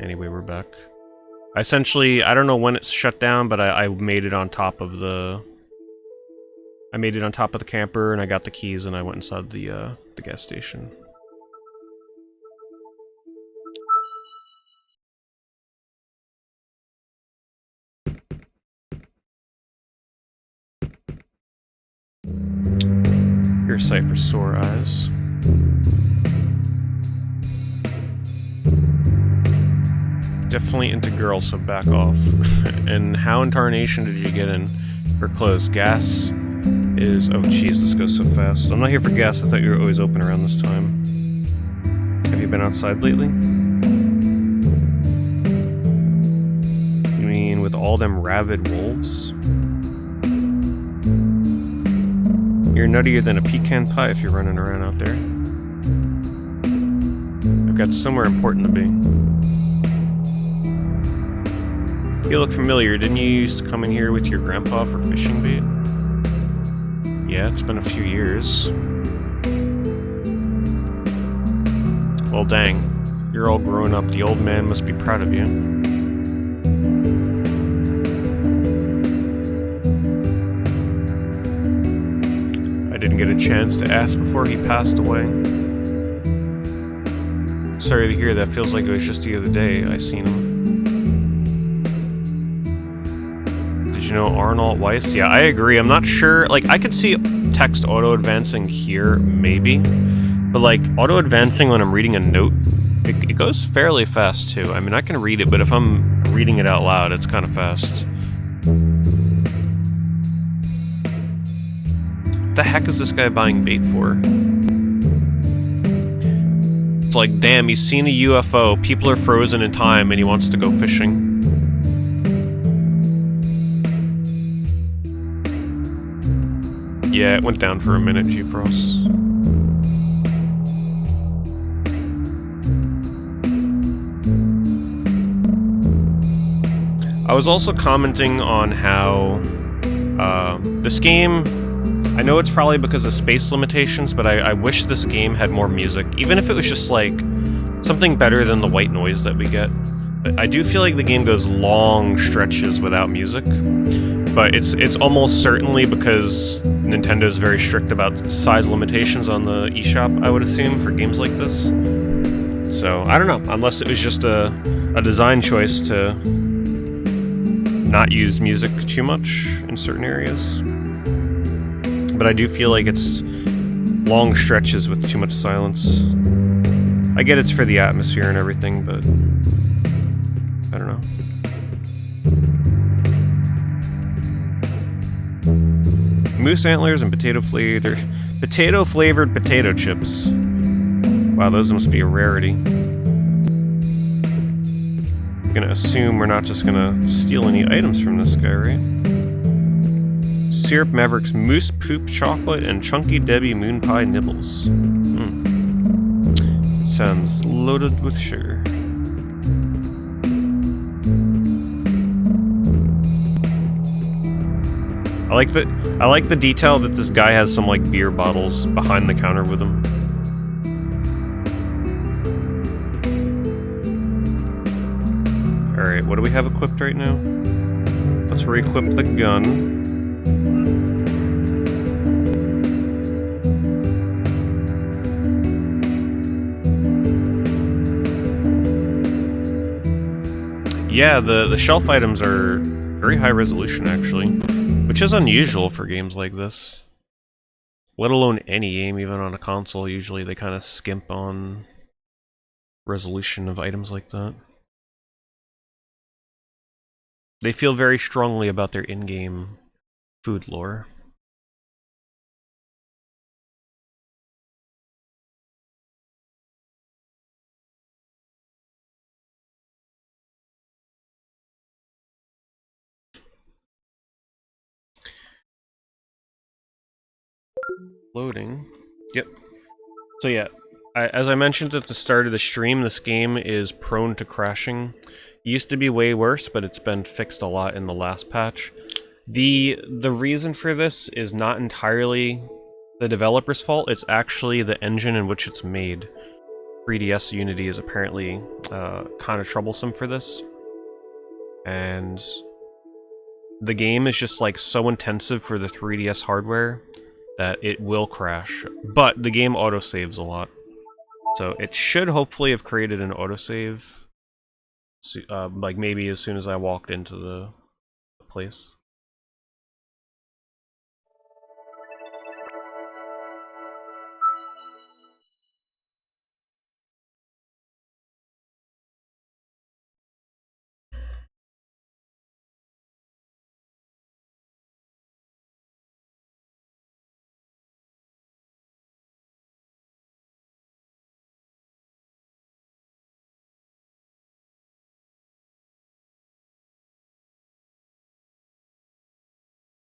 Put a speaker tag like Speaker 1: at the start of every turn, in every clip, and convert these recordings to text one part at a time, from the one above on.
Speaker 1: Anyway, we're back. Essentially, I don't know when it's shut down, but I made it on top of the... I made it on top of the camper, and I got the keys, and I went inside the gas station. Your sight for sore eyes. Definitely into girls, so back off. And how in tarnation did you get in for clothes? Gas is... Oh jeez, this goes so fast. I'm not here for gas, I thought you were always open around this time. Have you been outside lately? You mean with all them rabid wolves? You're nuttier than a pecan pie if you're running around out there. I've got somewhere important to be. You look familiar. Didn't you used to come in here with your grandpa for fishing bait? Yeah, it's been a few years. Well, dang. You're all grown up. The old man must be proud of you. I didn't get a chance to ask before he passed away. Sorry to hear that. Feels like it was just the other day I seen him. You know Arnold Weiss? Yeah, I agree. I'm not sure. Like, I could see text auto-advancing here, maybe. But, like, auto-advancing when I'm reading a note, it goes fairly fast, too. I mean, I can read it, but if I'm reading it out loud, it's kind of fast. What the heck is this guy buying bait for? It's like, damn, he's seen a UFO, people are frozen in time, and he wants to go fishing. Yeah, it went down for a minute, G-Frost. I was also commenting on how this game, I know it's probably because of space limitations, but I wish this game had more music, even if it was just like something better than the white noise that we get. I do feel like the game goes long stretches without music. But it's almost certainly because Nintendo's very strict about size limitations on the eShop, I would assume, for games like this. So, I don't know, unless it was just a design choice to not use music too much in certain areas. But I do feel like it's long stretches with too much silence. I get it's for the atmosphere and everything, but I don't know. Moose antlers and potato-flavored potato chips. Wow, those must be a rarity. I'm gonna assume we're not just gonna steal any items from this guy, right? Syrup Mavericks Moose Poop Chocolate and Chunky Debbie Moon Pie Nibbles. It sounds loaded with sugar. I like the detail that this guy has some like beer bottles behind the counter with him. Alright, what do we have equipped right now? Let's re-equip the gun. Yeah, the shelf items are very high resolution actually. Which is unusual for games like this. Let alone any game, even on a console. Usually they kind of skimp on resolution of items like that. They feel very strongly about their in-game food lore. Loading. Yep. So yeah, as I mentioned at the start of the stream, this game is prone to crashing. It used to be way worse, but it's been fixed a lot in the last patch. The reason for this is not entirely the developer's fault, it's actually the engine in which it's made. 3DS Unity is apparently kind of troublesome for this. And the game is just like so intensive for the 3DS hardware that it will crash. But the game autosaves a lot. So it should hopefully have created an autosave, like maybe as soon as I walked into the place.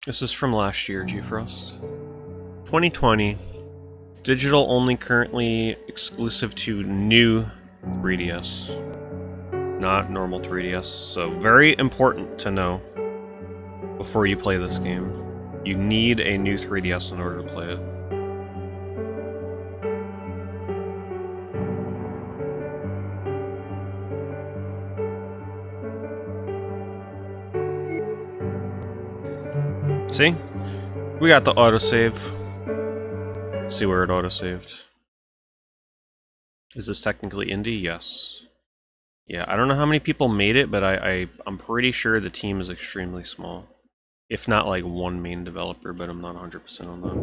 Speaker 1: This is from last year, G-Frost. 2020. Digital only, currently exclusive to new 3DS. Not normal 3DS. So very important to know before you play this game. You need a new 3DS in order to play it. See? We got the autosave. Let's see where it autosaved. Is this technically indie? Yes. Yeah, I don't know how many people made it, but I'm pretty sure the team is extremely small. If not like one main developer, but I'm not 100% on that.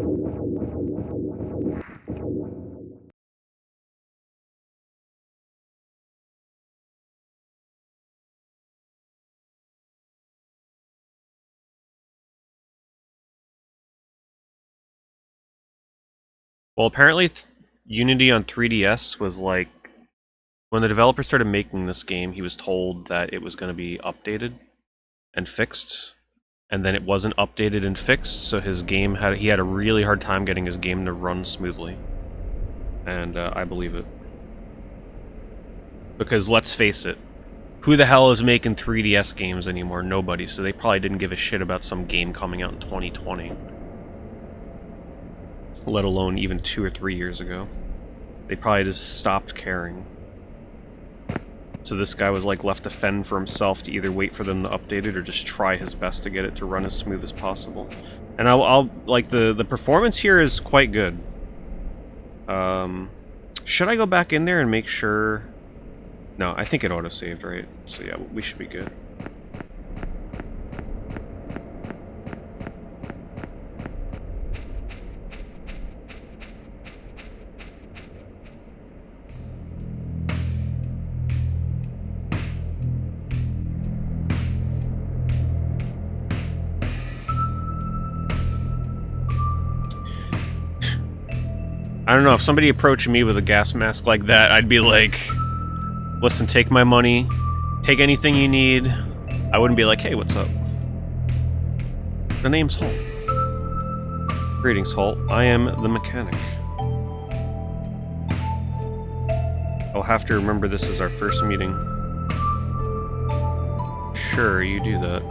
Speaker 1: Well, apparently Unity on 3DS was like, when the developer started making this game, he was told that it was going to be updated and fixed, and then it wasn't updated and fixed, so his game he had a really hard time getting his game to run smoothly. And I believe it. Because let's face it, who the hell is making 3DS games anymore? Nobody, so they probably didn't give a shit about some game coming out in 2020. Let alone even 2 or 3 years ago. They probably just stopped caring. So this guy was like left to fend for himself to either wait for them to update it or just try his best to get it to run as smooth as possible. And I'll like the performance here is quite good. Should I go back in there and make sure? No, I think it auto-saved, right? So yeah, we should be good. I don't know, if somebody approached me with a gas mask like that, I'd be like, listen, take my money, take anything you need. I wouldn't be like, hey, what's up? The name's Holt. Greetings, Holt. I am the mechanic. I'll have to remember this is our first meeting. Sure, you do that.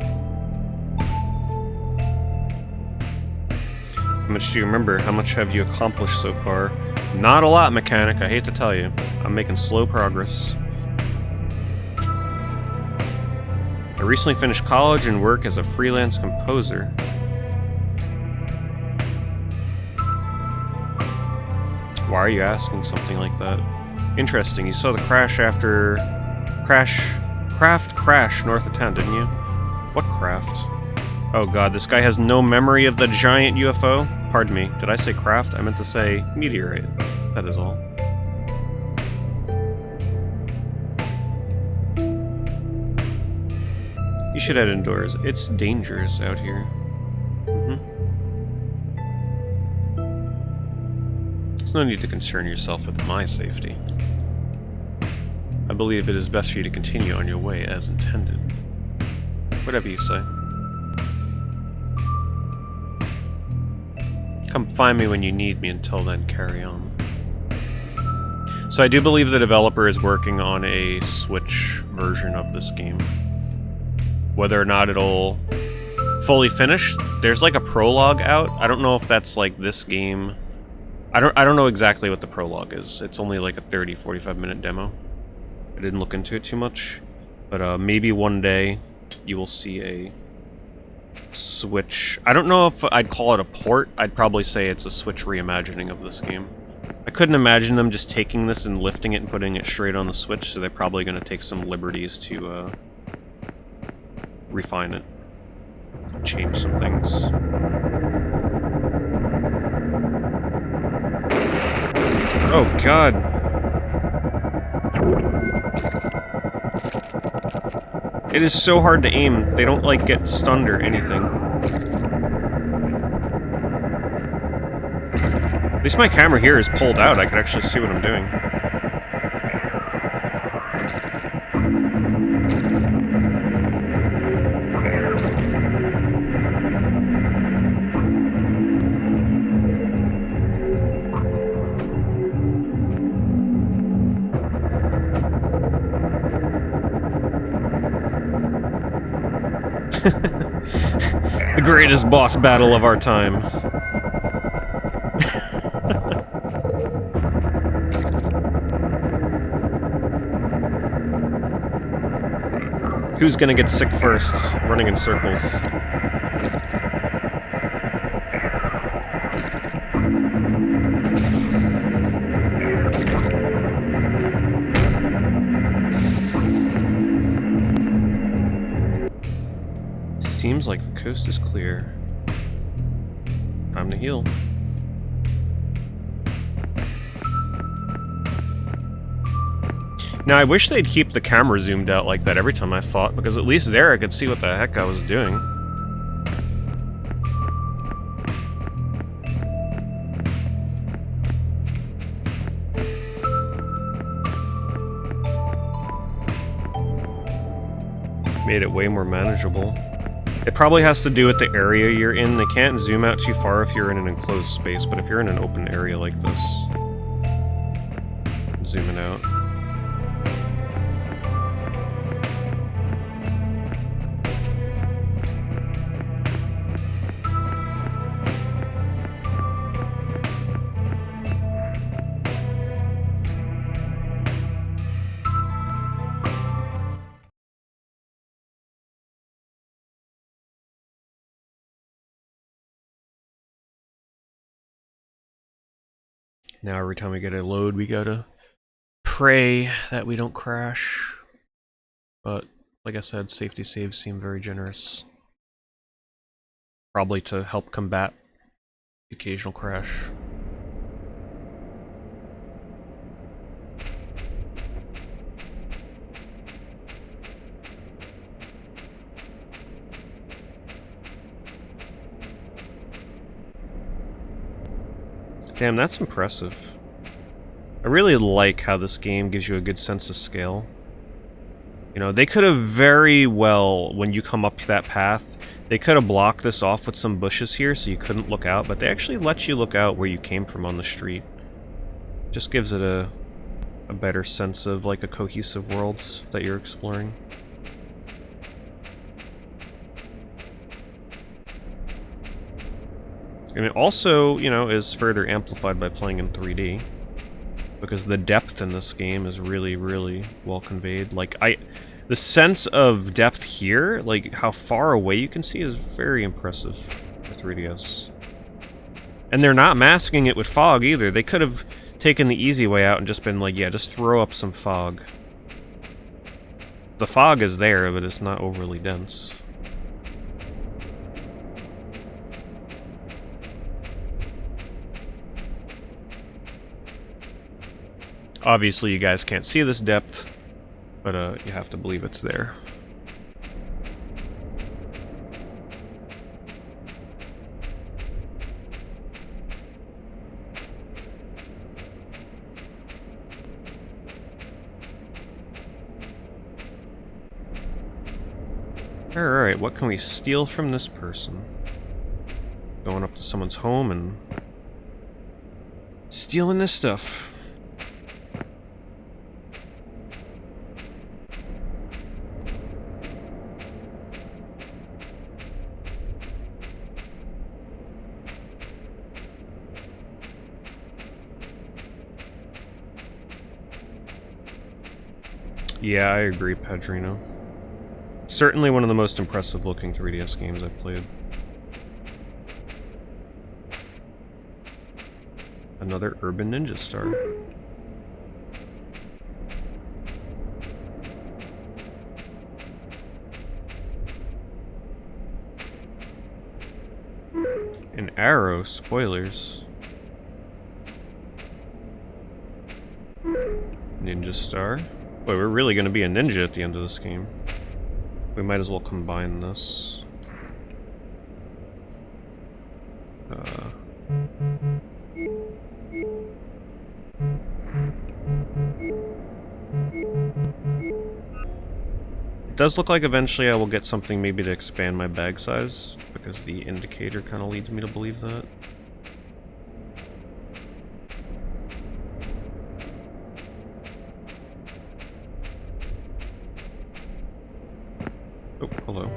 Speaker 1: How much do you remember? How much have you accomplished so far? Not a lot, mechanic, I hate to tell you. I'm making slow progress. I recently finished college and work as a freelance composer. Why are you asking something like that? Interesting, you saw the crash after... Craft crash north of town, didn't you? What craft? Oh god, this guy has no memory of the giant UFO? Pardon me, did I say craft? I meant to say meteorite. That is all. You should head indoors. It's dangerous out here. There's no need to concern yourself with my safety. I believe it is best for you to continue on your way as intended. Whatever you say. Come find me when you need me. Until then, carry on. So I do believe the developer is working on a Switch version of this game. Whether or not it'll fully finish, there's like a prologue out. I don't know if that's like this game I don't know exactly what the prologue is. It's only like a 30-45 minute demo. I didn't look into it too much, but maybe one day you will see a Switch. I don't know if I'd call it a port. I'd probably say it's a Switch reimagining of this game. I couldn't imagine them just taking this and lifting it and putting it straight on the Switch, so they're probably going to take some liberties to refine it, change some things. Oh god. It is so hard to aim. They don't like get stunned or anything. At least my camera here is pulled out. I can actually see what I'm doing. The greatest boss battle of our time. Who's gonna get sick first? Running in circles. Seems like the coast is clear. Time to heal. Now, I wish they'd keep the camera zoomed out like that every time I fought, because at least there I could see what the heck I was doing. Made it way more manageable. It probably has to do with the area you're in. They can't zoom out too far if you're in an enclosed space, but if you're in an open area like this, zoom it out. Now every time we get a load, we gotta pray that we don't crash. But, like I said, safety saves seem very generous. Probably to help combat the occasional crash. Damn, that's impressive. I really like how this game gives you a good sense of scale. You know, they could have very well, when you come up that path, they could have blocked this off with some bushes here so you couldn't look out, but they actually let you look out where you came from on the street. Just gives it a better sense of, like, a cohesive world that you're exploring. And it also, you know, is further amplified by playing in 3D. Because the depth in this game is really, really well conveyed. Like, the sense of depth here, like, how far away you can see is very impressive for 3DS. And they're not masking it with fog either. They could have taken the easy way out and just been like, yeah, just throw up some fog. The fog is there, but it's not overly dense. Obviously, you guys can't see this depth, but you have to believe it's there. Alright, what can we steal from this person? Going up to someone's home and stealing this stuff. Yeah, I agree, Pedrino. Certainly one of the most impressive looking 3DS games I've played. Another Urban Ninja Star. An arrow, spoilers. Ninja Star. Boy, we're really gonna be a ninja at the end of this game. We might as well combine this. It does look like eventually I will get something maybe to expand my bag size, because the indicator kind of leads me to believe that. Oh, hello.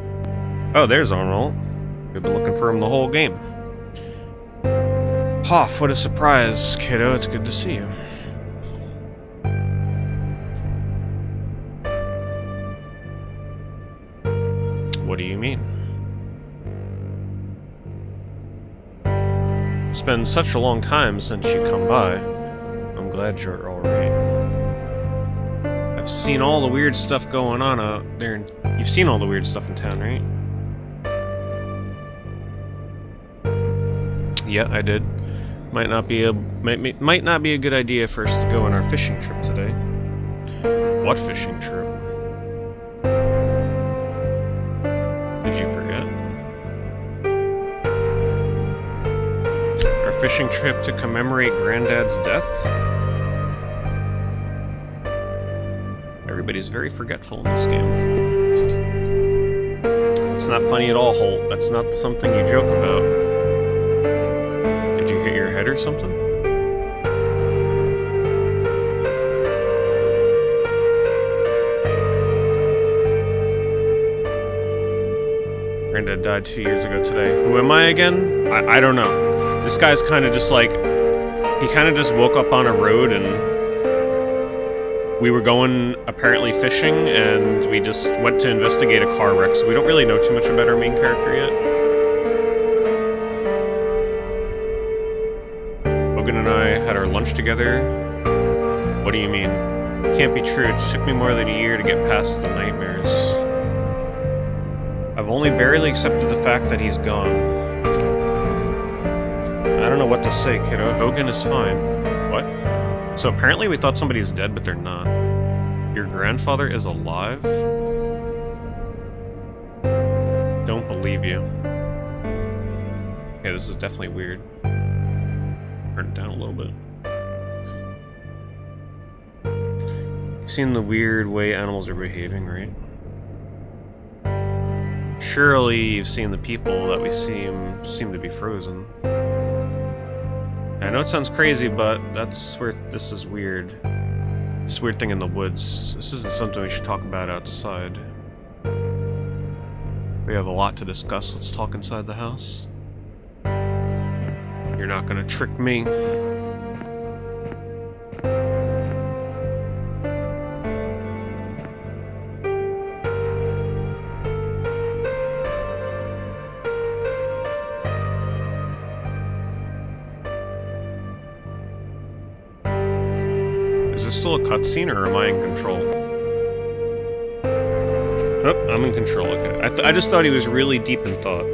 Speaker 1: Oh, there's Arnold. We've been looking for him the whole game. Hoff, what a surprise, kiddo. It's good to see you. What do you mean? It's been such a long time since you come by. I'm glad you're alright. I've seen all the weird stuff going on out there. You've seen all the weird stuff in town, right? Yeah, I did. Might not be a good idea for us to go on our fishing trip today. What fishing trip? Did you forget? Our fishing trip to commemorate Granddad's death? Everybody's very forgetful in this game. It's not funny at all, Holt. That's not something you joke about. Did you hit your head or something? Granddad died 2 years ago today. Who am I again? I don't know. This guy's kind of just like... He kind of just woke up on a road and... We were going, apparently, fishing, and we just went to investigate a car wreck, so we don't really know too much about our main character yet. Hogan and I had our lunch together. What do you mean? Can't be true. It took me more than a year to get past the nightmares. I've only barely accepted the fact that he's gone. I don't know what to say, kiddo. Hogan is fine. What? So apparently we thought somebody's dead, but they're not. Your grandfather is alive? Don't believe you. Okay, this is definitely weird. Turn it down a little bit. You've seen the weird way animals are behaving, right? Surely you've seen the people that we seem to be frozen. I know it sounds crazy, but that's where this is weird. This weird thing in the woods. This isn't something we should talk about outside. We have a lot to discuss. Let's talk inside the house. You're not gonna trick me. Is this still a cutscene, or am I in control? Oh, I'm in control, okay. I just thought he was really deep in thought.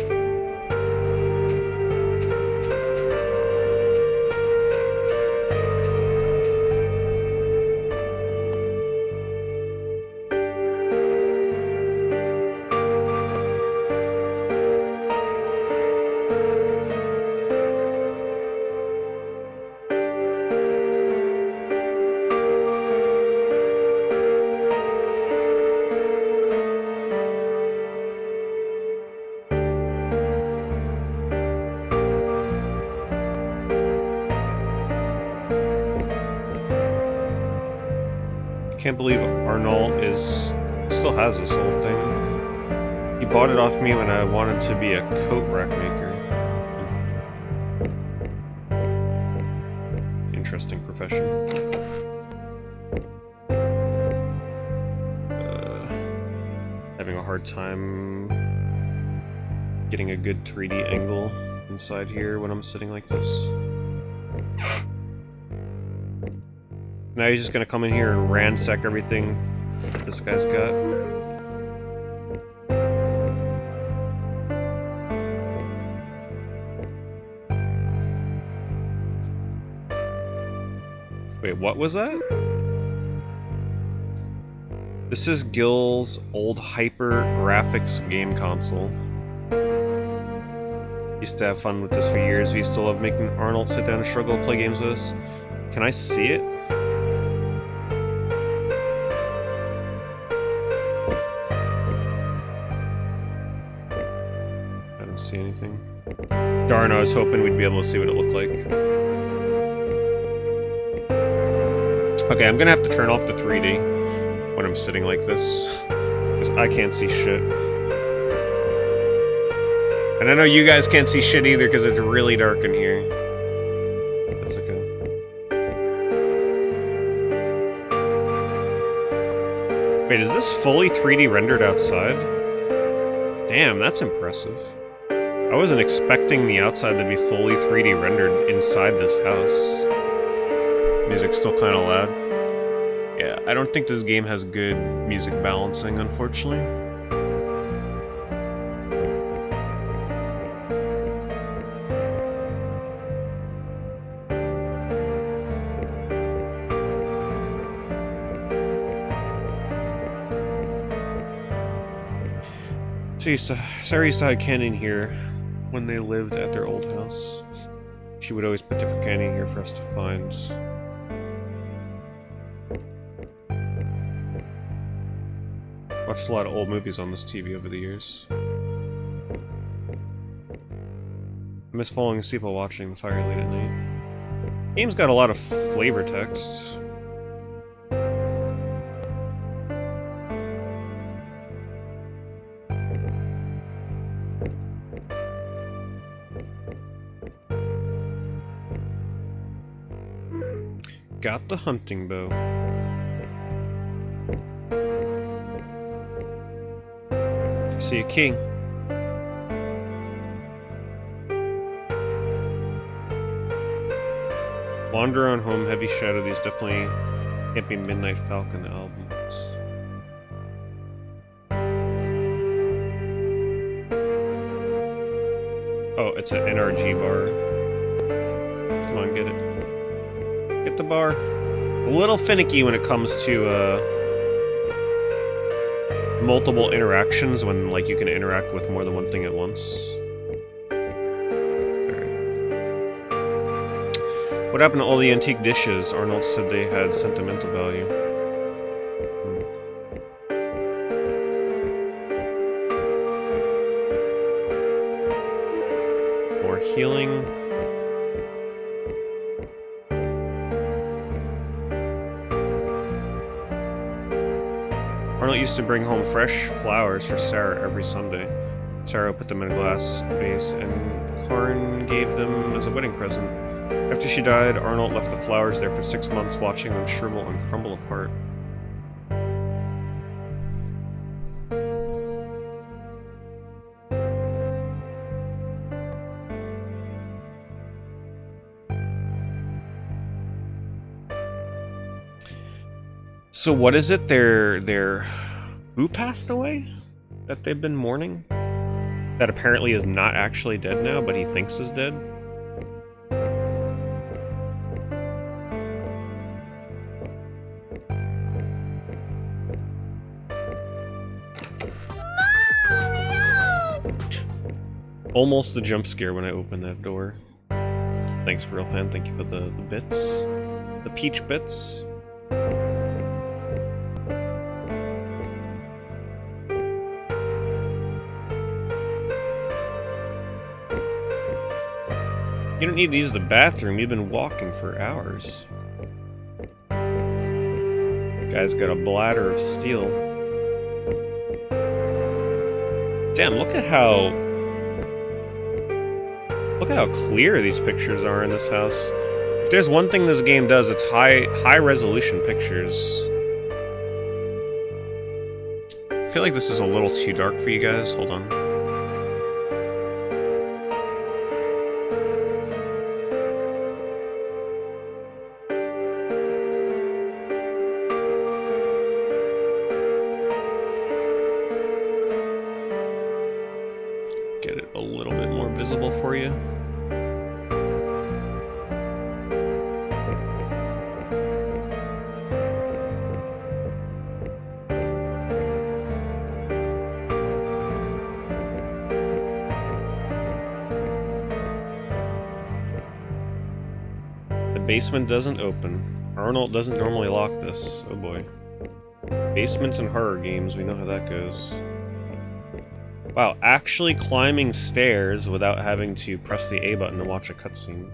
Speaker 1: Can't believe Arnold still has this old thing. He bought it off me when I wanted to be a coat rack maker. Interesting profession. Having a hard time getting a good 3D angle inside here when I'm sitting like this. Now he's just gonna come in here and ransack everything this guy's got. Wait, what was that? This is Gil's old Hyper Graphics game console. Used to have fun with this for years. We used to love making Arnold sit down and struggle to play games with us. Can I see it? I don't see anything. Darn, I was hoping we'd be able to see what it looked like. Okay, I'm gonna have to turn off the 3D when I'm sitting like this, because I can't see shit. And I know you guys can't see shit either because it's really dark in here. That's okay. Wait, is this fully 3D rendered outside? Damn, that's impressive. I wasn't expecting the outside to be fully 3D rendered inside this house. Music's still kind of loud. Yeah, I don't think this game has good music balancing, unfortunately. Sarah used to hide candy in here when they lived at their old house. She would always put different candy in here for us to find. Watched a lot of old movies on this TV over the years. I miss falling asleep while watching the fire late at night. Game's got a lot of flavor text. Got the hunting bow. I see a king. Wander on home, heavy shadow. These definitely can't be Midnight Falcon albums. Oh, it's an NRG bar. Come on, get it. Get the bar. A little finicky when it comes to multiple interactions when like you can interact with more than one thing at once. What happened to all the antique dishes? Arnold said they had sentimental value. More healing. Arnold used to bring home fresh flowers for Sarah every Sunday. Sarah put them in a glass vase, and Karn gave them as a wedding present. After she died, Arnold left the flowers there for 6 months, watching them shrivel and crumble apart. So what is it? Who passed away? That they've been mourning? That apparently is not actually dead now, but he thinks is dead? Almost a jump scare when I opened that door. Thanks, for real fan. Thank you for the bits. The peach bits. You don't need to use the bathroom, you've been walking for hours. The guy's got a bladder of steel. Damn, look at how clear these pictures are in this house. If there's one thing this game does, it's high resolution pictures. feel like this is a little too dark for you guys. Hold on. Get it a little bit more visible for you. Basement doesn't open. Arnold doesn't normally lock this. Oh boy. Basements and horror games, we know how that goes. Wow, actually climbing stairs without having to press the A button to watch a cutscene.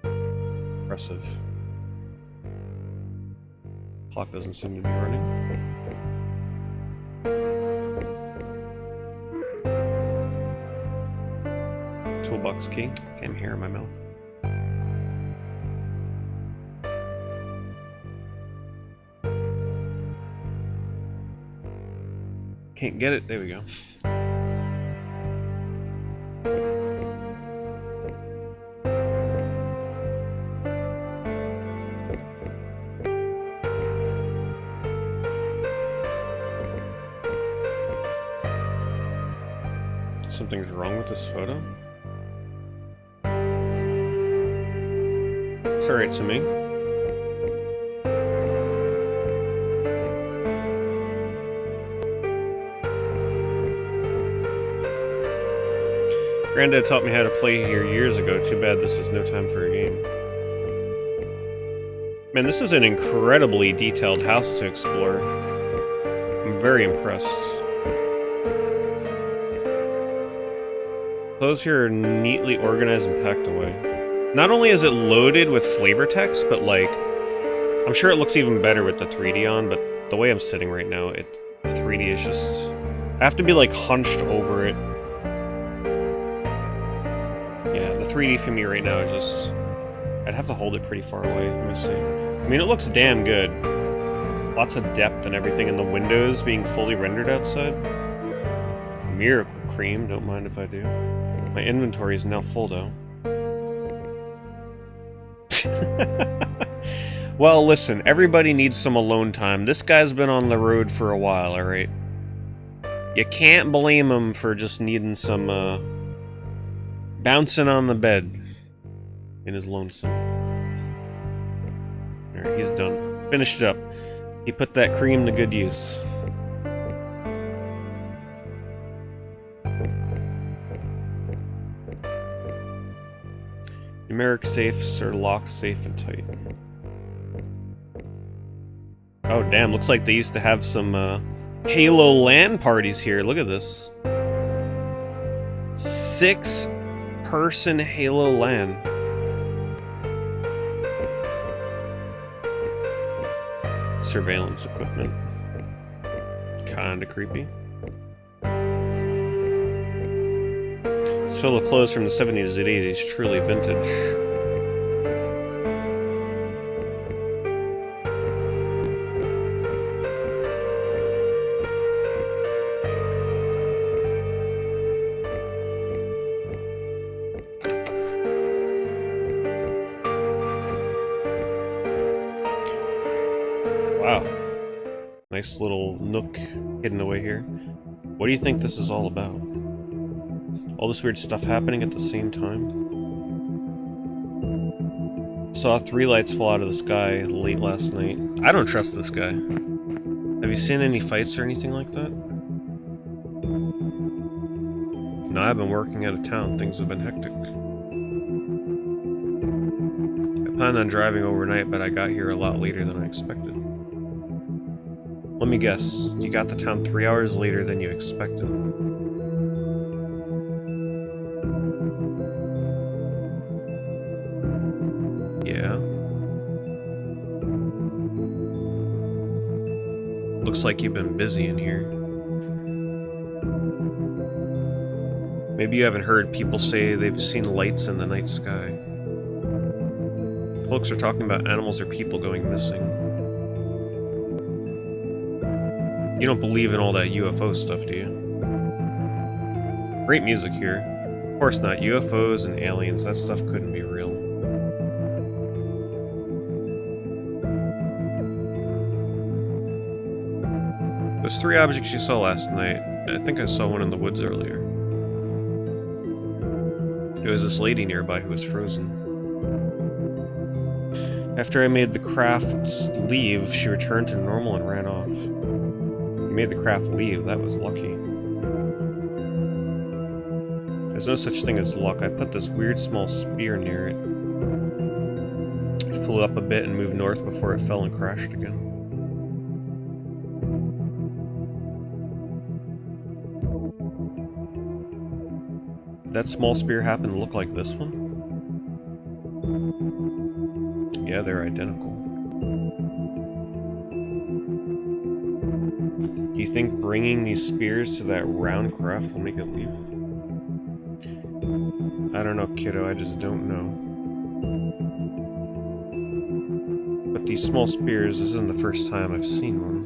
Speaker 1: Impressive. Clock doesn't seem to be running. Toolbox key. Damn hair in my mouth. Can't get it. There we go. Something's wrong with this photo? It's alright to me. Granddad taught me how to play here years ago. Too bad this is no time for a game. Man, this is an incredibly detailed house to explore. I'm very impressed. Clothes here are neatly organized and packed away. Not only is it loaded with flavor text, but like, I'm sure it looks even better with the 3D on, but the way I'm sitting right now, the 3D is just... I have to be like hunched over it. Yeah, the 3D for me right now is just... I'd have to hold it pretty far away. Let me see. I mean, it looks damn good. Lots of depth and everything, and the windows being fully rendered outside. Miracle cream, don't mind if I do. My inventory is now full, though. Well, listen, everybody needs some alone time. This guy's been on the road for a while, alright? You can't blame him for just needing some, bouncing on the bed in his lonesome. Alright, he's done. Finished up. He put that cream to good use. Numeric safes are locked safe and tight. Oh damn, looks like they used to have some Halo LAN parties here. Look at this. 6-person Halo LAN. Surveillance equipment. Kinda creepy. Full of clothes from the 70s and 80s, truly vintage. Wow. Nice little nook hidden away here. What do you think this is all about? All this weird stuff happening at the same time. Saw 3 lights fall out of the sky late last night. I don't trust this guy. Have you seen any fights or anything like that? No, I've been working out of town. Things have been hectic. I planned on driving overnight, but I got here a lot later than I expected. Let me guess. You got to town 3 hours later than you expected. Looks like you've been busy in here. Maybe you haven't heard people say they've seen lights in the night sky. Folks are talking about animals or people going missing. You don't believe in all that UFO stuff, do you? Great music here. Of course not. UFOs and aliens, that stuff couldn't be real. Those 3 objects you saw last night, I think I saw one in the woods earlier. It was this lady nearby who was frozen. After I made the craft leave, she returned to normal and ran off. You made the craft leave, that was lucky. There's no such thing as luck. I put this weird small spear near it. It flew up a bit and moved north before it fell and crashed again. Did that small spear happen to look like this one? Yeah, they're identical. Do you think bringing these spears to that round craft will make it leave? I don't know, kiddo, I just don't know. But these small spears, this isn't the first time I've seen one.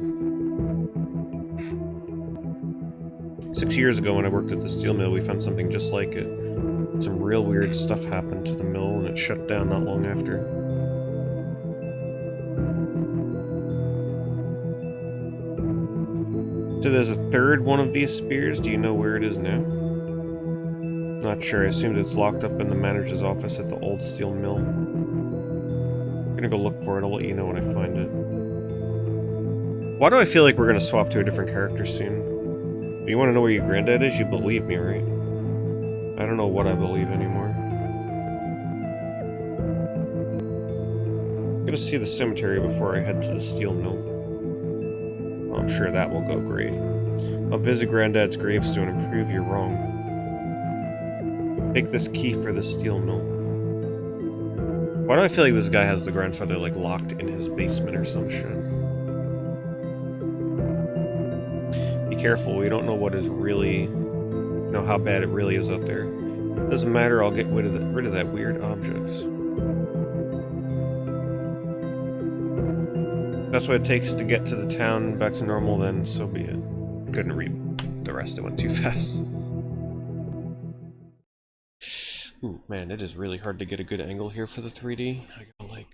Speaker 1: 6 years ago when I worked at the steel mill, we found something just like it. Some real weird stuff happened to the mill and it shut down not long after. So there's a third one of these spears. Do you know where it is now? Not sure. I assumed it's locked up in the manager's office at the old steel mill. I'm gonna go look for it. I'll let you know when I find it. Why do I feel like we're gonna swap to a different character soon? You want to know where your granddad is? You believe me, right? I don't know what I believe anymore. I'm gonna see the cemetery before I head to the steel mill. Well, I'm sure that will go great. I'll visit Granddad's gravestone and prove you're wrong. Take this key for the steel mill. Why do I feel like this guy has the grandfather, like, locked in his basement or some shit? Be careful, we don't know what is really... know how bad it really is out there. Doesn't matter, I'll get rid of that weird objects. If that's what it takes to get to the town back to normal, then so be it. I couldn't read the rest, it went too fast. Ooh, man, it is really hard to get a good angle here for the 3D. I gotta, like...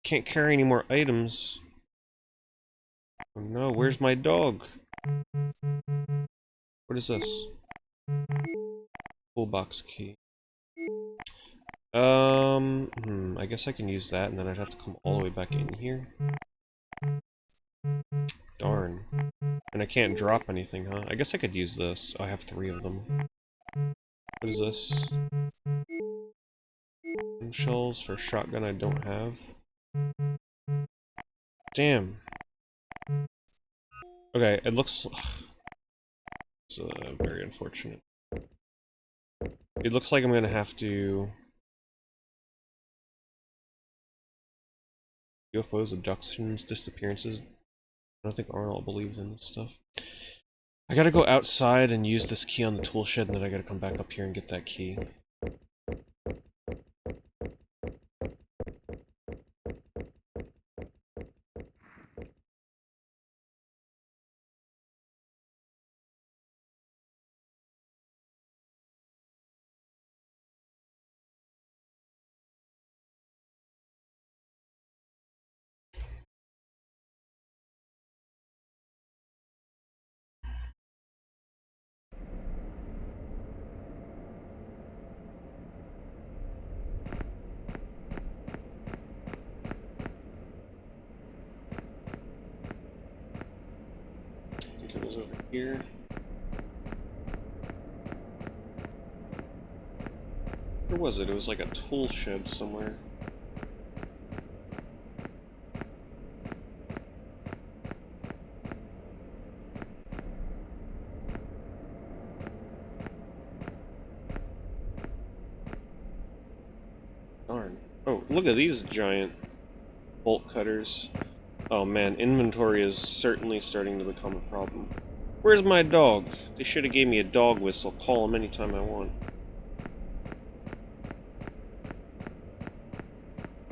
Speaker 1: Can't carry any more items. Oh no, where's my dog? What is this? Toolbox key. I guess I can use that, and then I'd have to come all the way back in here. Darn. And I can't drop anything, huh? I guess I could use this. Oh, I have 3 of them. What is this? Shells for shotgun I don't have. Damn. Okay, it looks... It's very unfortunate. It looks like I'm gonna have to... UFOs, abductions, disappearances. I don't think Arnold believes in this stuff. I gotta go outside and use this key on the tool shed, and then I gotta come back up here and get that key. Here. Where was it? It was like a tool shed somewhere. Darn. Oh, look at these giant bolt cutters. Oh man, inventory is certainly starting to become a problem. Where's my dog? They should have gave me a dog whistle. Call him anytime I want.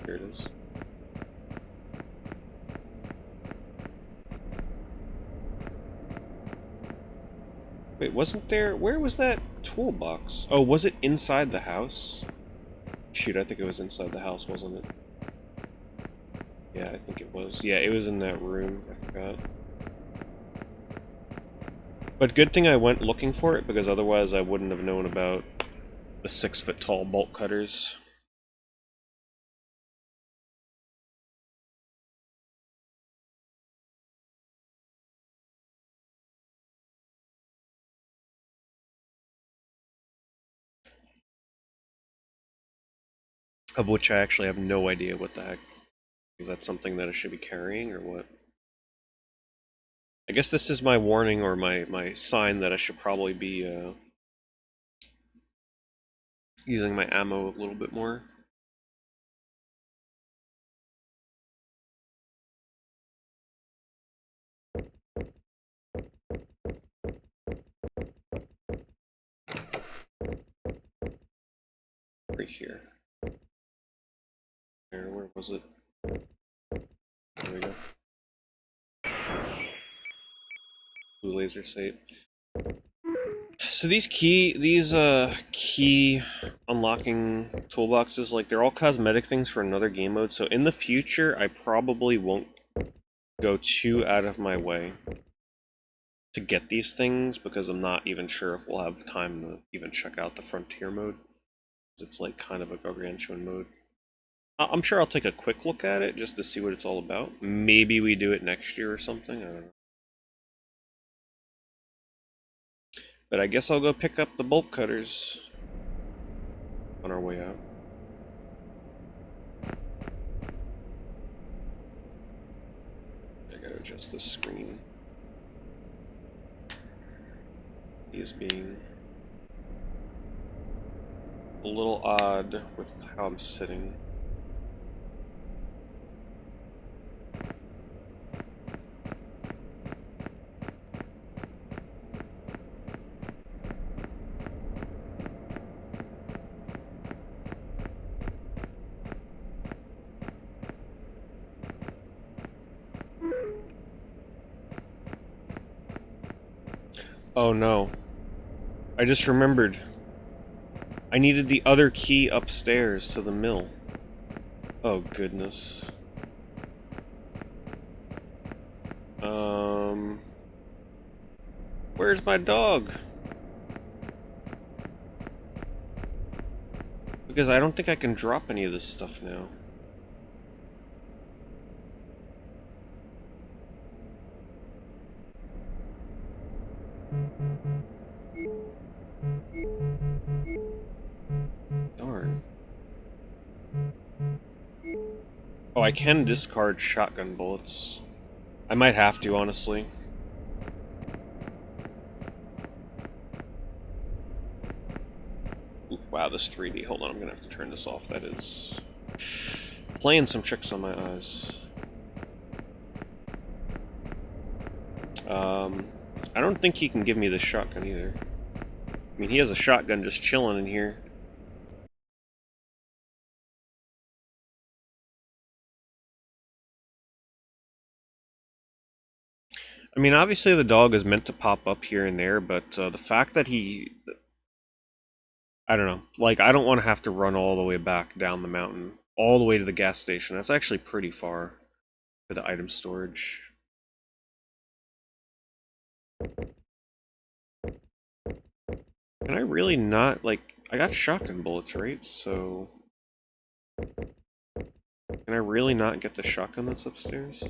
Speaker 1: Here it is. Wait, wasn't there... Where was that toolbox? Oh, was it inside the house? Shoot, I think it was inside the house, wasn't it? Yeah, I think it was. Yeah, it was in that room. I forgot. But good thing I went looking for it, because otherwise I wouldn't have known about the 6-foot-tall bolt cutters. Of which I actually have no idea what the heck. Is that something that I should be carrying, or what? I guess this is my warning, or my sign that I should probably be using my ammo a little bit more. Right here. Where was it? There we go. Blue laser sight. So these key unlocking toolboxes, like, they're all cosmetic things for another game mode. So in the future, I probably won't go too out of my way to get these things, because I'm not even sure if we'll have time to even check out the frontier mode. It's like kind of a gargantuan mode. I'm sure I'll take a quick look at it just to see what it's all about. Maybe we do it next year or something, I don't know. But I guess I'll go pick up the bolt cutters on our way out. I gotta adjust the screen. He is being a little odd with how I'm sitting. Oh no. I just remembered. I needed the other key upstairs to the mill. Oh goodness. Where's my dog? Because I don't think I can drop any of this stuff now. Darn. Oh, I can discard shotgun bullets. I might have to, honestly. Ooh, wow, this 3D. Hold on, I'm gonna have to turn this off. That is playing some tricks on my eyes. I don't think he can give me the shotgun either. I mean, he has a shotgun just chilling in here. I mean, obviously the dog is meant to pop up here and there, but the fact that he... I don't know. Like, I don't want to have to run all the way back down the mountain, all the way to the gas station. That's actually pretty far for the item storage. Can I really not, like... I got shotgun bullets, right? So... Can I really not get the shotgun that's upstairs?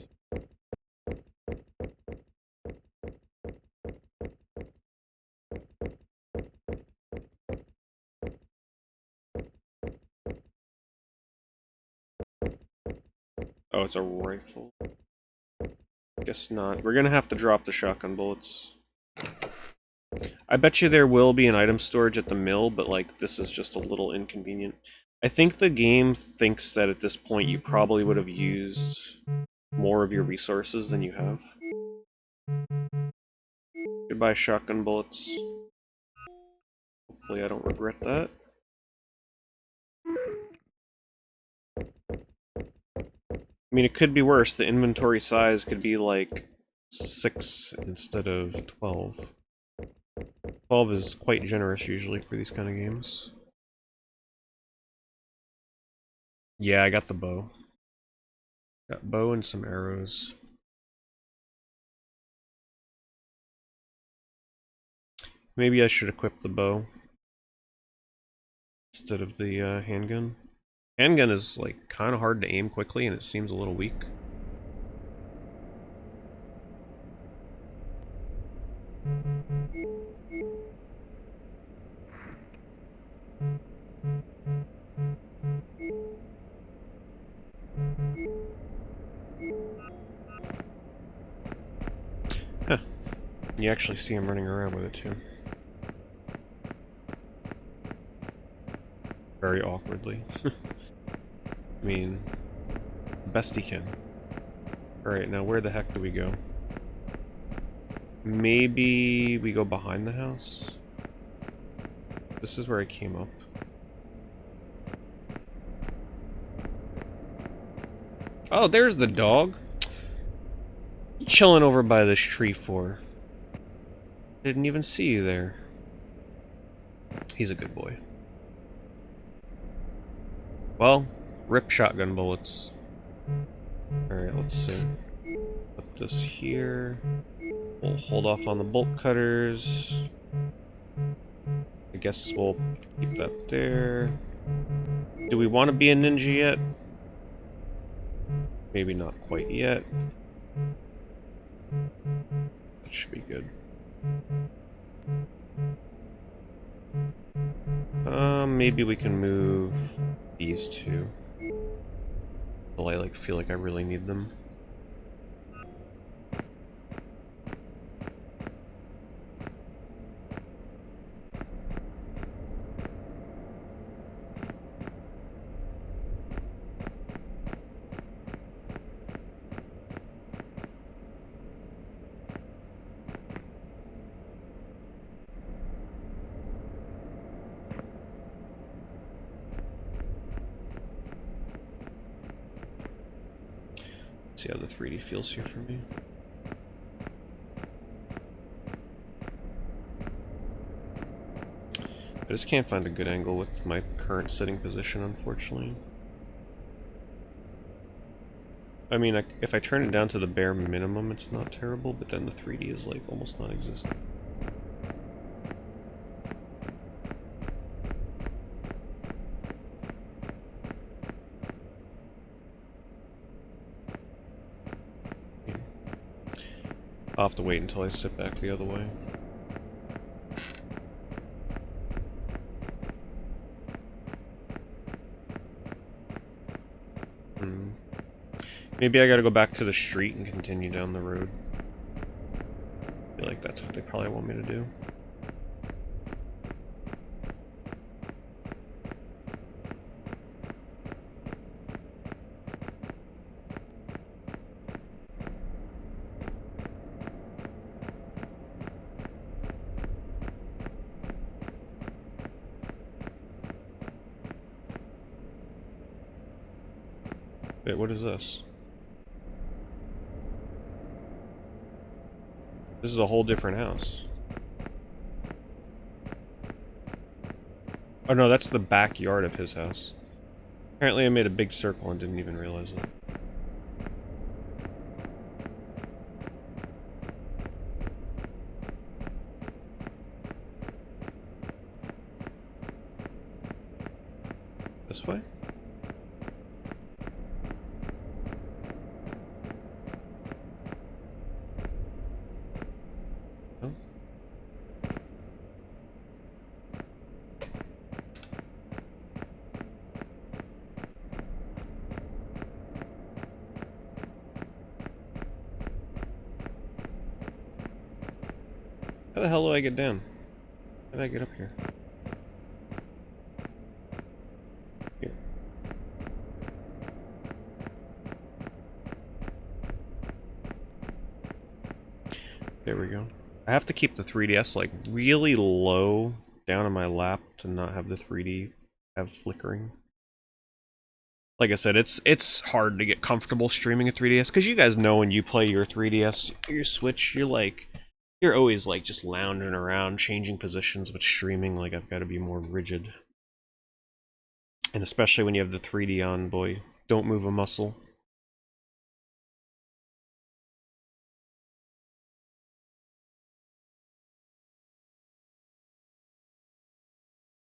Speaker 1: Oh, it's a rifle. Guess not. We're gonna have to drop the shotgun bullets. I bet you there will be an item storage at the mill, but like, this is just a little inconvenient. I think the game thinks that at this point you probably would have used more of your resources than you have. Goodbye, shotgun bullets. Hopefully I don't regret that. I mean, it could be worse. The inventory size could be like 6 instead of 12. 12 is quite generous usually for these kind of games. Yeah, I got the bow. Got bow and some arrows. Maybe I should equip the bow instead of the handgun. Handgun is like kind of hard to aim quickly and it seems a little weak. Huh. You actually see him running around with it too. Very awkwardly. I mean, best he can. Alright, now where the heck do we go? Maybe we go behind the house? This is where I came up. Oh, there's the dog. Chilling over by this tree for. Didn't even see you there. He's a good boy. Well, rip shotgun bullets. Alright, let's see. Put this here. We'll hold off on the bolt cutters. I guess we'll keep that there. Do we want to be a ninja yet? Maybe not quite yet. That should be good. Maybe we can move these two. Until I feel like I really need them. See how the 3D feels here for me. I just can't find a good angle with my current sitting position, unfortunately. I mean, if I turn it down to the bare minimum, it's not terrible, but then the 3D is like almost non-existent. I'll have to wait until I sit back the other way. Maybe I gotta go back to the street and continue down the road. I feel like that's what they probably want me to do. Wait, what is this? This is a whole different house. Oh no, that's the backyard of his house. Apparently I made a big circle and didn't even realize it. This way? How the hell do I get down? How did I get up here? Here. There we go. I have to keep the 3DS like really low down in my lap to not have the 3D have flickering. Like I said, it's hard to get comfortable streaming a 3DS because you guys know when you play your 3DS, your Switch, you're always like just lounging around, changing positions. But streaming, like I've got to be more rigid, and especially when you have the 3D on, boy, don't move a muscle.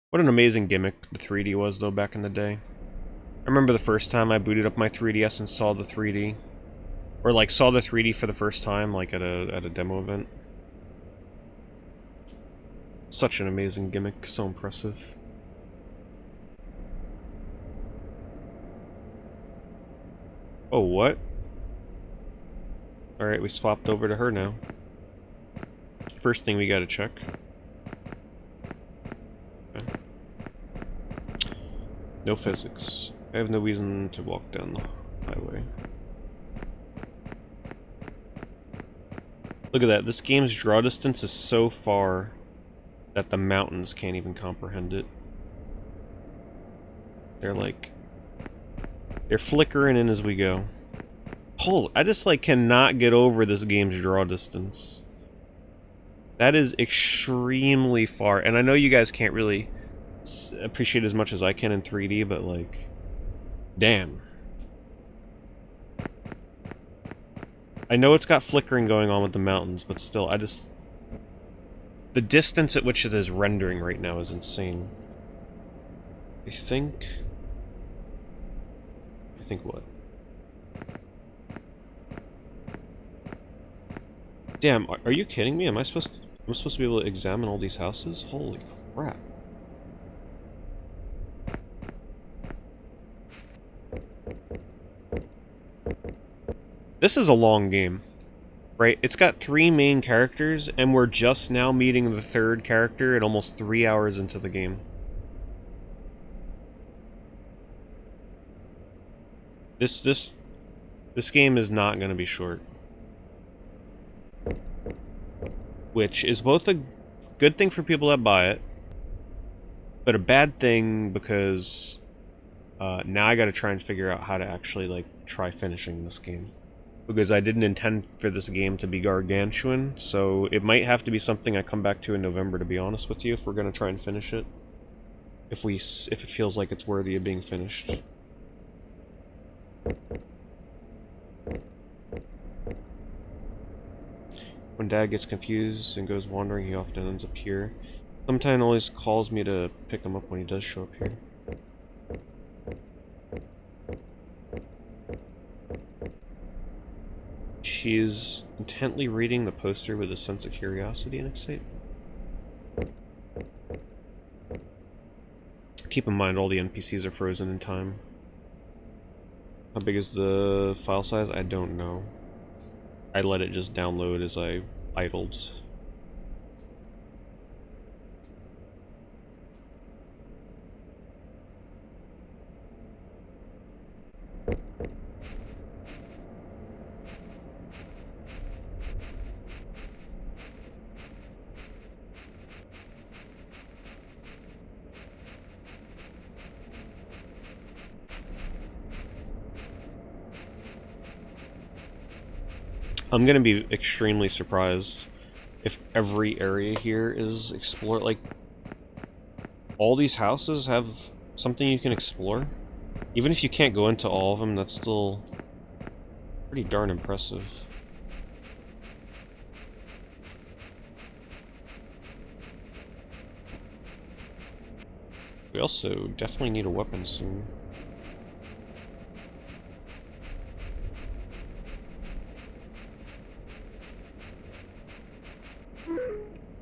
Speaker 1: What an amazing gimmick the 3D was, though, back in the day. I remember the first time I booted up my 3DS and saw the 3D. Or, like, saw the 3D for the first time, like, at a demo event. Such an amazing gimmick, so impressive. Oh, what? Alright, we swapped over to her now. First thing we gotta check. Okay. No physics. I have no reason to walk down the highway. Look at that, this game's draw distance is so far that the mountains can't even comprehend it. They're flickering in as we go. Holy, I just like cannot get over this game's draw distance. That is extremely far, and I know you guys can't really appreciate as much as I can in 3D, but like, damn. I know it's got flickering going on with the mountains, but still, the distance at which it is rendering right now is insane. I think what? Damn, are you kidding me? Am I supposed to be able to examine all these houses? Holy crap. This is a long game, right? It's got 3 main characters, and we're just now meeting the 3rd character at almost 3 hours into the game. This game is not going to be short. Which is both a good thing for people that buy it, but a bad thing because now I gotta try and figure out how to actually, like, try finishing this game. Because I didn't intend for this game to be gargantuan, so it might have to be something I come back to in November, to be honest with you, if we're gonna try and finish it. If it feels like it's worthy of being finished. When Dad gets confused and goes wandering, he often ends up here. Sometimes always calls me to pick him up when he does show up here. She is intently reading the poster with a sense of curiosity and excitement. Keep in mind all the NPCs are frozen in time. How big is the file size? I don't know. I let it just download as I idled. I'm gonna be extremely surprised if every area here is explored. Like, all these houses have something you can explore. Even if you can't go into all of them, that's still pretty darn impressive. We also definitely need a weapon soon.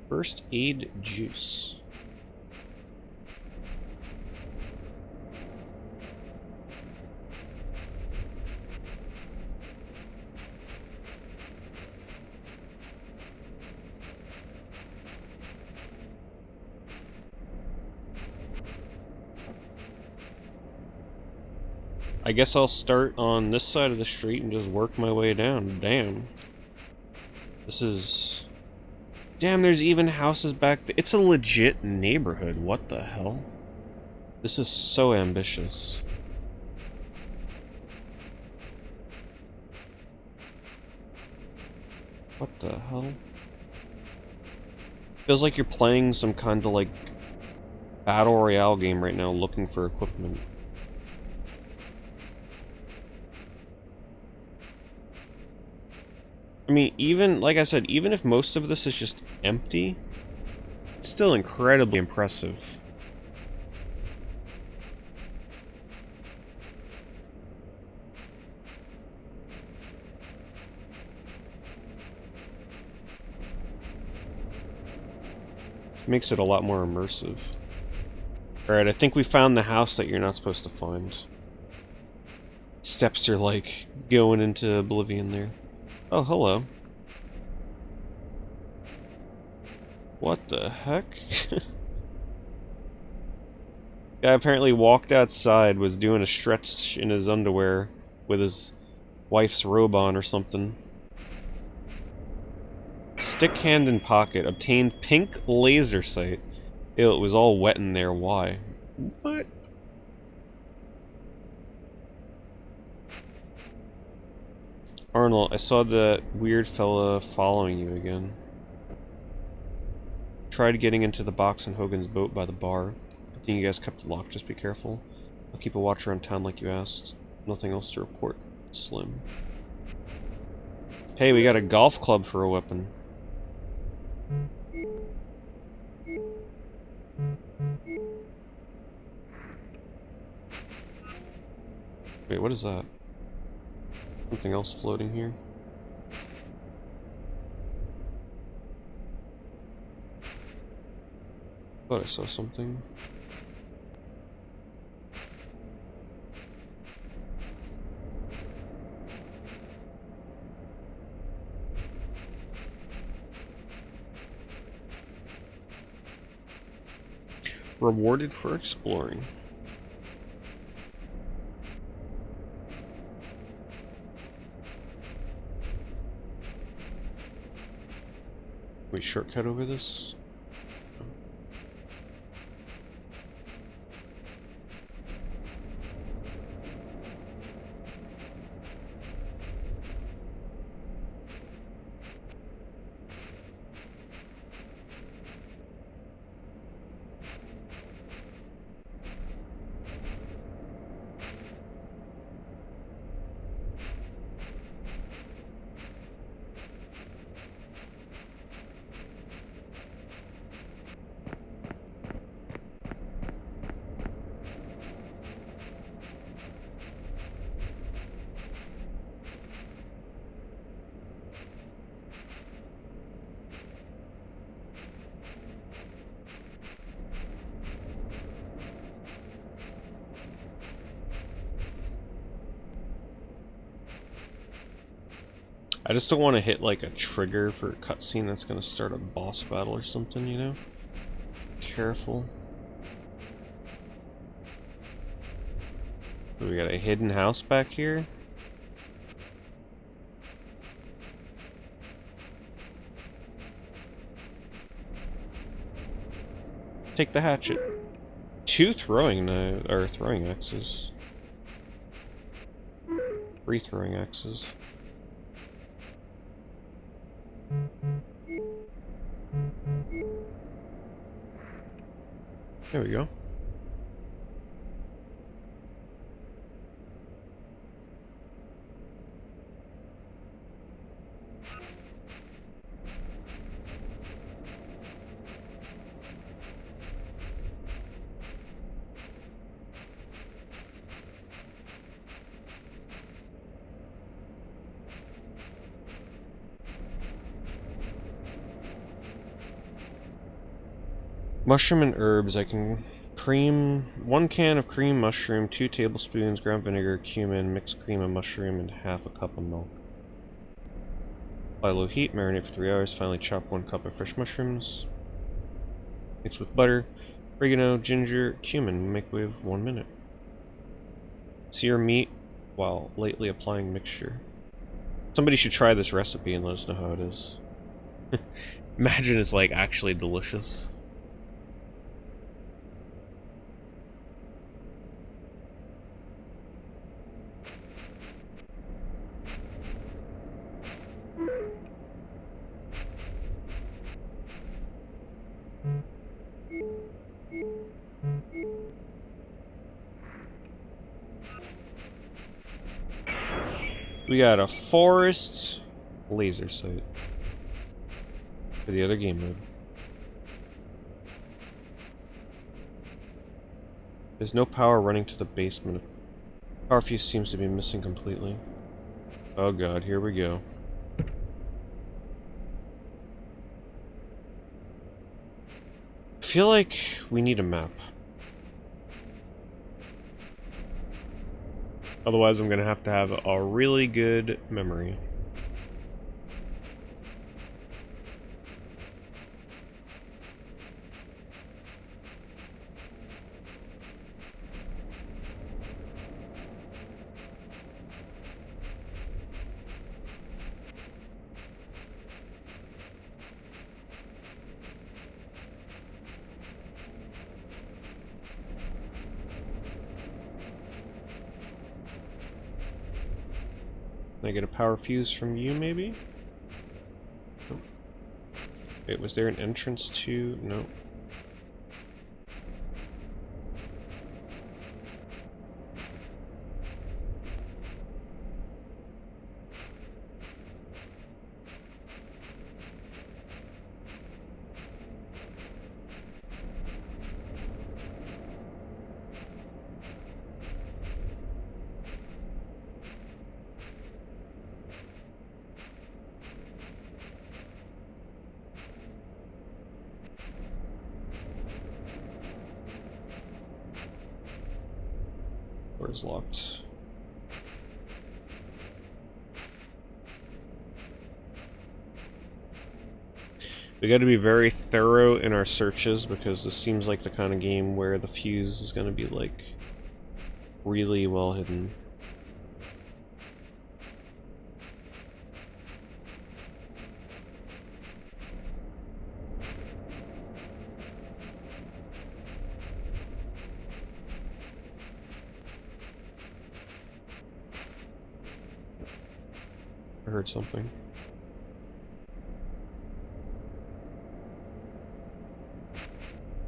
Speaker 1: First aid juice. I guess I'll start on this side of the street and just work my way down. Damn. This is Damn, there's even houses back there. It's a legit neighborhood. What the hell? This is so ambitious. What the hell? Feels like you're playing some kind of like battle royale game right now, looking for equipment. I mean, even, like I said, even if most of this is just empty, it's still incredibly impressive. Makes it a lot more immersive. Alright, I think we found the house that you're not supposed to find. Steps are like going into oblivion there. Oh, hello. What the heck? Guy apparently walked outside, was doing a stretch in his underwear with his wife's robe on or something. Stick hand in pocket. Obtained pink laser sight. Ew, it was all wet in there. Why? What? Arnold, I saw that weird fella following you again. Tried getting into the box on Hogan's boat by the bar. I think you guys kept it locked, just be careful. I'll keep a watch around town like you asked. Nothing else to report. Slim. Hey, we got a golf club for a weapon. Wait, what is that? Something else floating here? Thought I saw something. Rewarded for exploring. We shortcut over this? I just don't want to hit like a trigger for a cutscene that's going to start a boss battle or something, you know? Careful. We got a hidden house back here. Take the hatchet. 2 throwing knives, or throwing axes. 3 throwing axes. There we go. Mushroom and herbs. I can cream 1 can of cream mushroom, 2 tablespoons ground vinegar, cumin, mixed cream and mushroom, and half a cup of milk. Apply low heat, marinate for 3 hours. Finally chop 1 cup of fresh mushrooms. Mix with butter, oregano, ginger, cumin. Microwave 1 minute. Sear meat while lightly applying mixture. Somebody should try this recipe and let us know how it is. Imagine it's like actually delicious. We got a forest laser sight for the other game mode. There's no power running to the basement. Power fuse seems to be missing completely. Oh god, here we go. I feel like we need a map. Otherwise I'm gonna have to have a really good memory. Can I get a power fuse from you, maybe? Nope. Wait, was there an entrance to... No. Door's locked. We got to be very thorough in our searches because this seems like the kind of game where the fuse is going to be like really well hidden. I heard something.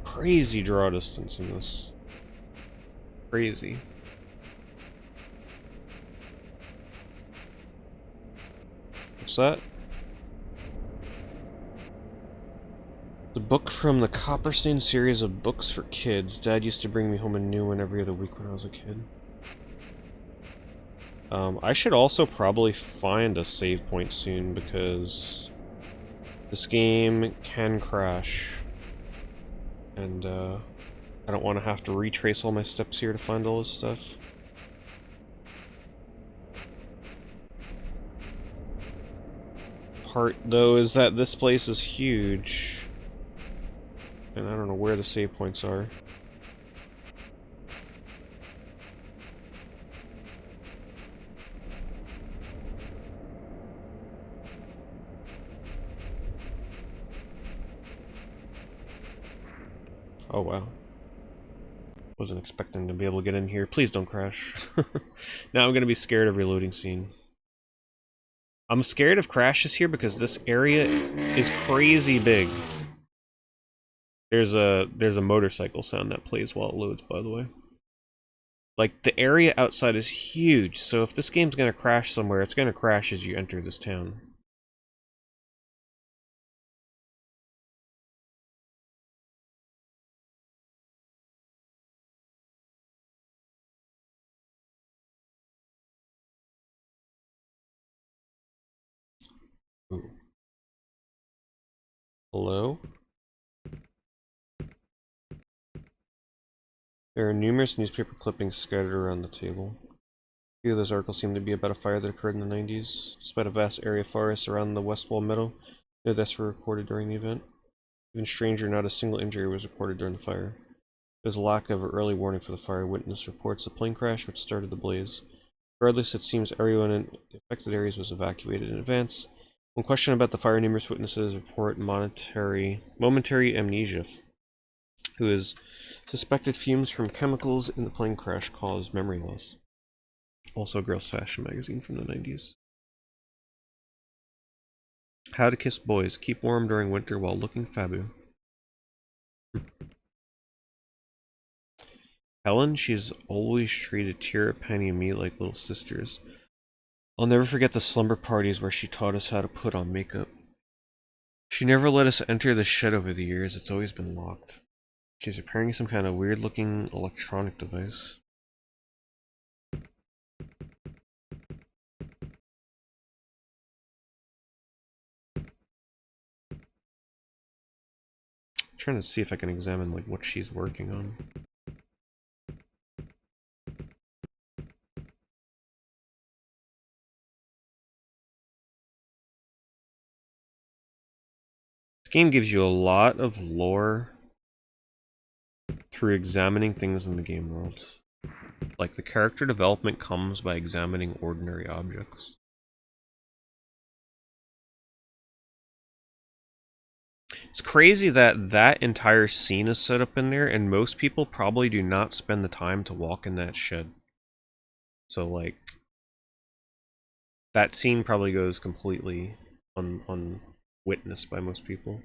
Speaker 1: Crazy draw distance in this. Crazy. What's that? The book from the Copperstein series of books for kids. Dad used to bring me home a new one every other week when I was a kid. I should also probably find a save point soon because this game can crash. And, I don't want to have to retrace all my steps here to find all this stuff. Part, though, is that this place is huge. And I don't know where the save points are. Oh wow. Wasn't expecting to be able to get in here. Please don't crash. Now I'm gonna be scared of reloading scene. I'm scared of crashes here because this area is crazy big. There's a motorcycle sound that plays while it loads, by the way. Like, the area outside is huge, so if this game's gonna crash somewhere, it's gonna crash as you enter this town. Ooh. Hello? There are numerous newspaper clippings scattered around the table. A few of those articles seem to be about a fire that occurred in the 90s. Despite a vast area of forest around the West Wall Meadow, no deaths were recorded during the event. Even stranger, not a single injury was reported during the fire. There was a lack of early warning for the fire. Witness reports a plane crash which started the blaze. Regardless, it seems everyone in affected areas was evacuated in advance. One question about the fire, numerous witnesses report momentary amnesia, who is suspected fumes from chemicals in the plane crash caused memory loss. Also a girl's fashion magazine from the 90s. How to kiss boys. Keep warm during winter while looking fabu. Helen, she's always treated Tira, Penny, and me like little sisters. I'll never forget the slumber parties where she taught us how to put on makeup. She never let us enter the shed over the years. It's always been locked. She's repairing some kind of weird-looking electronic device. I'm trying to see if I can examine like what she's working on. This game gives you a lot of lore through examining things in the game world. Like, the character development comes by examining ordinary objects. It's crazy that that entire scene is set up in there, and most people probably do not spend the time to walk in that shed. So, like, that scene probably goes completely unwitnessed by most people.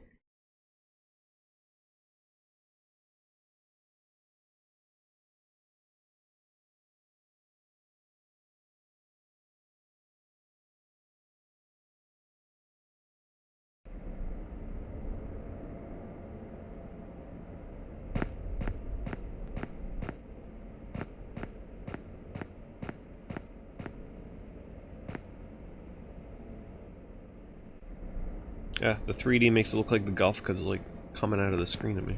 Speaker 1: Yeah, the 3D makes it look like the golf because it's like coming out of the screen at me.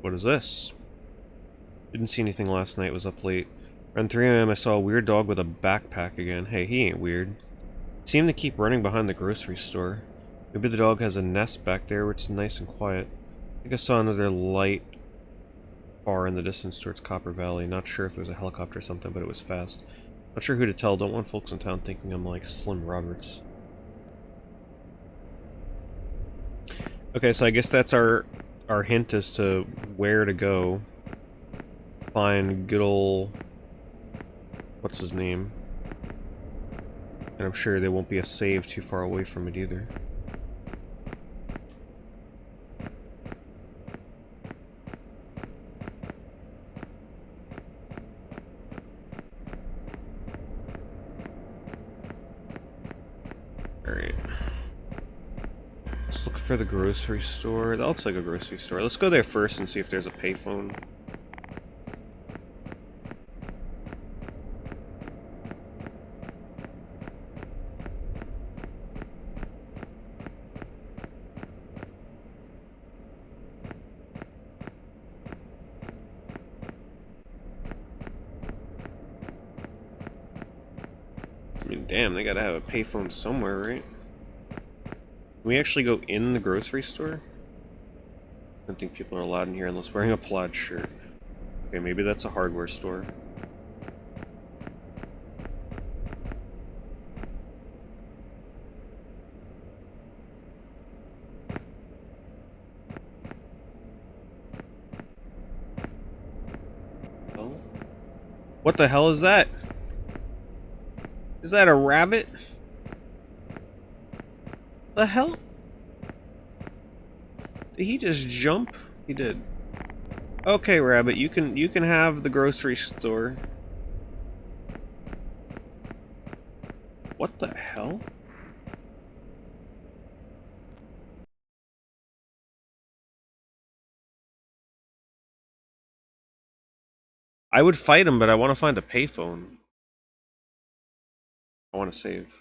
Speaker 1: What is this? Didn't see anything last night, was up late. Around 3 AM I saw a weird dog with a backpack again. Hey, he ain't weird. Seemed to keep running behind the grocery store. Maybe the dog has a nest back there where it's nice and quiet. I think I saw another light far in the distance towards Copper Valley. Not sure if it was a helicopter or something, but it was fast. Not sure who to tell. Don't want folks in town thinking I'm like Slim Roberts. Okay, so I guess that's our hint as to where to go. Find good ol'... what's his name? And I'm sure there won't be a save too far away from it either. Alright. Let's look for the grocery store. That looks like a grocery store. Let's go there first and see if there's a payphone. I mean, damn, they gotta have a payphone somewhere, right? Can we actually go in the grocery store? I don't think people are allowed in here unless wearing a plaid shirt. Okay, maybe that's a hardware store. Oh. What the hell is that? Is that a rabbit? The hell? Did he just jump? He did. Okay, rabbit, you can have the grocery store. What the hell? I would fight him, but I want to find a payphone. I want to save.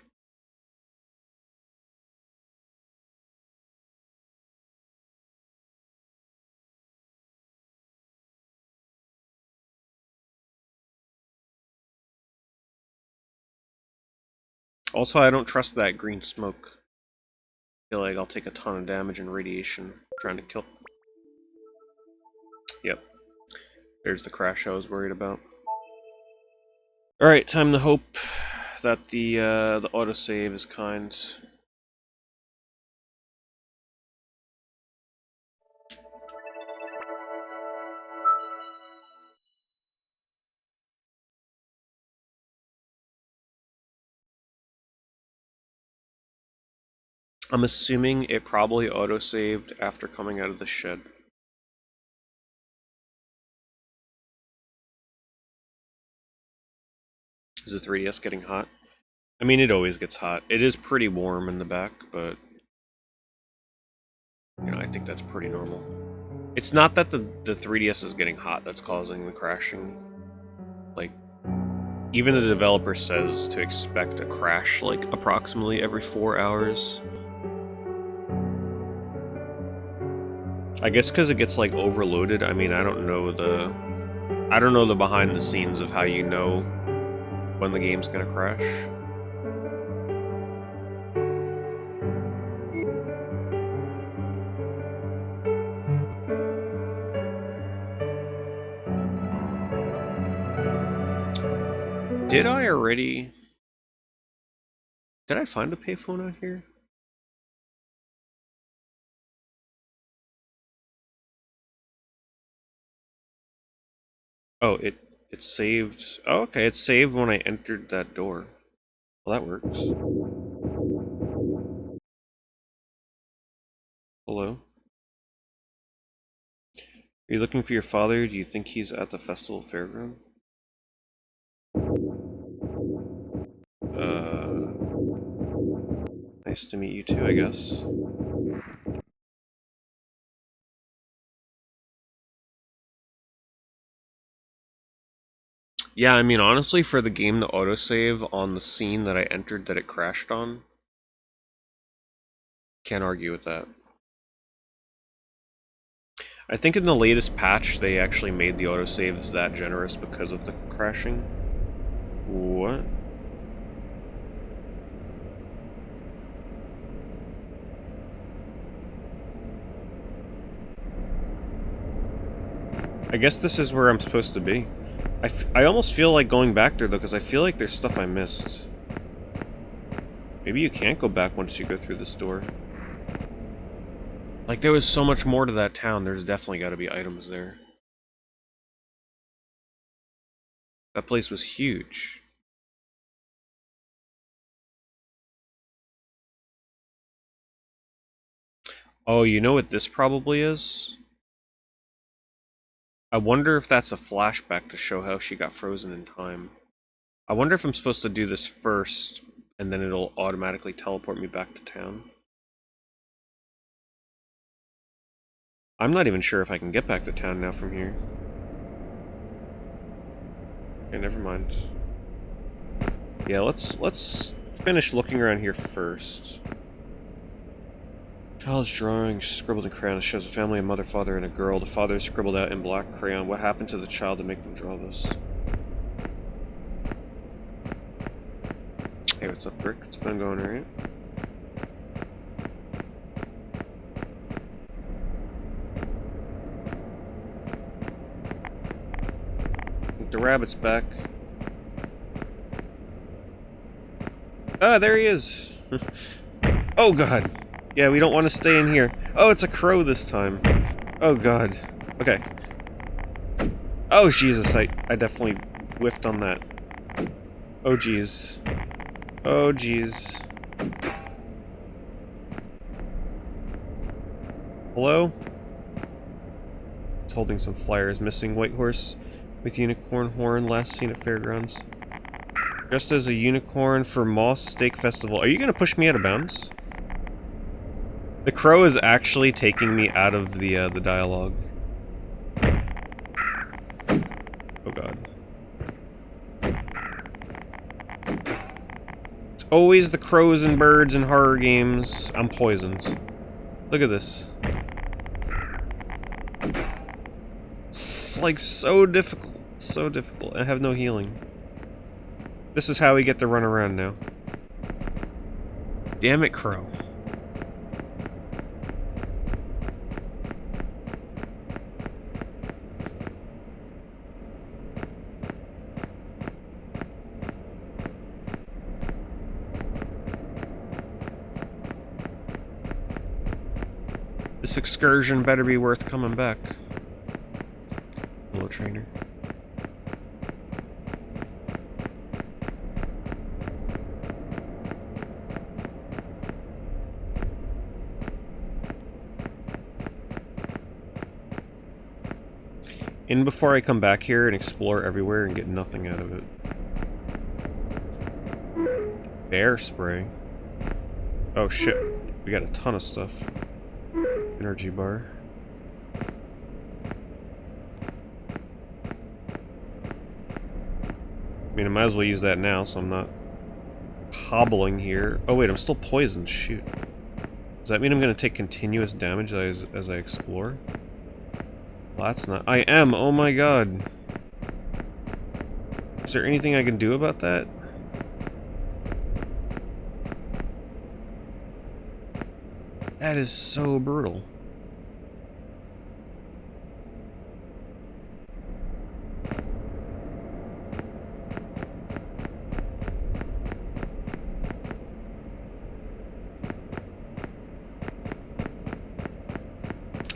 Speaker 1: Also, I don't trust that green smoke. I feel like I'll take a ton of damage and radiation trying to kill. Yep. There's the crash I was worried about. Alright, time to hope that the autosave is kind. I'm assuming it probably autosaved after coming out of the shed. Is the 3DS getting hot? I mean, it always gets hot. It is pretty warm in the back, but you know, I think that's pretty normal. It's not that the 3DS is getting hot that's causing the crashing. Like, even the developer says to expect a crash like approximately every 4 hours. I guess because it gets like overloaded. I mean, I don't know the behind the scenes of how you know when the game's gonna crash. Did I find a payphone out here? Oh, it saved. Oh, okay, it saved when I entered that door. Well, that works. Hello? Are you looking for your father? Do you think he's at the festival fairground? Nice to meet you too, I guess. Yeah, I mean, honestly, for the game to autosave on the scene that I entered that it crashed on, can't argue with that. I think in the latest patch, they actually made the autosaves that generous because of the crashing. What? I guess this is where I'm supposed to be. I almost feel like going back there, though, because I feel like there's stuff I missed. Maybe you can't go back once you go through this door. Like, there was so much more to that town. There's definitely got to be items there. That place was huge. Oh, you know what this probably is? I wonder if that's a flashback to show how she got frozen in time. I wonder if I'm supposed to do this first, and then it'll automatically teleport me back to town. I'm not even sure if I can get back to town now from here. Okay, never mind. Yeah, let's finish looking around here first. Child's drawing scribbled in crayon shows a family, a mother, father, and a girl. The father is scribbled out in black crayon. What happened to the child to make them draw this? Hey, what's up, Rick? It's been going alright. The rabbit's back. Ah, there he is! Oh god! Yeah, we don't want to stay in here. Oh, it's a crow this time. Oh god. Okay. Oh Jesus, I definitely whiffed on that. Oh jeez. Oh jeez. Hello? It's holding some flyers. Missing white horse with unicorn horn, last seen at fairgrounds. Dressed as a unicorn for Moss Steak Festival. Are you gonna push me out of bounds? The crow is actually taking me out of the dialogue. Oh god. It's always the crows and birds in horror games. I'm poisoned. Look at this. It's like so difficult. So difficult. I have no healing. This is how we get to run around now. Damn it, crow. This excursion better be worth coming back. Hello, trainer. In before I come back here and explore everywhere and get nothing out of it. Bear spray. Oh shit. We got a ton of stuff. Energy bar. I mean, I might as well use that now so I'm not hobbling here. Oh wait, I'm still poisoned. Shoot. Does that mean I'm going to take continuous damage as I explore? Well, that's not... I am! Oh my god! Is there anything I can do about that? That is so brutal.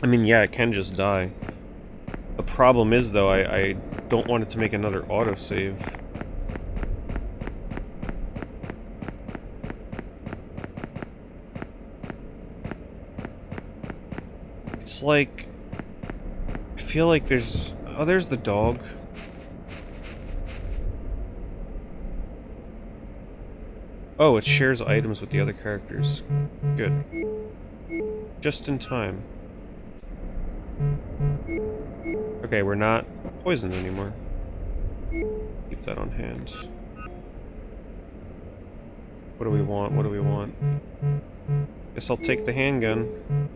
Speaker 1: I mean, yeah, it can just die. The problem is, though, I don't want it to make another autosave. It's like... I feel like there's... Oh, there's the dog. Oh, it shares items with the other characters. Good. Just in time. Okay, we're not poisoned anymore. Keep that on hand. What do we want? What do we want? Guess I'll take the handgun.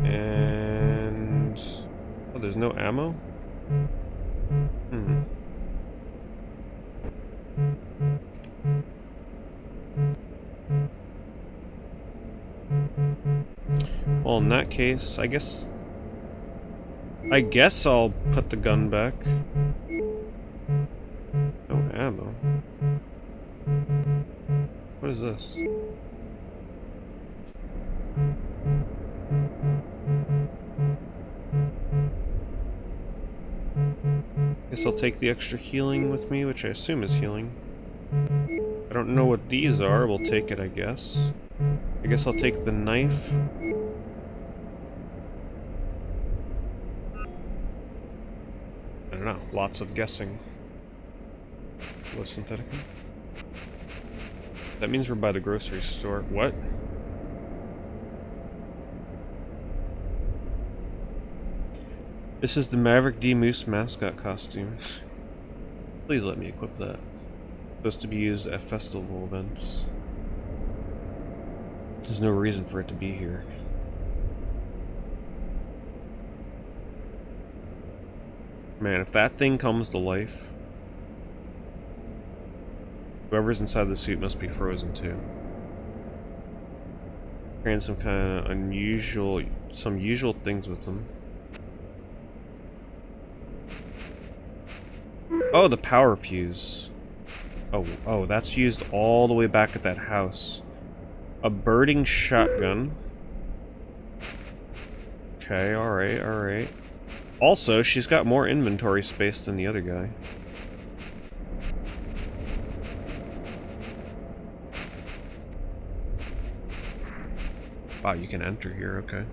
Speaker 1: And... Oh, there's no ammo? Hmm. Well, in that case, I guess I'll put the gun back. No ammo. What is this? Guess I'll take the extra healing with me, which I assume is healing. I don't know what these are, we'll take it, I guess. I guess I'll take the knife. I don't know, lots of guessing. Was synthetic? That means we're by the grocery store. What? This is the Maverick D. Moose mascot costume. Please let me equip that. Supposed to be used at festival events. There's no reason for it to be here. Man, if that thing comes to life, whoever's inside the suit must be frozen too. Carrying some kind of some usual things with them. Oh, the power fuse. Oh, that's used all the way back at that house. A birding shotgun. Okay, alright. Also, she's got more inventory space than the other guy. Wow, you can enter here, okay.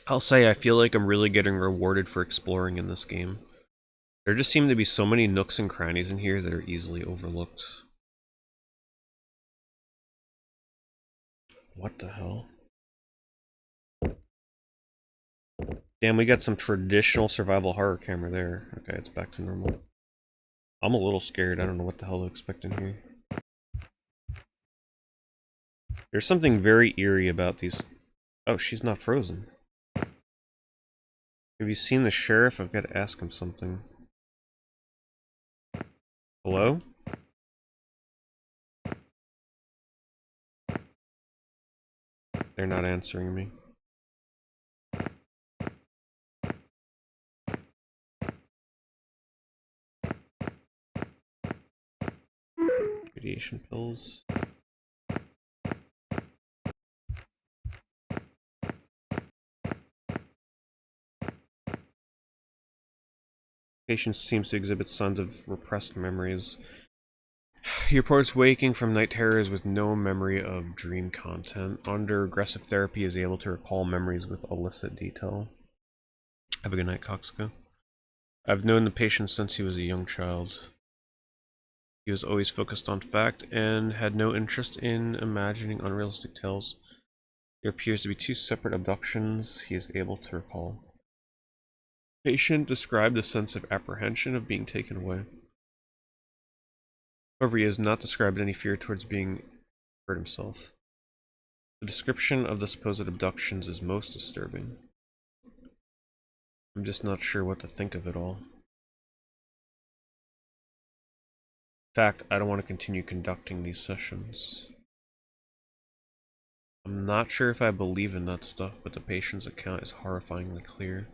Speaker 1: I'll say I feel like I'm really getting rewarded for exploring in this game. There just seem to be so many nooks and crannies in here that are easily overlooked. What the hell? Damn, we got some traditional survival horror camera there. Okay, it's back to normal. I'm a little scared. I don't know what the hell to expect in here. There's something very eerie about these... Oh, she's not frozen. Have you seen the sheriff? I've got to ask him something. Hello? They're not answering me. Radiation pills. Patient seems to exhibit signs of repressed memories. He reports waking from night terrors with no memory of dream content. Under aggressive therapy, he is able to recall memories with illicit detail. Have a good night, Coxico. I've known the patient since he was a young child. He was always focused on fact and had no interest in imagining unrealistic tales. There appears to be two separate abductions he is able to recall. Patient described a sense of apprehension of being taken away. However, he has not described any fear towards being hurt himself. The description of the supposed abductions is most disturbing. I'm just not sure what to think of it all. In fact, I don't want to continue conducting these sessions. I'm not sure if I believe in that stuff, but the patient's account is horrifyingly clear.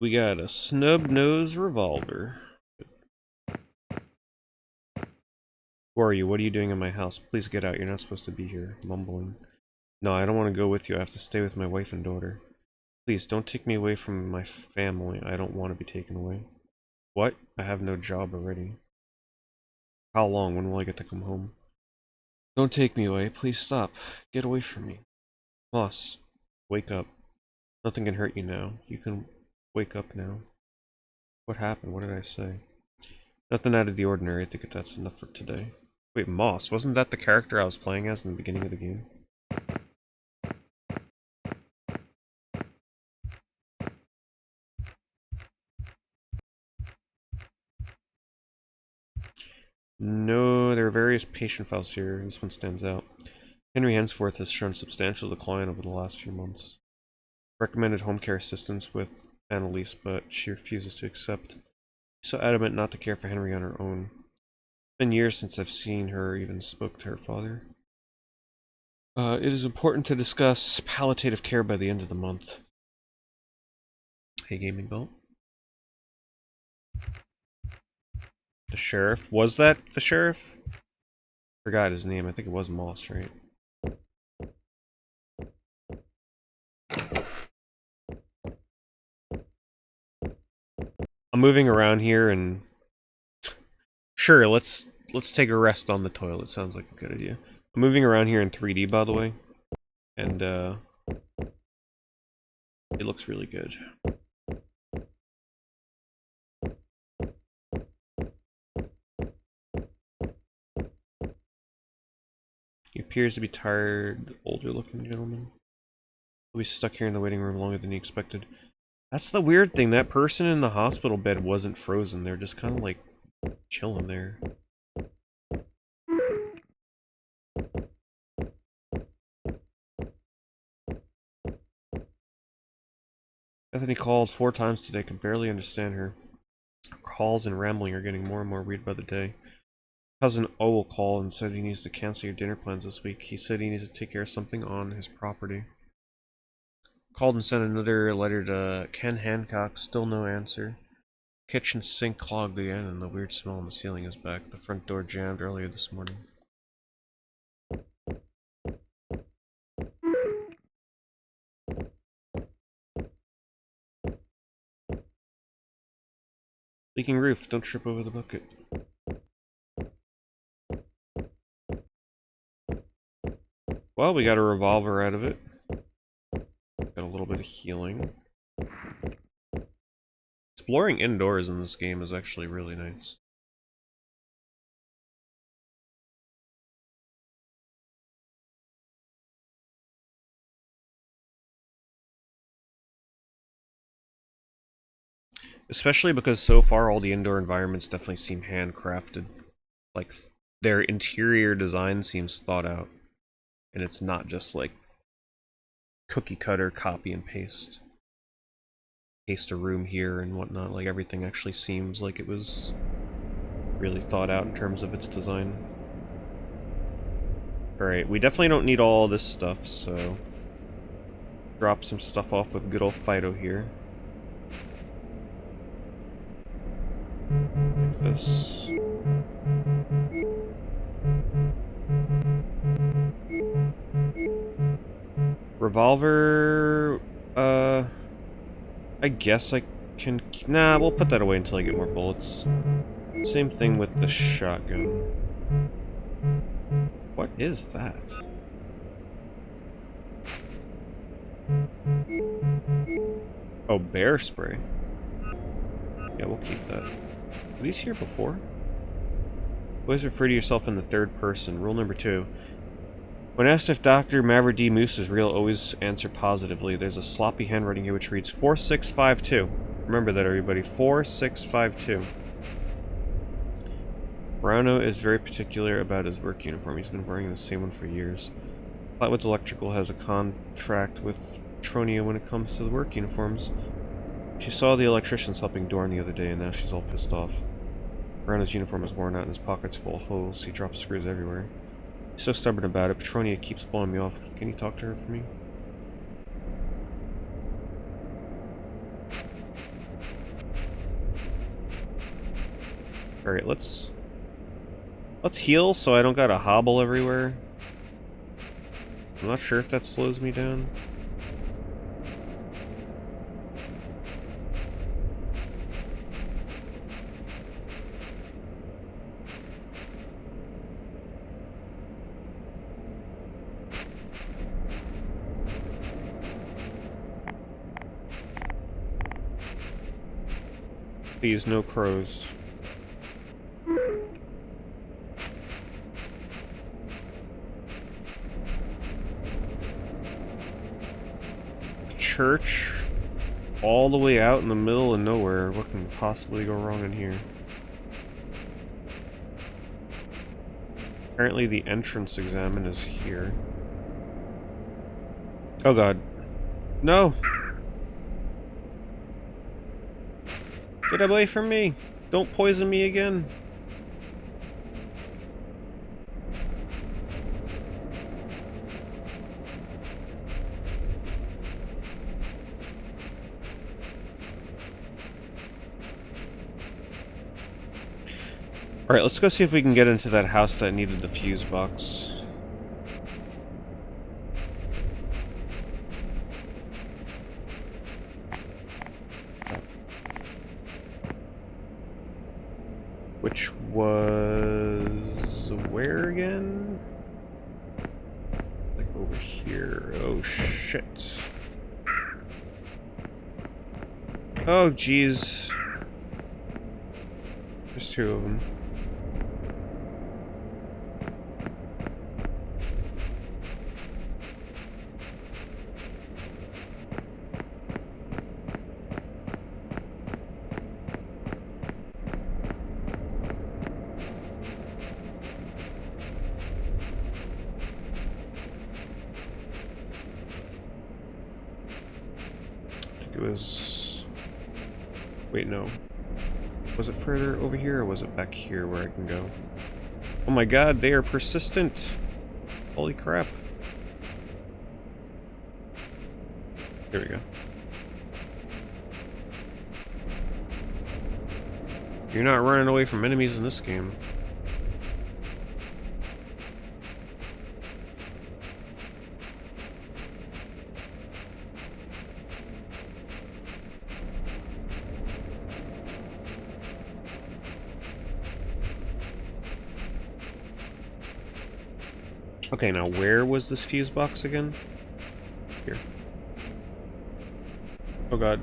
Speaker 1: We got a snub-nosed revolver. Who are you? What are you doing in my house? Please get out. You're not supposed to be here. Mumbling. No, I don't want to go with you. I have to stay with my wife and daughter. Please, don't take me away from my family. I don't want to be taken away. What? I have no job already. How long? When will I get to come home? Don't take me away. Please stop. Get away from me. Boss, wake up. Nothing can hurt you now. You can wake up now. What happened? What did I say? Nothing out of the ordinary. I think that's enough for today. Wait, Moss, wasn't that the character I was playing as in the beginning of the game? No, there are various patient files here. This one stands out. Henry henceforth has shown substantial decline over the last few months. Recommended home care assistance with Annalise, but she refuses to accept. She's so adamant not to care for Henry on her own. It's been years since I've seen her or even spoke to her father. It is important to discuss palliative care by the end of the month. Hey, Gaming Belt. The sheriff? Was that the sheriff? Forgot his name. I think it was Moss, right? I'm moving around here and sure, let's take a rest on the toilet. Sounds like a good idea. I'm moving around here in 3D, by the way, and it looks really good. He appears to be tired, older-looking gentleman. He'll be stuck here in the waiting room longer than he expected. That's the weird thing. That person in the hospital bed wasn't frozen. They're just kind of like chilling there. Bethany called 4 times today. Could barely understand her. Her calls and rambling are getting more and more weird by the day. Cousin O will call and said he needs to cancel your dinner plans this week. He said he needs to take care of something on his property. Called and sent another letter to Ken Hancock. Still no answer. Kitchen sink clogged again, and the weird smell on the ceiling is back. The front door jammed earlier this morning. Leaking roof. Don't trip over the bucket. Well, we got a revolver out of it. Got a little bit of healing. Exploring indoors in this game is actually really nice. Especially because so far all the indoor environments definitely seem handcrafted. Like, their interior design seems thought out. And it's not just like cookie cutter, copy and paste. Paste a room here and whatnot. Like, everything actually seems like it was really thought out in terms of its design. Alright, we definitely don't need all this stuff, so... drop some stuff off with good old Fido here. Like this. Revolver... I guess I can... Nah, we'll put that away until I get more bullets. Same thing with the shotgun. What is that? Oh, bear spray. Yeah, we'll keep that. Were these here before? Always refer to yourself in the third person. Rule number 2. When asked if Dr. Maverick D. Moose is real, always answer positively. There's a sloppy handwriting here which reads 4652. Remember that, everybody. 4652. Browno is very particular about his work uniform. He's been wearing the same one for years. Flatwoods Electrical has a contract with Tronia when it comes to the work uniforms. She saw the electricians helping Dorn the other day, and now she's all pissed off. Browno's uniform is worn out and his pockets full of holes. He drops screws everywhere. He's so stubborn about it. Petronia keeps blowing me off. Can you talk to her for me? Alright, let's heal so I don't gotta hobble everywhere. I'm not sure if that slows me down. Please, no crows. Church all the way out in the middle of nowhere. What can possibly go wrong in here? Apparently the entrance examen is here. Oh god. No! Get away from me! Don't poison me again! Alright, let's go see if we can get into that house that needed the fuse box. Which was... where again? Like over here. Oh shit. Oh jeez. There's 2 of them. Wait, no. Was it further over here, or was it back here where I can go? Oh my god, they are persistent! Holy crap. Here we go. You're not running away from enemies in this game. Okay, now where was this fuse box again? Here. Oh god.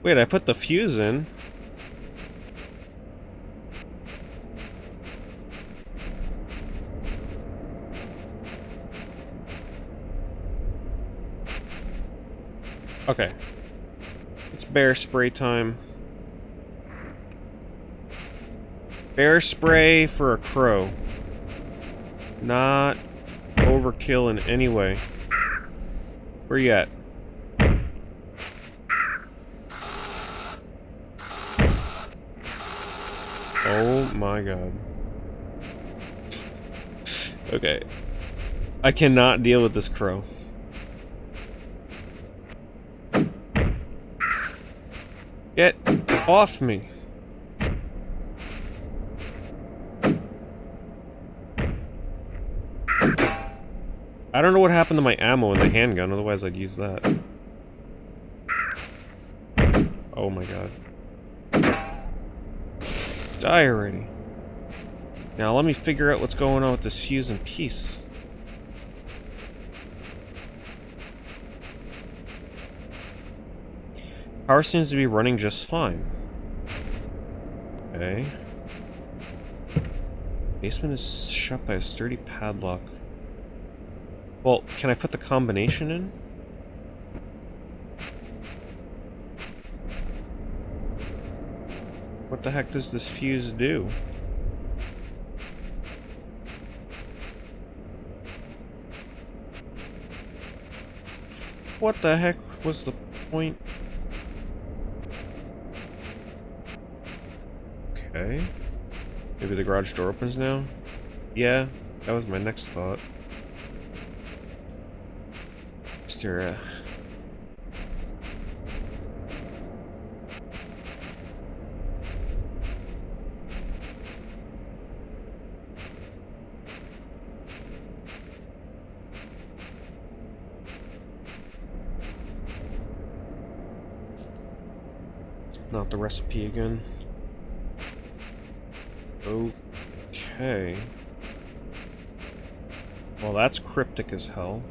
Speaker 1: Wait, I put the fuse in. Okay. It's bear spray time. Bear spray for a crow. Not overkill in any way. Where you at? Oh my god. Okay. I cannot deal with this crow. Get off me. I don't know what happened to my ammo in the handgun, otherwise I'd use that. Oh my god. Die already. Now let me figure out what's going on with this fuse and piece. Power seems to be running just fine. Okay. Basement is shut by a sturdy padlock. Well, can I put the combination in? What the heck does this fuse do? What the heck was the point? Okay. Maybe the garage door opens now? Yeah, that was my next thought. Is there a... Not the recipe again. Okay. Well, that's cryptic as hell.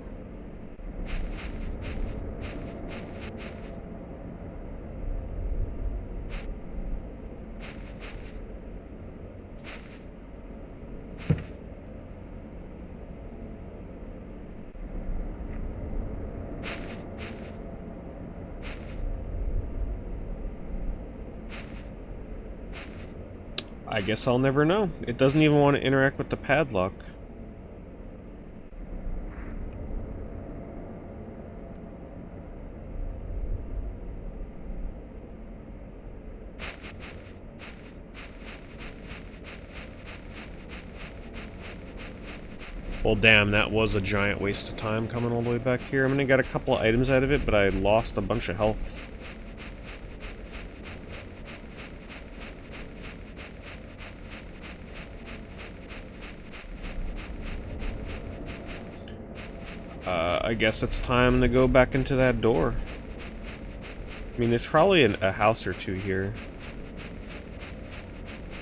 Speaker 1: I guess I'll never know. It doesn't even want to interact with the padlock. Well, damn, that was a giant waste of time coming all the way back here. I'm gonna get a couple of items out of it, but I lost a bunch of health. I guess it's time to go back into that door. I mean, there's probably a house or two here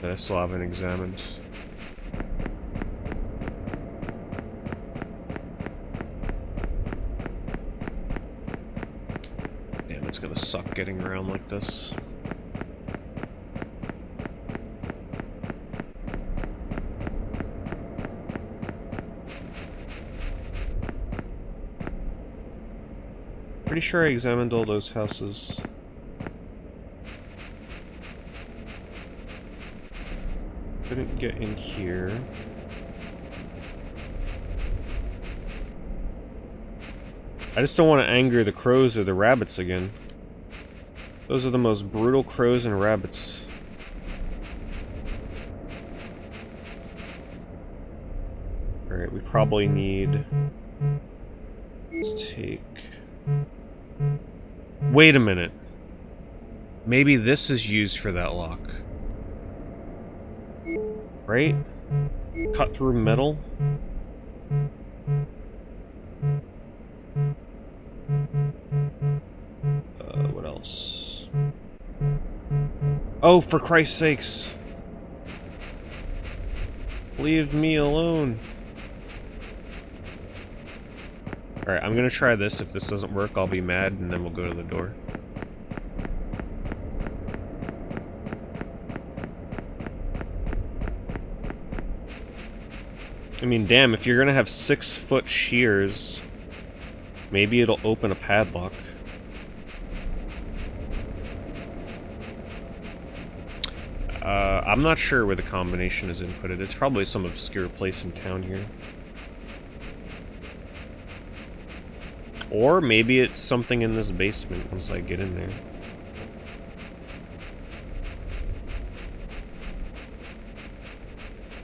Speaker 1: that I still haven't examined. Damn, it's gonna suck getting around like this. Pretty sure I examined all those houses. Couldn't get in here. I just don't want to anger the crows or the rabbits again. Those are the most brutal crows and rabbits. Alright, we probably need... Let's take... Wait a minute. Maybe this is used for that lock. Right? Cut through metal? What else? Oh, for Christ's sakes! Leave me alone. Alright, I'm gonna try this. If this doesn't work, I'll be mad, and then we'll go to the door. I mean, damn, if you're gonna have 6-foot shears, maybe it'll open a padlock. I'm not sure where the combination is inputted. It's probably some obscure place in town here. Or maybe it's something in this basement once I get in there.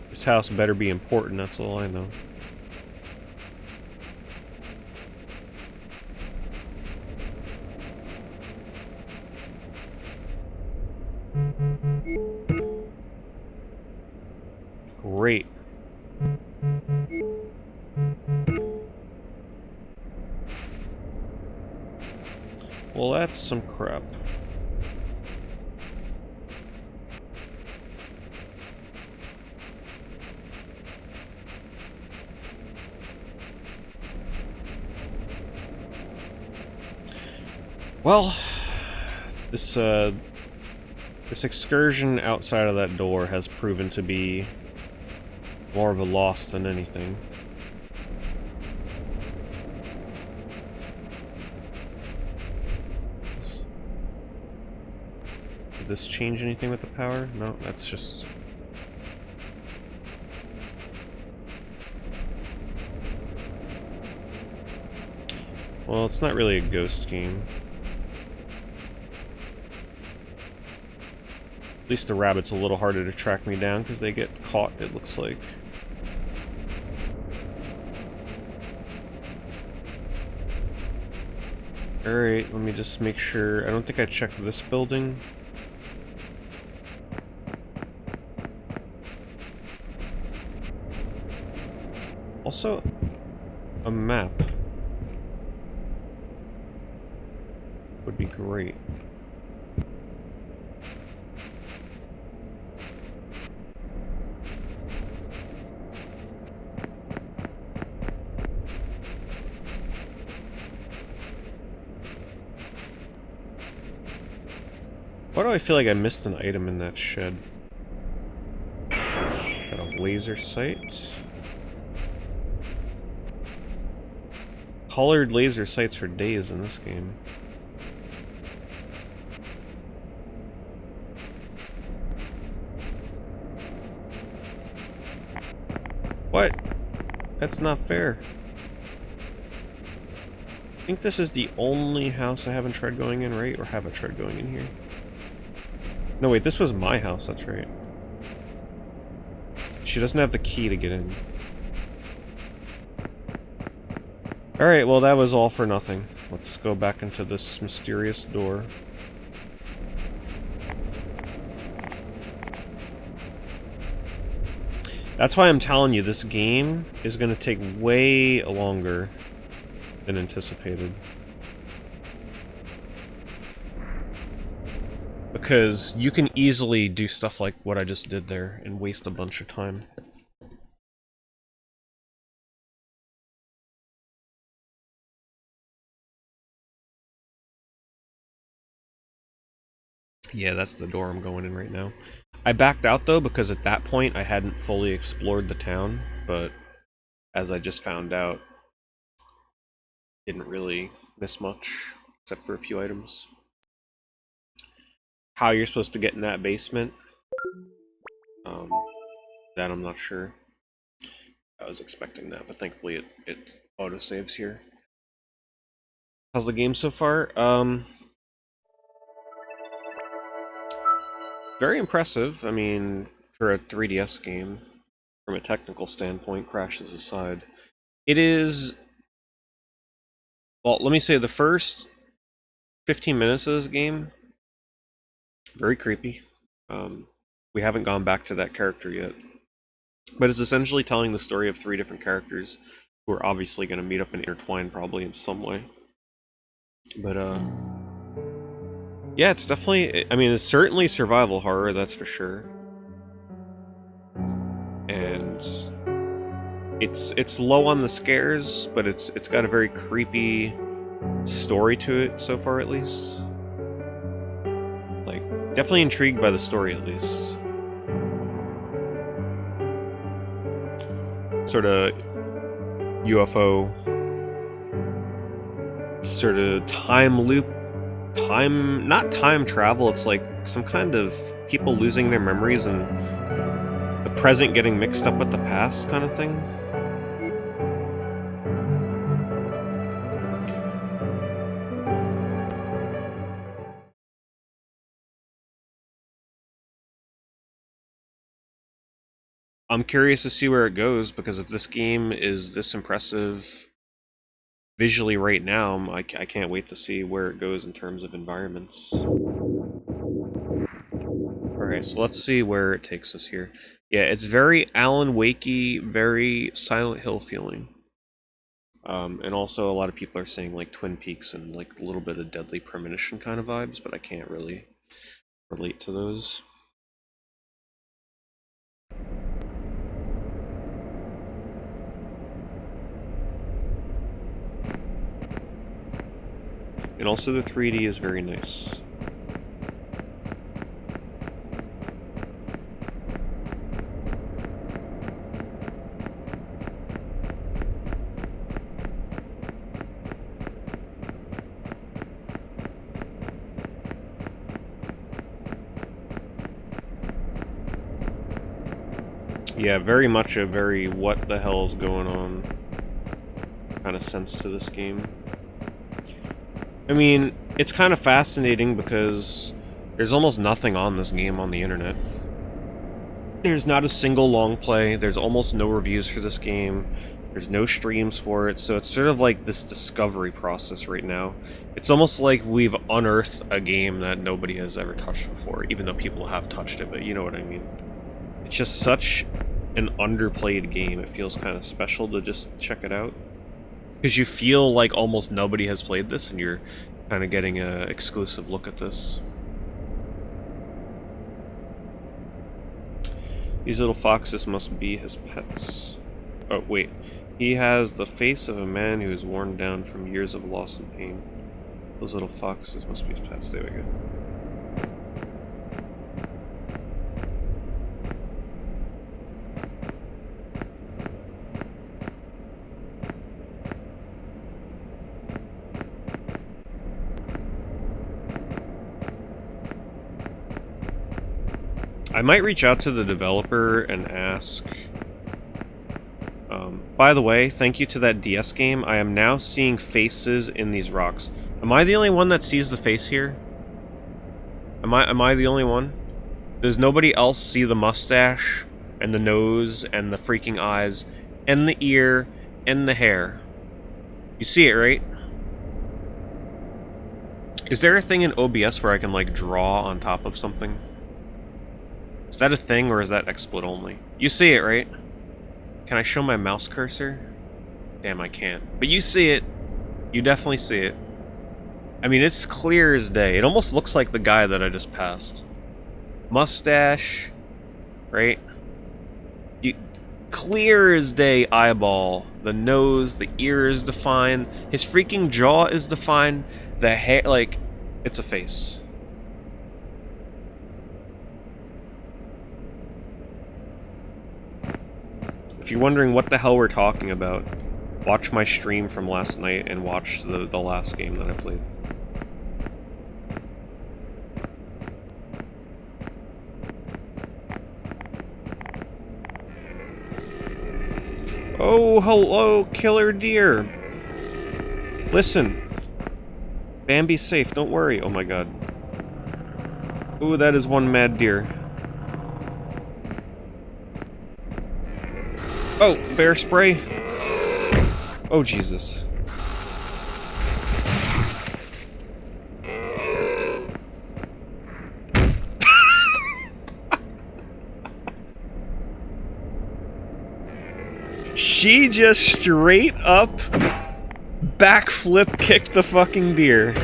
Speaker 1: This house better be important, that's all I know. Great. Well, that's some crap. Well, this excursion outside of that door has proven to be more of a loss than anything. Did this change anything with the power? No, that's just... Well, it's not really a ghost game. At least the rabbit's a little harder to track me down because they get caught, it looks like. Alright, let me just make sure. I don't think I checked this building. Also, a map would be great. Why do I feel like I missed an item in that shed? Got a laser sight. Colored laser sights for days in this game. What? That's not fair. I think this is the only house I haven't tried going in, right? Or have I tried going in here? No, wait, this was my house, that's right. She doesn't have the key to get in. Alright, well that was all for nothing. Let's go back into this mysterious door. That's why I'm telling you, this game is going to take way longer than anticipated. Because you can easily do stuff like what I just did there and waste a bunch of time. Yeah, that's the door I'm going in right now. I backed out though because at that point I hadn't fully explored the town, but as I just found out, didn't really miss much except for a few items. How you're supposed to get in that basement, that I'm not sure. I was expecting that, but thankfully it autosaves here. How's the game so far? Very impressive. I mean, for a 3DS game, from a technical standpoint, crashes aside. It is... Well, let me say the first 15 minutes of this game, very creepy. We haven't gone back to that character yet. But it's essentially telling the story of 3 different characters who are obviously going to meet up and intertwine probably in some way. But, yeah, it's definitely... I mean, it's certainly survival horror, that's for sure. And it's low on the scares, but it's got a very creepy story to it so far, at least. Like, definitely intrigued by the story, at least. Sort of UFO, sort of time not time travel, it's like some kind of people losing their memories and the present getting mixed up with the past kind of thing. I'm curious to see where it goes, because if this game is this impressive visually right now, I can't wait to see where it goes in terms of environments. Alright, so let's see where it takes us here. Yeah, it's very Alan Wakey, very Silent Hill feeling. And also a lot of people are saying like Twin Peaks and like a little bit of Deadly Premonition kind of vibes, but I can't really relate to those. And also the 3D is very nice. Yeah, very much a very what the hell's going on kind of sense to this game. I mean, it's kind of fascinating because there's almost nothing on this game on the internet. There's not a single long play, there's almost no reviews for this game, there's no streams for it, so it's sort of like this discovery process right now. It's almost like we've unearthed a game that nobody has ever touched before, even though people have touched it, but you know what I mean. It's just such an underplayed game, it feels kind of special to just check it out. Because you feel like almost nobody has played this, and you're kind of getting an exclusive look at this. These little foxes must be his pets. Oh, wait. He has the face of a man who is worn down from years of loss and pain. Those little foxes must be his pets. There we go. I might reach out to the developer and ask. By the way, thank you to that DS game. I am now seeing faces in these rocks. Am I the only one that sees the face here? Am I the only one? Does nobody else see the mustache and the nose and the freaking eyes and the ear and the hair? You see it, right? Is there a thing in OBS where I can like draw on top of something? Is that a thing, or is that XSplit only? You see it, right? Can I show my mouse cursor? Damn, I can't. But you see it. You definitely see it. I mean, it's clear as day. It almost looks like the guy that I just passed. Mustache, right? Clear as day eyeball. The nose, the ear is defined. His freaking jaw is defined. The hair, like, it's a face. If you're wondering what the hell we're talking about, watch my stream from last night and watch the last game that I played. Oh, hello, killer deer! Listen. Bambi's safe, don't worry. Oh my god. Ooh, that is one mad deer. Oh, bear spray. Oh, Jesus. She just straight up backflip kicked the fucking deer.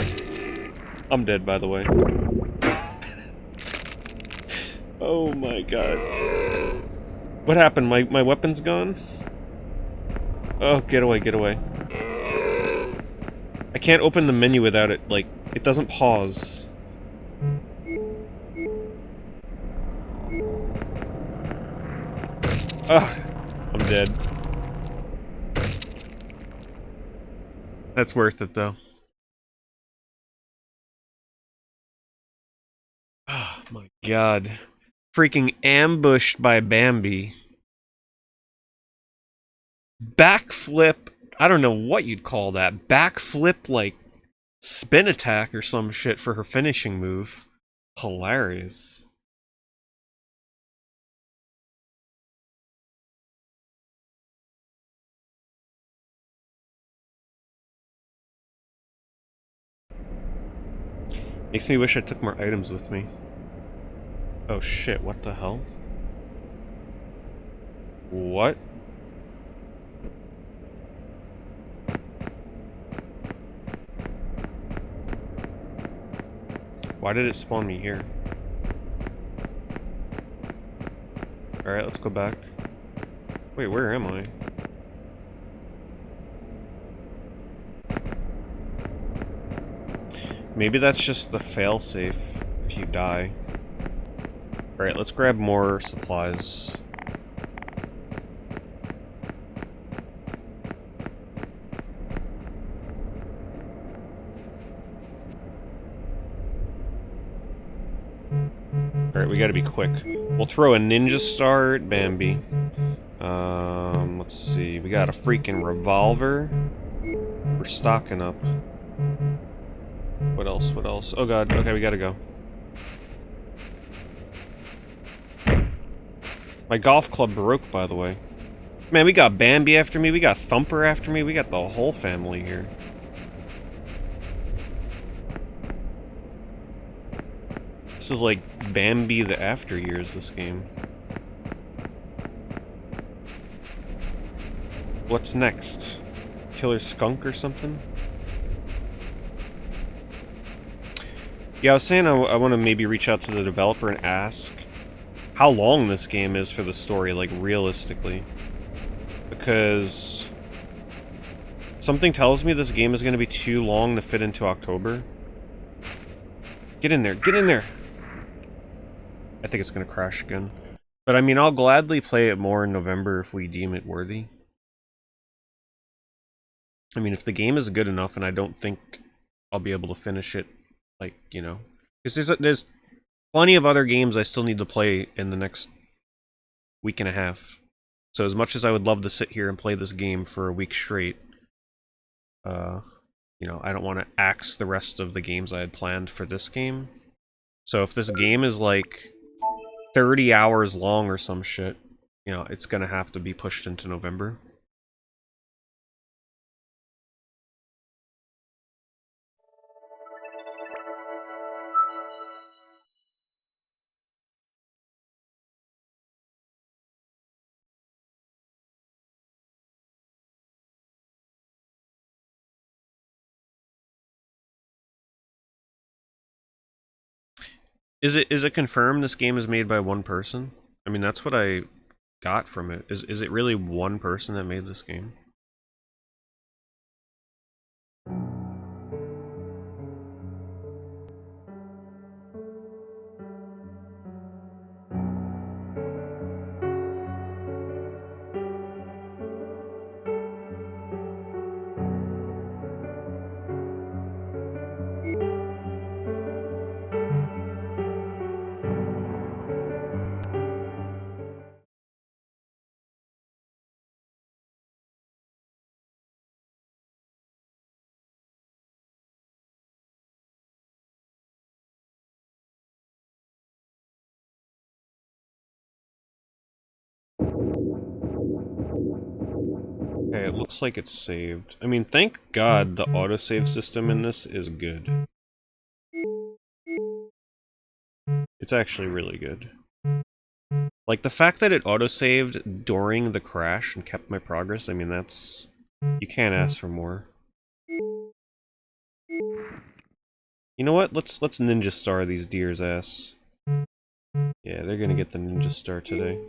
Speaker 1: I'm dead, by the way. Oh my god. What happened? My weapon's gone? Oh, get away, get away. I can't open the menu without it, like, it doesn't pause. Ugh, I'm dead. That's worth it, though. My god. Freaking ambushed by Bambi. Backflip. I don't know what you'd call that. Backflip, like, spin attack or some shit for her finishing move. Hilarious. Makes me wish I took more items with me. Oh shit, what the hell? What? Why did it spawn me here? Alright, let's go back. Wait, where am I? Maybe that's just the failsafe if you die. Alright, let's grab more supplies. Alright, we gotta be quick. We'll throw a ninja star at Bambi. Let's see. We got a freaking revolver. We're stocking up. What else? What else? Oh god, okay, we gotta go. My golf club broke, by the way. Man, we got Bambi after me, we got Thumper after me, we got the whole family here. This is like Bambi the After Years, this game. What's next? Killer skunk or something? Yeah, I was saying I want to maybe reach out to the developer and ask how long this game is for the story, like, realistically. Because something tells me this game is going to be too long to fit into October. Get in there, get in there! I think it's going to crash again. But I mean, I'll gladly play it more in November if we deem it worthy. I mean, if the game is good enough, and I don't think I'll be able to finish it, like, you know. Because there's plenty of other games I still need to play in the next week and a half. So as much as I would love to sit here and play this game for a week straight, you know, I don't want to axe the rest of the games I had planned for this game. So if this game is like 30 hours long or some shit, you know, it's gonna have to be pushed into November. Is it confirmed this game is made by one person? I mean, that's what I got from it. Is it really one person that made this game? Okay, it looks like it's saved. I mean, thank God the autosave system in this is good. It's actually really good. Like, the fact that it autosaved during the crash and kept my progress, I mean, that's... You can't ask for more. You know what? Let's ninja star these deer's ass. Yeah, they're gonna get the ninja star today.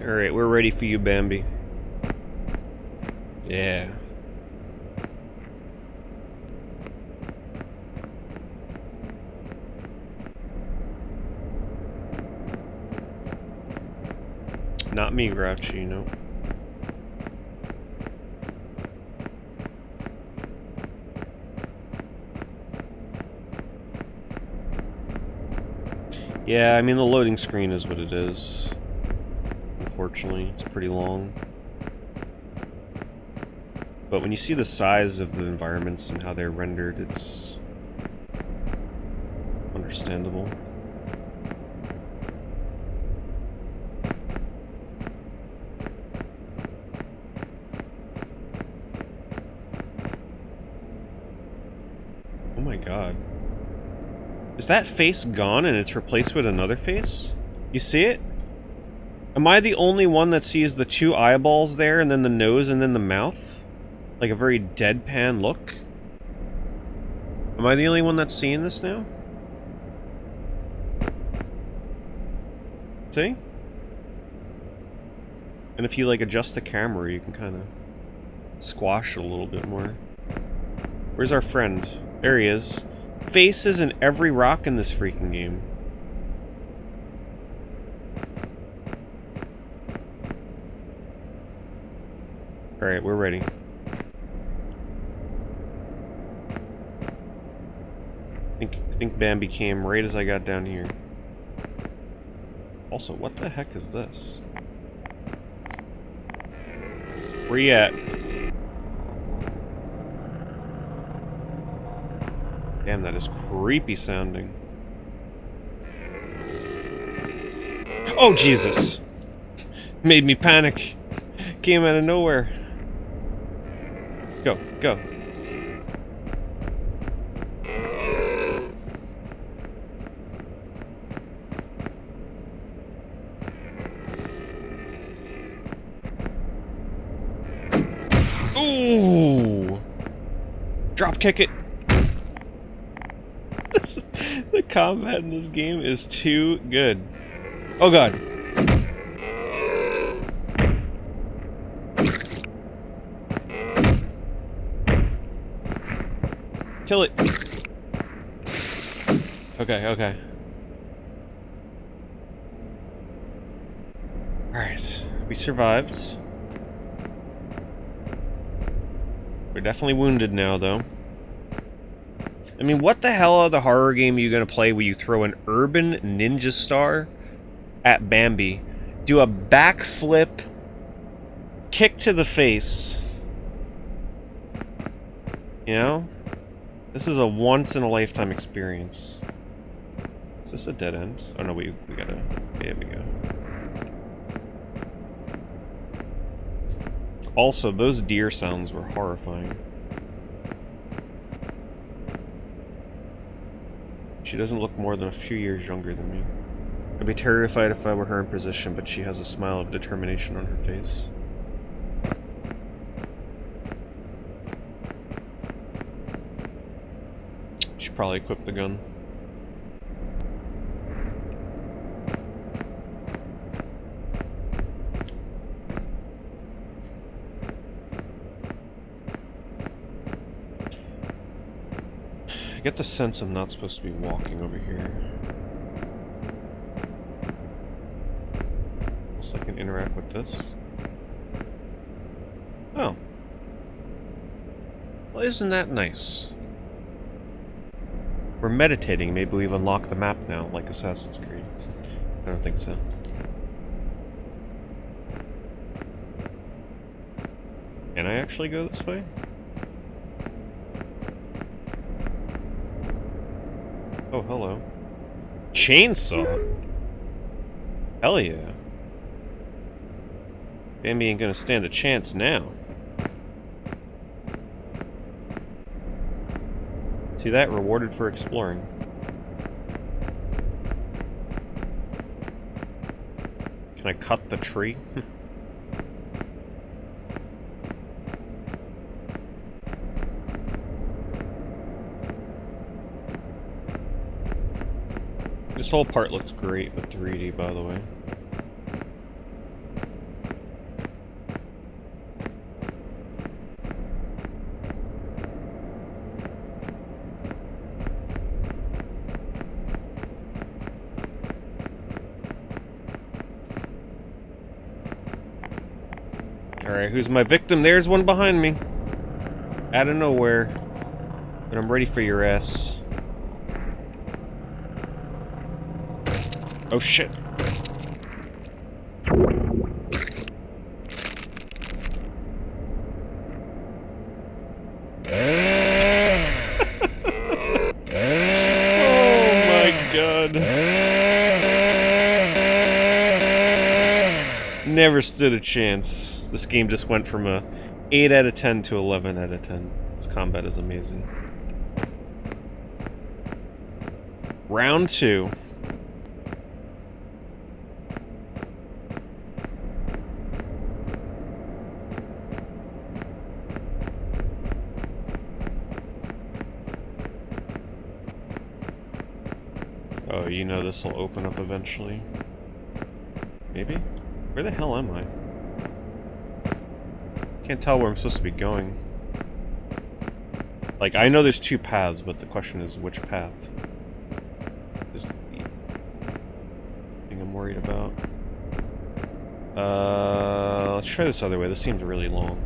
Speaker 1: Alright, we're ready for you, Bambi. Yeah. Not me, Grouchy, no. Yeah, I mean, the loading screen is what it is. Unfortunately, it's pretty long. But when you see the size of the environments and how they're rendered, it's understandable. Oh my god. Is that face gone and it's replaced with another face? You see it? Am I the only one that sees the two eyeballs there and then the nose and then the mouth? Like a very deadpan look? Am I the only one that's seeing this now? See? And if you like adjust the camera, you can kind of squash it a little bit more. Where's our friend? There he is. Faces in every rock in this freaking game. Alright, we're ready. I think Bambi came right as I got down here. Also, what the heck is this? Where you at? Damn, that is creepy sounding. Oh, Jesus! Made me panic. Came out of nowhere. Go, go. Ooh! Drop kick it. The combat in this game is too good. Oh god. Kill it. Okay, okay. Alright, we survived. We're definitely wounded now, though. I mean, what the hell other horror game are you gonna play where you throw an urban ninja star at Bambi, do a backflip, kick to the face? You know? This is a once-in-a-lifetime experience. Is this a dead end? Oh no, we gotta... There we go. Also, those deer sounds were horrifying. She doesn't look more than a few years younger than me. I'd be terrified if I were her in position, but she has a smile of determination on her face. She probably equipped the gun. I get the sense I'm not supposed to be walking over here. So I can interact with this. Oh. Well, isn't that nice? We're meditating. Maybe we've unlocked the map now, like Assassin's Creed. I don't think so. Can I actually go this way? Oh, hello. Chainsaw? Hell yeah. Bambi ain't gonna stand a chance now. See that? Rewarded for exploring. Can I cut the tree? This whole part looks great with 3D, by the way. Alright, who's my victim? There's one behind me. Out of nowhere. But I'm ready for your ass. Oh shit. Never stood a chance. This game just went from a 8 out of 10 to 11 out of 10. This combat is amazing. Round 2. Oh, you know this will open up eventually. Maybe? Where the hell am I? Can't tell where I'm supposed to be going. Like, I know there's 2 paths, but the question is which path is the thing I'm worried about. Let's try this other way. This seems really long.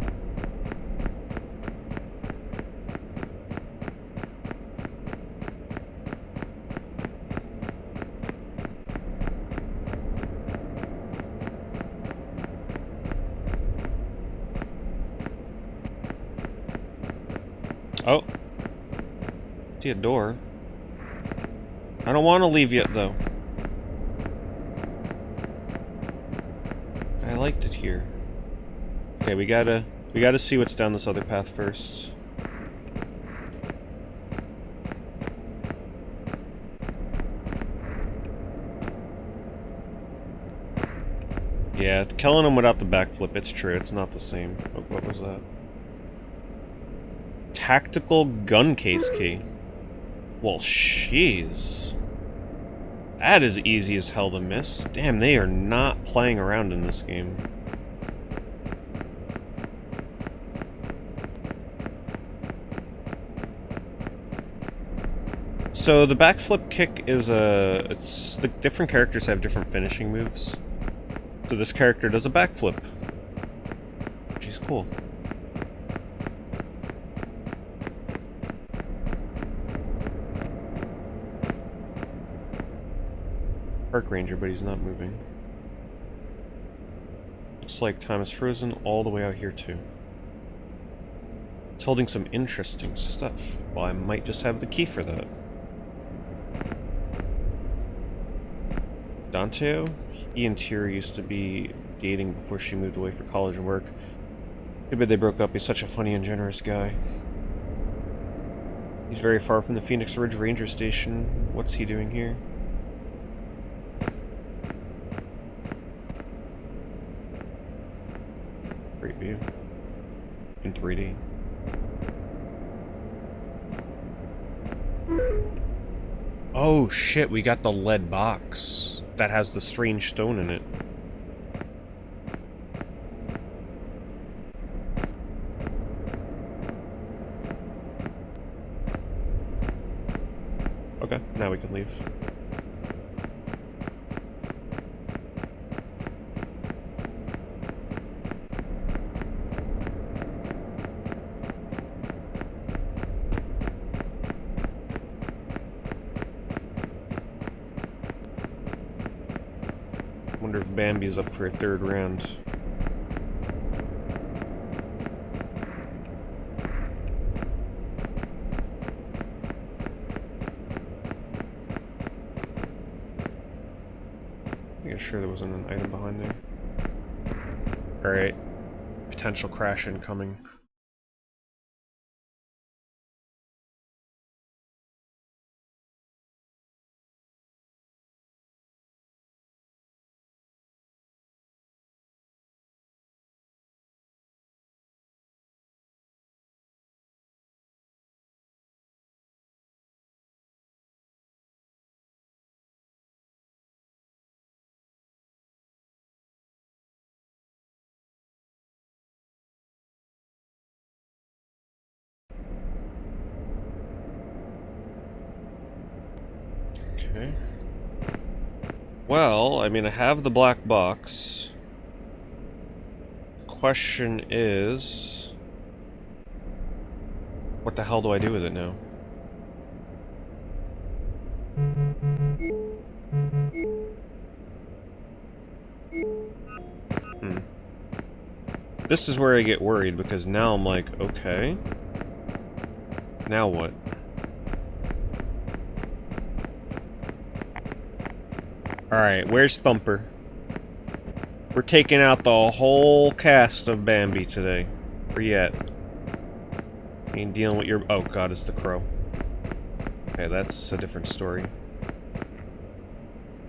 Speaker 1: Oh. See a door. I don't want to leave yet, though. I liked it here. Okay, we gotta see what's down this other path first. Yeah, killing him without the backflip, it's true, it's not the same. What was that? Tactical gun case key. Well, jeez. That is easy as hell to miss. Damn, they are not playing around in this game. So the backflip kick is it's the different characters have different finishing moves. So this character does a backflip, which is cool. Park ranger, but he's not moving. Looks like time is frozen all the way out here too. It's holding some interesting stuff. Well, I might just have the key for that. Dante? He and Tyr used to be dating before she moved away for college and work. Too bad they broke up. He's such a funny and generous guy. He's very far from the Phoenix Ridge Ranger Station. What's he doing here? Great view. In 3D. Oh shit, we got the lead box that has the strange stone in it. Okay, now we can leave. Wonder if Bambi's up for a 3rd round. I'm sure there wasn't an item behind there. Alright. Potential crash incoming. Okay. Well, I mean, I have the black box. question is, what the hell do I do with it now? This is where I get worried, because now I'm like, okay. Now what? Alright, where's Thumper? We're taking out the whole cast of Bambi today. Where you at? Ain't dealing with your... Oh god, it's the crow. Okay, that's a different story.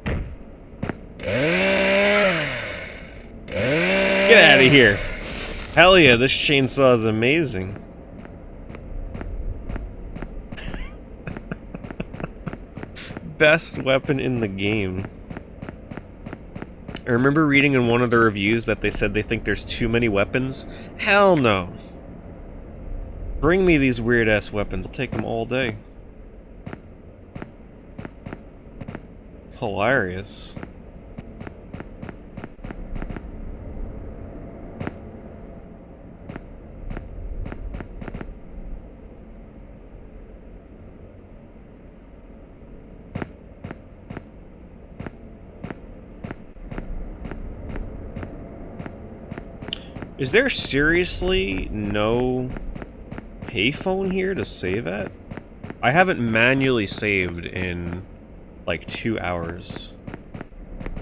Speaker 1: Get out of here! Hell yeah, this chainsaw is amazing. Best weapon in the game. I remember reading in one of the reviews that they said they think there's too many weapons. Hell no. Bring me these weird-ass weapons. I'll take them all day. Hilarious. Is there seriously no payphone here to save at? I haven't manually saved in like 2 hours,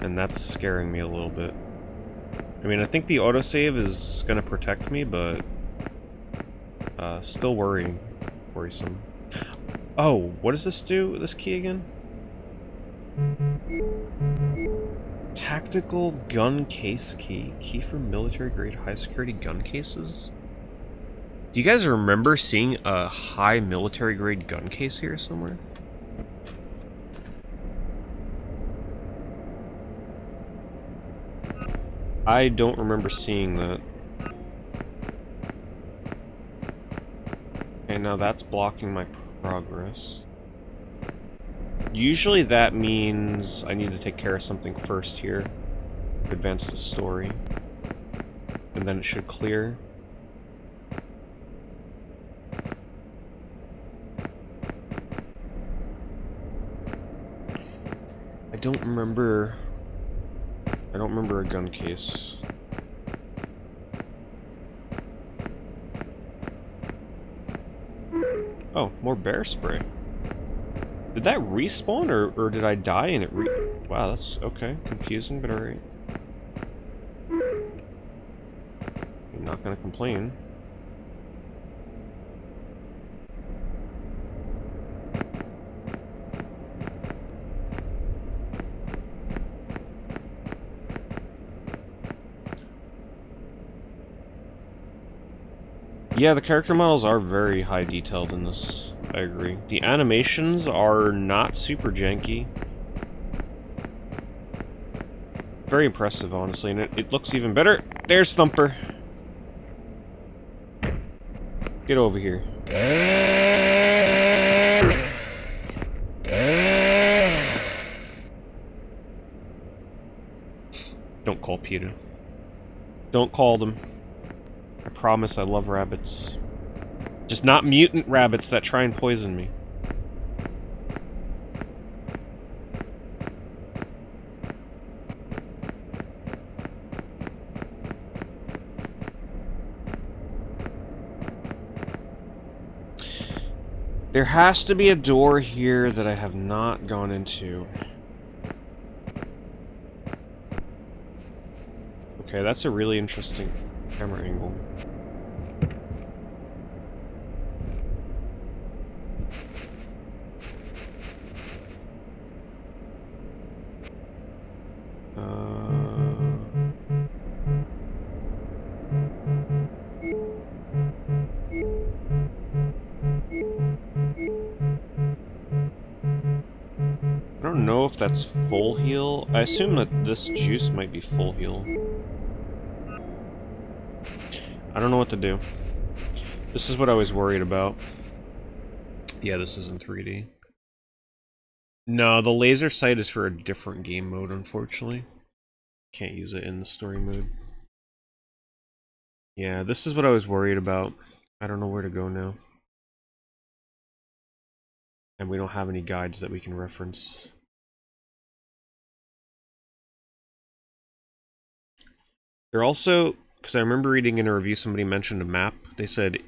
Speaker 1: and that's scaring me a little bit. I mean, I think the autosave is gonna protect me, but still worrisome. Oh, what does this do, this key again? Tactical gun case key. Key for military grade high security gun cases? Do you guys remember seeing a high military grade gun case here somewhere? I don't remember seeing that. Okay, now that's blocking my progress. Usually that means I need to take care of something first here. Advance the story. And then it should clear. I don't remember a gun case. Oh, more bear spray. Did that respawn, or did I die and it Wow, that's okay. Confusing, but alright. I'm not gonna complain. Yeah, the character models are very high detailed in this. I agree. The animations are not super janky. Very impressive, honestly, and it looks even better. There's Thumper. Get over here. Don't call Peter. Don't call them. I promise I love rabbits. Just not mutant rabbits that try and poison me. There has to be a door here that I have not gone into. Okay, that's a really interesting camera angle. I don't know if that's full heal. I assume that this juice might be full heal. I don't know what to do. This is what I was worried about. Yeah, this is in 3D. No, the laser sight is for a different game mode, unfortunately. Can't use it in the story mode. Yeah, this is what I was worried about. I don't know where to go now. And we don't have any guides that we can reference. They're also, because I remember reading in a review somebody mentioned a map. They said,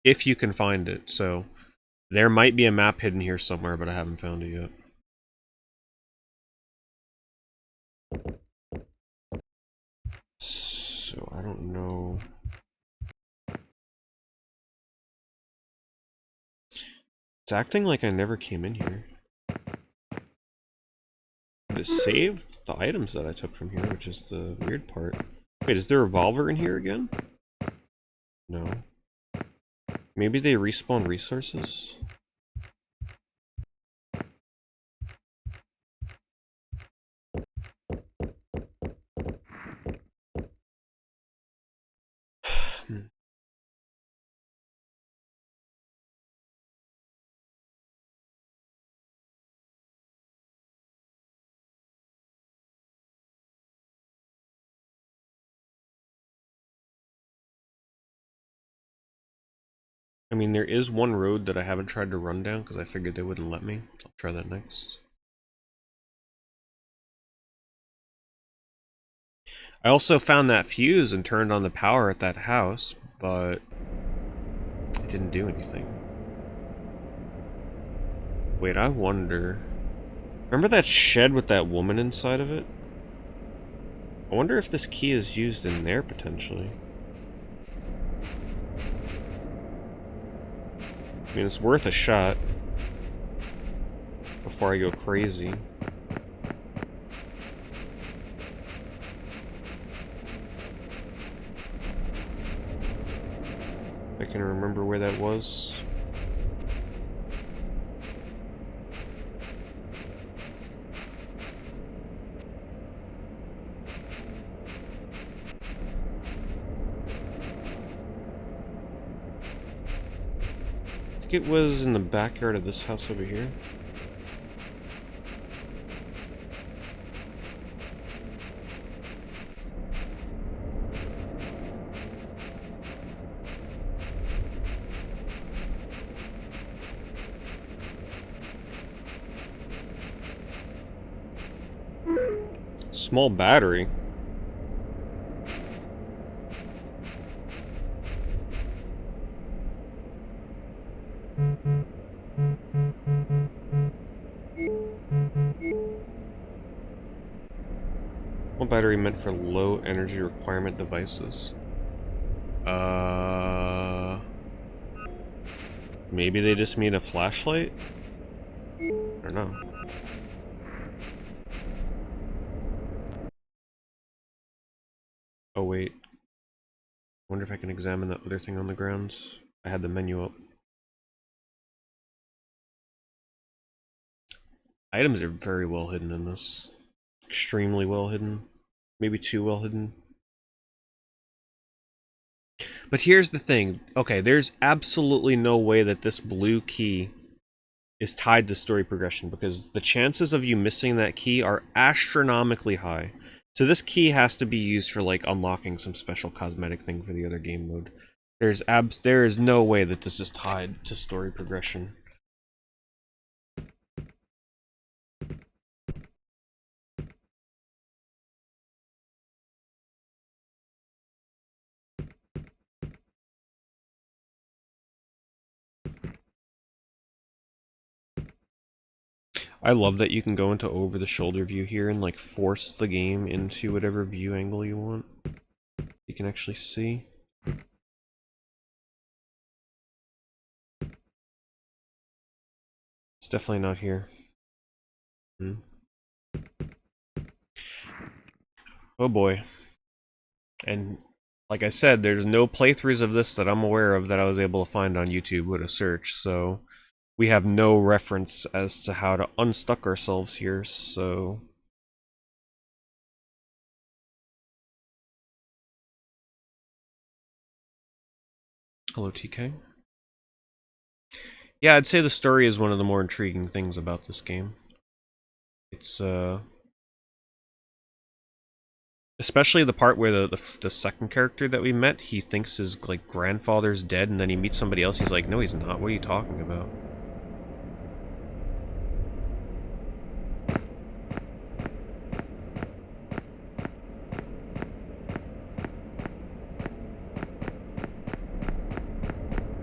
Speaker 1: if you can find it. So there might be a map hidden here somewhere, but I haven't found it yet. So I don't know. It's acting like I never came in here. It saved the items that I took from here, which is the weird part. Wait, is there a revolver in here again? No. Maybe they respawn resources? I mean, there is one road that I haven't tried to run down because I figured they wouldn't let me. I'll try that next. I also found that fuse and turned on the power at that house, but it didn't do anything. Wait, I wonder... Remember that shed with that woman inside of it? I wonder if this key is used in there, potentially. I mean, it's worth a shot before I go crazy. I can remember where that was. I think it was in the backyard of this house over here. Small battery. Small battery meant for low energy requirement devices. Maybe they just need a flashlight? I don't know. Oh wait. I wonder if I can examine that other thing on the ground. I had the menu up. Items are very well hidden in this. Extremely well hidden. Maybe too well hidden. But here's the thing. Okay, there's absolutely no way that this blue key is tied to story progression, because the chances of you missing that key are astronomically high. So this key has to be used for like unlocking some special cosmetic thing for the other game mode. There is no way that this is tied to story progression. I love that you can go into over the shoulder view here and like force the game into whatever view angle you want. You can actually see. It's definitely not here. Oh boy. And like I said, there's no playthroughs of this that I'm aware of that I was able to find on YouTube with a search, so we have no reference as to how to unstuck ourselves here, so... Hello, TK. Yeah, I'd say the story is one of the more intriguing things about this game. It's Especially the part where the second character that we met, he thinks his like grandfather's dead, and then he meets somebody else. He's like, no, he's not. What are you talking about?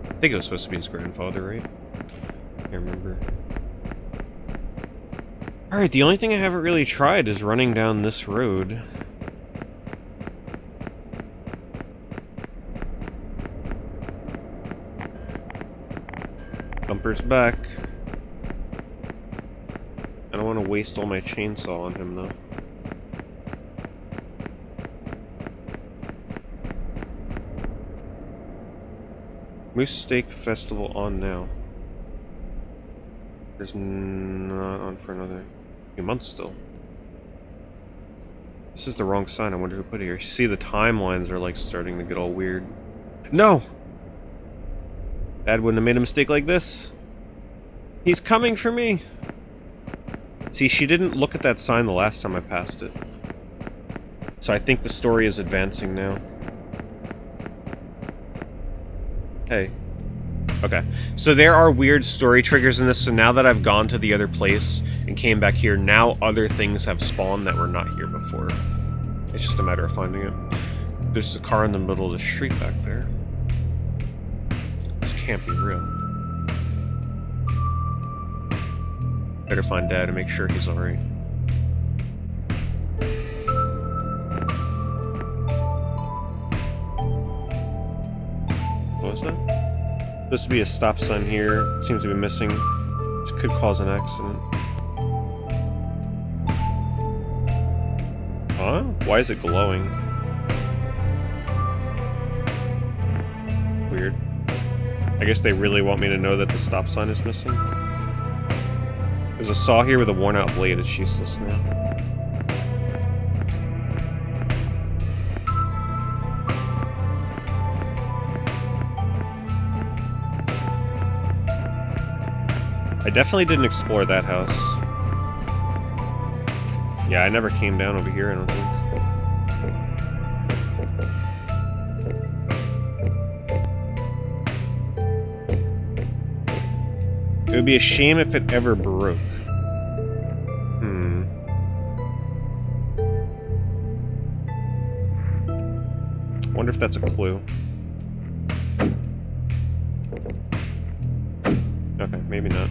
Speaker 1: I think it was supposed to be his grandfather, right? I can't remember. Alright, the only thing I haven't really tried is running down this road. Bumper's back. I don't want to waste all my chainsaw on him, though. Moose Steak Festival on now. There's not on for another few months still. This is the wrong sign. I wonder who put it here. See, the timelines are like starting to get all weird. No! Dad wouldn't have made a mistake like this. He's coming for me! See, she didn't look at that sign the last time I passed it. So I think the story is advancing now. Hey. Okay. So there are weird story triggers in this, so now that I've gone to the other place and came back here, now other things have spawned that were not here before. It's just a matter of finding it. There's a car in the middle of the street back there. This can't be real. Better find Dad and make sure he's alright. What was that? Supposed to be a stop sign here. Seems to be missing. This could cause an accident. Huh? Why is it glowing? Weird. I guess they really want me to know that the stop sign is missing. There's a saw here with a worn out blade. It's useless now. I definitely didn't explore that house. Yeah, I never came down over here, I don't think. It would be a shame if it ever broke. I wonder if that's a clue. Okay, maybe not.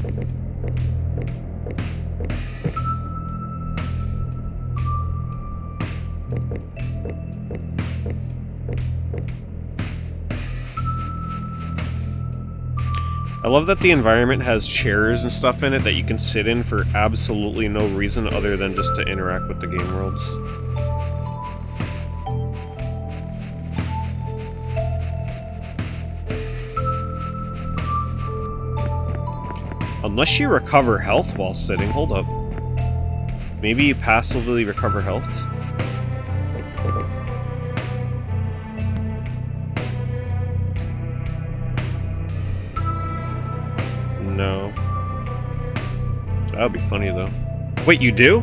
Speaker 1: I love that the environment has chairs and stuff in it that you can sit in for absolutely no reason other than just to interact with the game worlds. Unless you recover health while sitting. Hold up. Maybe you passively recover health? No. That would be funny, though. Wait, you do?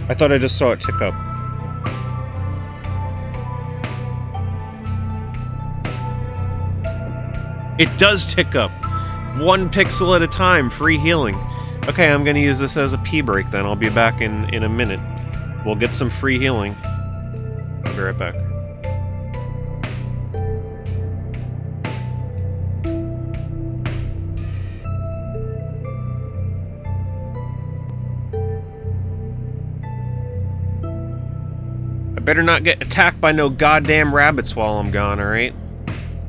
Speaker 1: I thought I just saw it tick up. It does tick up. 1 pixel at a time, free healing. Okay, I'm gonna use this as a pee break then. I'll be back in a minute. We'll get some free healing. I'll be right back. I better not get attacked by no goddamn rabbits while I'm gone, alright?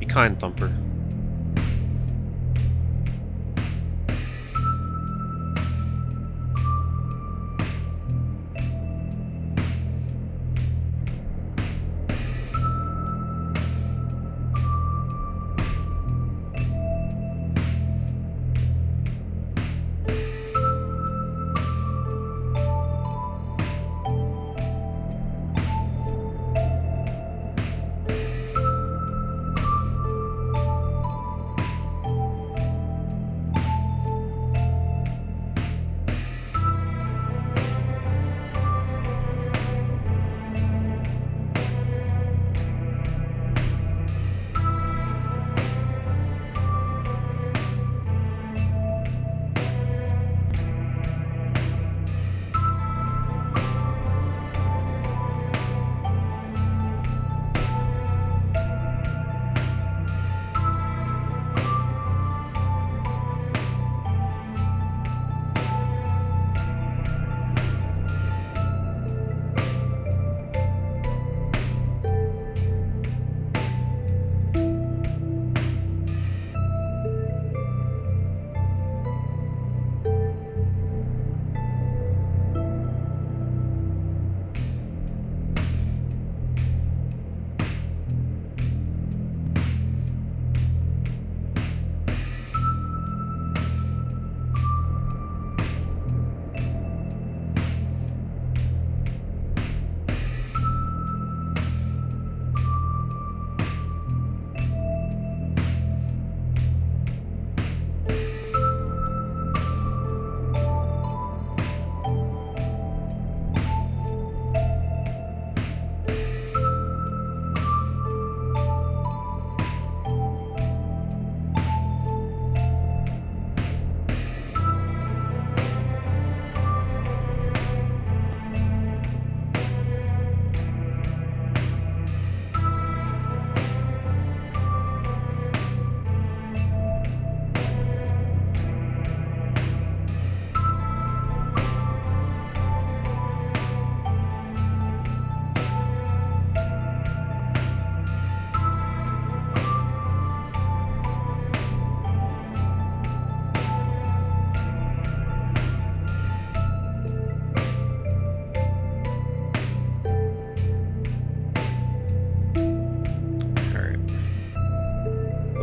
Speaker 1: Be kind, Thumper.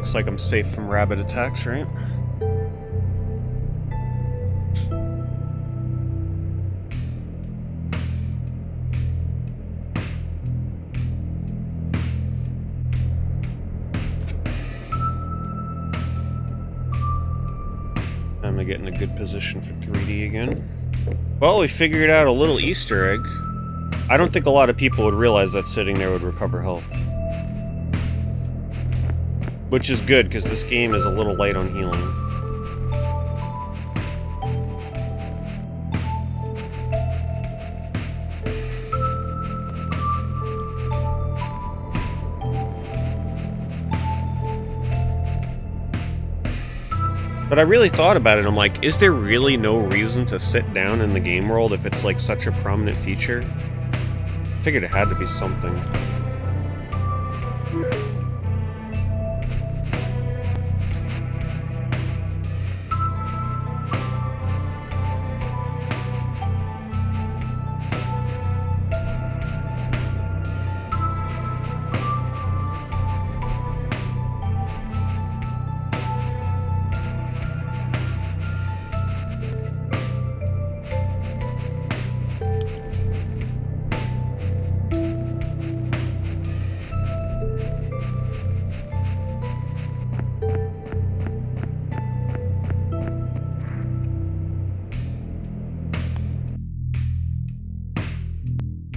Speaker 1: Looks like I'm safe from rabbit attacks, right? Time to get in a good position for 3D again. Well, we figured out a little Easter egg. I don't think a lot of people would realize that sitting there would recover health. Which is good, because this game is a little light on healing. But I really thought about it, I'm like, is there really no reason to sit down in the game world if it's like such a prominent feature? I figured it had to be something.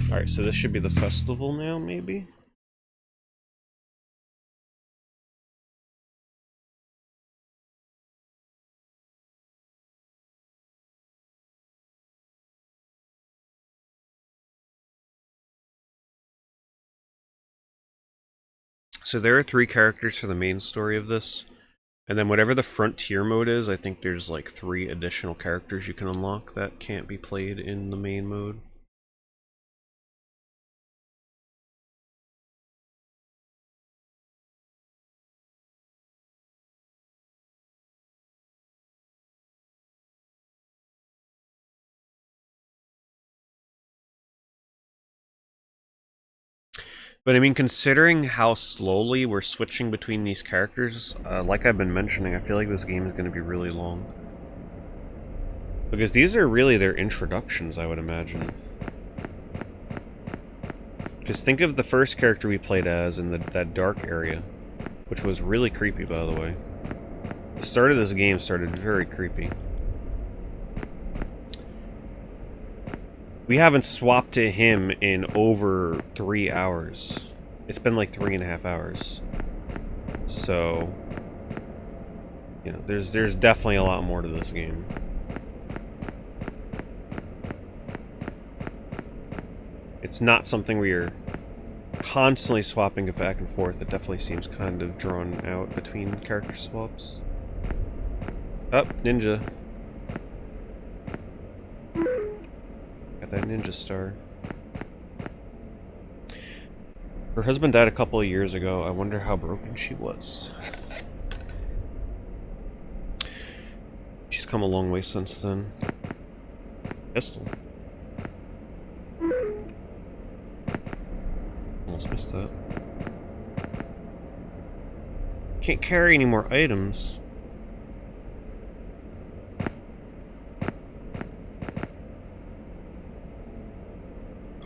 Speaker 1: Alright, so this should be the festival now, maybe? So there are 3 characters for the main story of this. And then whatever the frontier mode is, I think there's like 3 additional characters you can unlock that can't be played in the main mode. But I mean, considering how slowly we're switching between these characters, like I've been mentioning, I feel like this game is going to be really long. Because these are really their introductions, I would imagine. Because think of the first character we played as in that dark area, which was really creepy, by the way. The start of this game started very creepy. We haven't swapped to him in over 3 hours. It's been like 3.5 hours. So, you know, there's definitely a lot more to this game. It's not something we are constantly swapping it back and forth. It definitely seems kind of drawn out between character swaps. Oh, ninja. Got that ninja star. Her husband died a couple of years ago. I wonder how broken she was. She's come a long way since then. Pistol. Almost missed that. Can't carry any more items.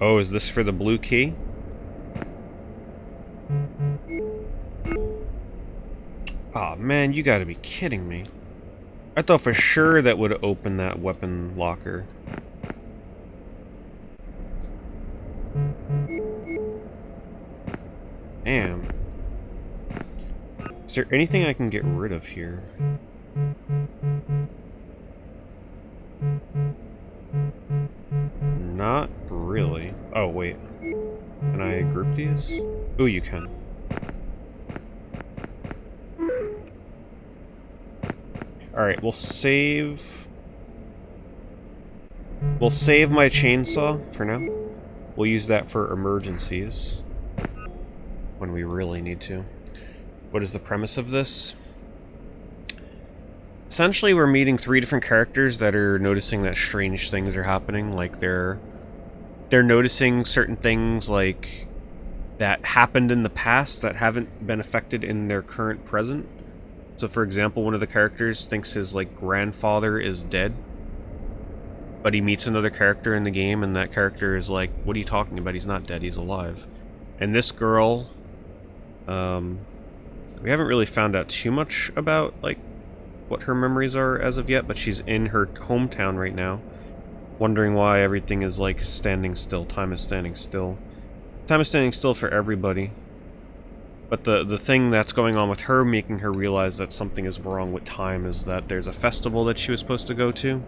Speaker 1: Oh, is this for the blue key? Aw, man, you gotta be kidding me. I thought for sure that would open that weapon locker. Damn. Is there anything I can get rid of here? Not really. Oh, wait. Can I group these? Ooh, you can. Alright, we'll save... We'll save my chainsaw for now. We'll use that for emergencies. When we really need to. What is the premise of this? Essentially, we're meeting 3 different characters that are noticing that strange things are happening. Like, they're noticing certain things, like, that happened in the past that haven't been affected in their current present. So for example, one of the characters thinks his like grandfather is dead, but he meets another character in the game and that character is like, what are you talking about? He's not dead, he's alive. And this girl, we haven't really found out too much about like what her memories are as of yet, but she's in her hometown right now, wondering why everything is like standing still. Time is standing still. Time is standing still for everybody. But the thing that's going on with her, making her realize that something is wrong with time, is that there's a festival that she was supposed to go to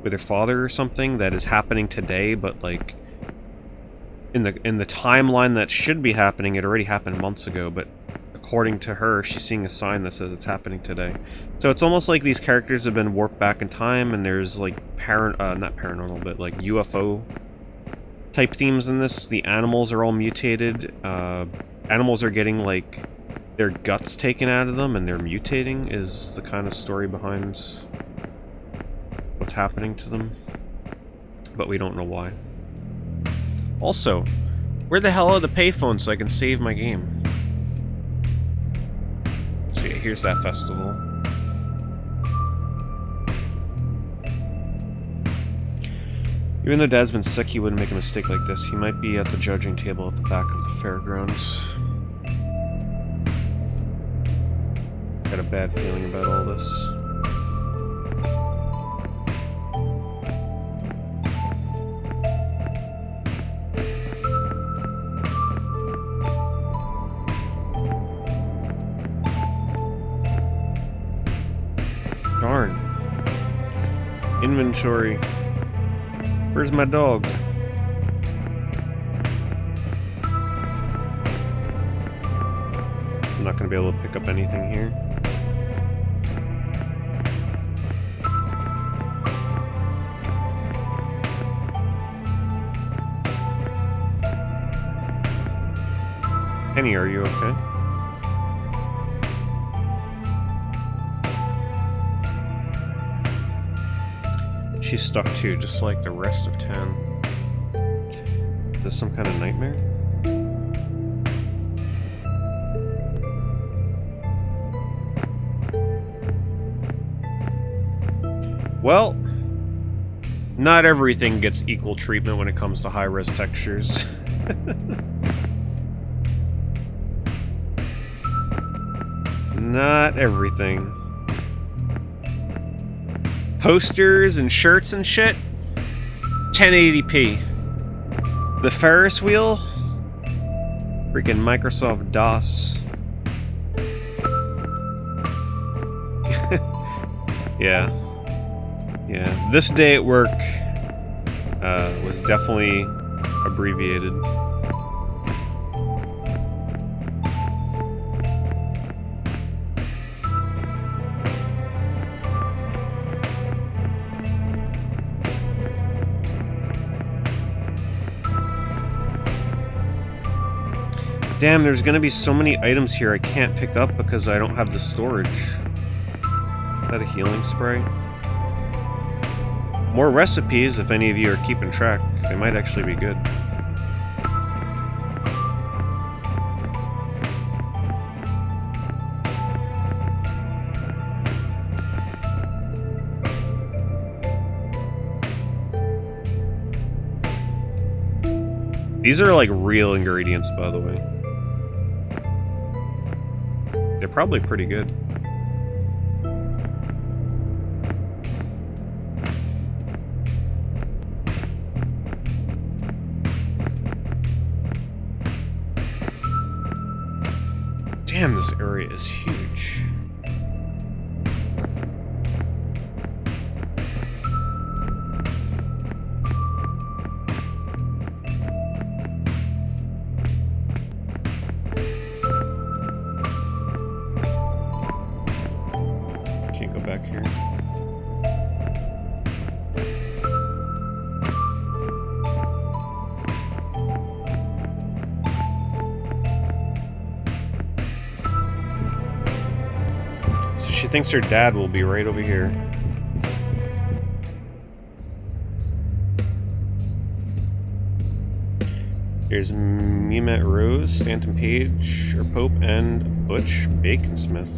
Speaker 1: with her father or something that is happening today, but like in the timeline that should be happening, it already happened months ago, but according to her, she's seeing a sign that says it's happening today. So it's almost like these characters have been warped back in time, and there's like not paranormal, but like UFO type themes in this. The animals are all mutated. Animals are getting like their guts taken out of them and they're mutating, is the kind of story behind what's happening to them. But we don't know why. Also, where the hell are the payphones so I can save my game? So yeah, here's that festival. Even though Dad's been sick, he wouldn't make a mistake like this. He might be at the judging table at the back of the fairgrounds. Got a bad feeling about all this. Darn. Inventory. Where's my dog? I'm not gonna be able to pick up anything here. Penny, are you okay? She's stuck too, just like the rest of town. Is this some kind of nightmare? Well, not everything gets equal treatment when it comes to high-res textures. Not everything. Posters and shirts and shit, 1080p. The Ferris wheel, freaking Microsoft DOS. Yeah. This day at work was definitely abbreviated. Damn, there's gonna be so many items here I can't pick up because I don't have the storage. Is that a healing spray? More recipes, if any of you are keeping track. They might actually be good. These are like real ingredients, by the way. They're probably pretty good. Damn, this area is huge. Can't go back here. She thinks her dad will be right over here. Here's Mimet Rose, Stanton Page, or Pope, and Butch Baconsmith.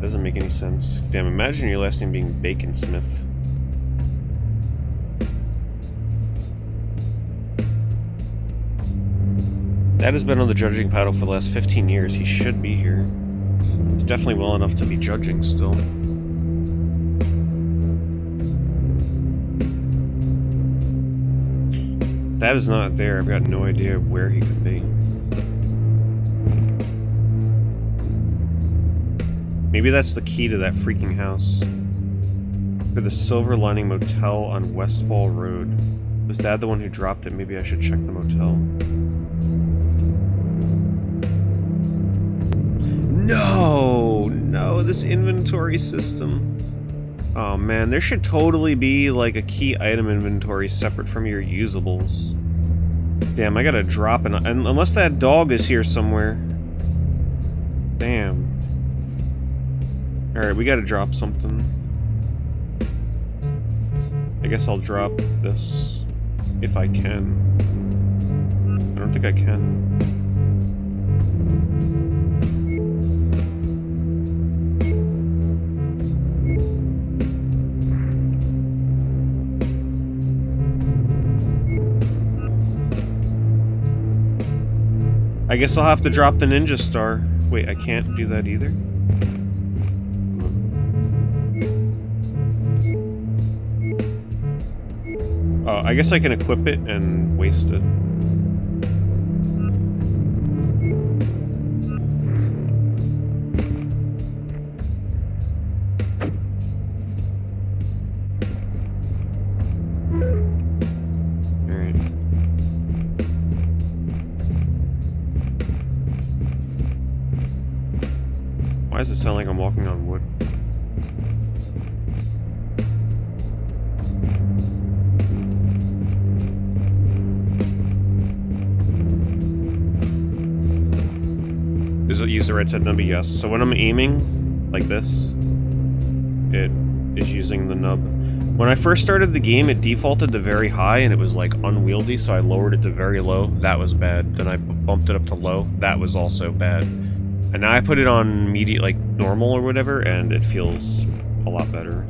Speaker 1: Doesn't make any sense. Damn, imagine your last name being Baconsmith. Dad has been on the judging paddle for the last 15 years. He should be here. He's definitely well enough to be judging still. That is not there. I've got no idea where he could be. Maybe that's the key to that freaking house. For the Silver Lining Motel on Westfall Road. Was Dad the one who dropped it? Maybe I should check the motel. No, this inventory system. Oh man, there should totally be like a key item inventory separate from your usables. Damn, I gotta drop it. Unless that dog is here somewhere. Damn. Alright, we gotta drop something. I guess I'll drop this. If I can. I don't think I can. I guess I'll have to drop the ninja star. Wait, I can't do that either? Oh, I guess I can equip it and waste it. Why does it sound like I'm walking on wood? Does it use the right side nub? Yes. So when I'm aiming, like this, it is using the nub. When I first started the game, it defaulted to very high and it was like unwieldy, so I lowered it to very low. That was bad. Then I bumped it up to low. That was also bad. And now I put it on medium, like normal or whatever, and it feels a lot better.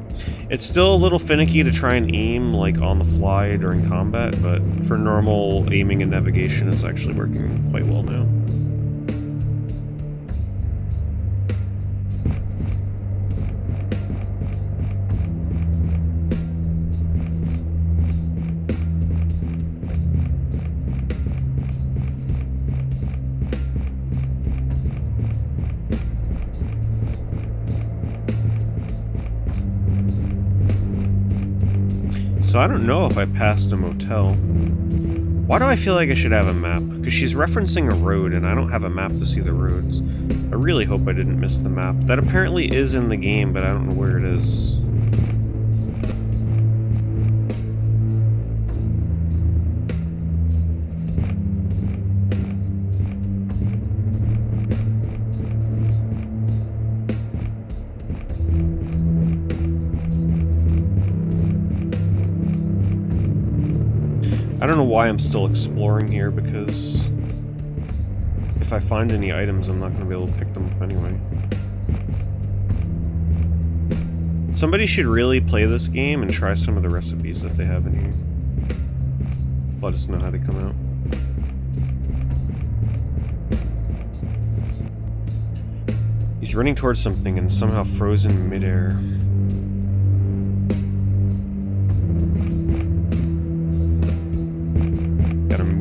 Speaker 1: It's still a little finicky to try and aim like on the fly during combat, but for normal aiming and navigation, it's actually working quite well now. So I don't know if I passed a motel. Why do I feel like I should have a map? Because she's referencing a road and I don't have a map to see the roads. I really hope I didn't miss the map. That apparently is in the game, but I don't know where it is. I don't know why I'm still exploring here, because if I find any items, I'm not going to be able to pick them up anyway. Somebody should really play this game and try some of the recipes that they have in here. Let us know how they come out. He's running towards something and somehow frozen midair.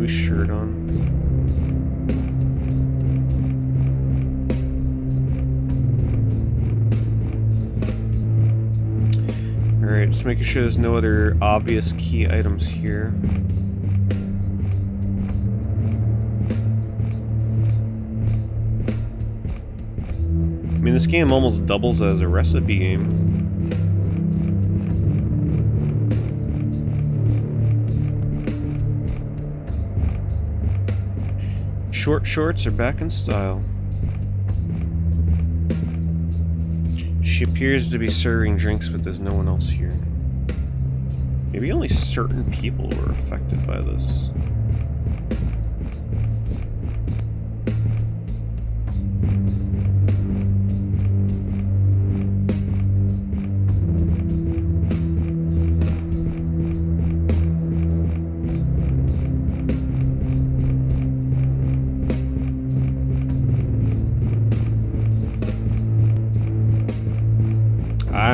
Speaker 1: Shirt on. Alright, just making sure there's no other obvious key items here. I mean, this game almost doubles as a recipe game. Short shorts are back in style. She appears to be serving drinks, but there's no one else here. Maybe only certain people were affected by this.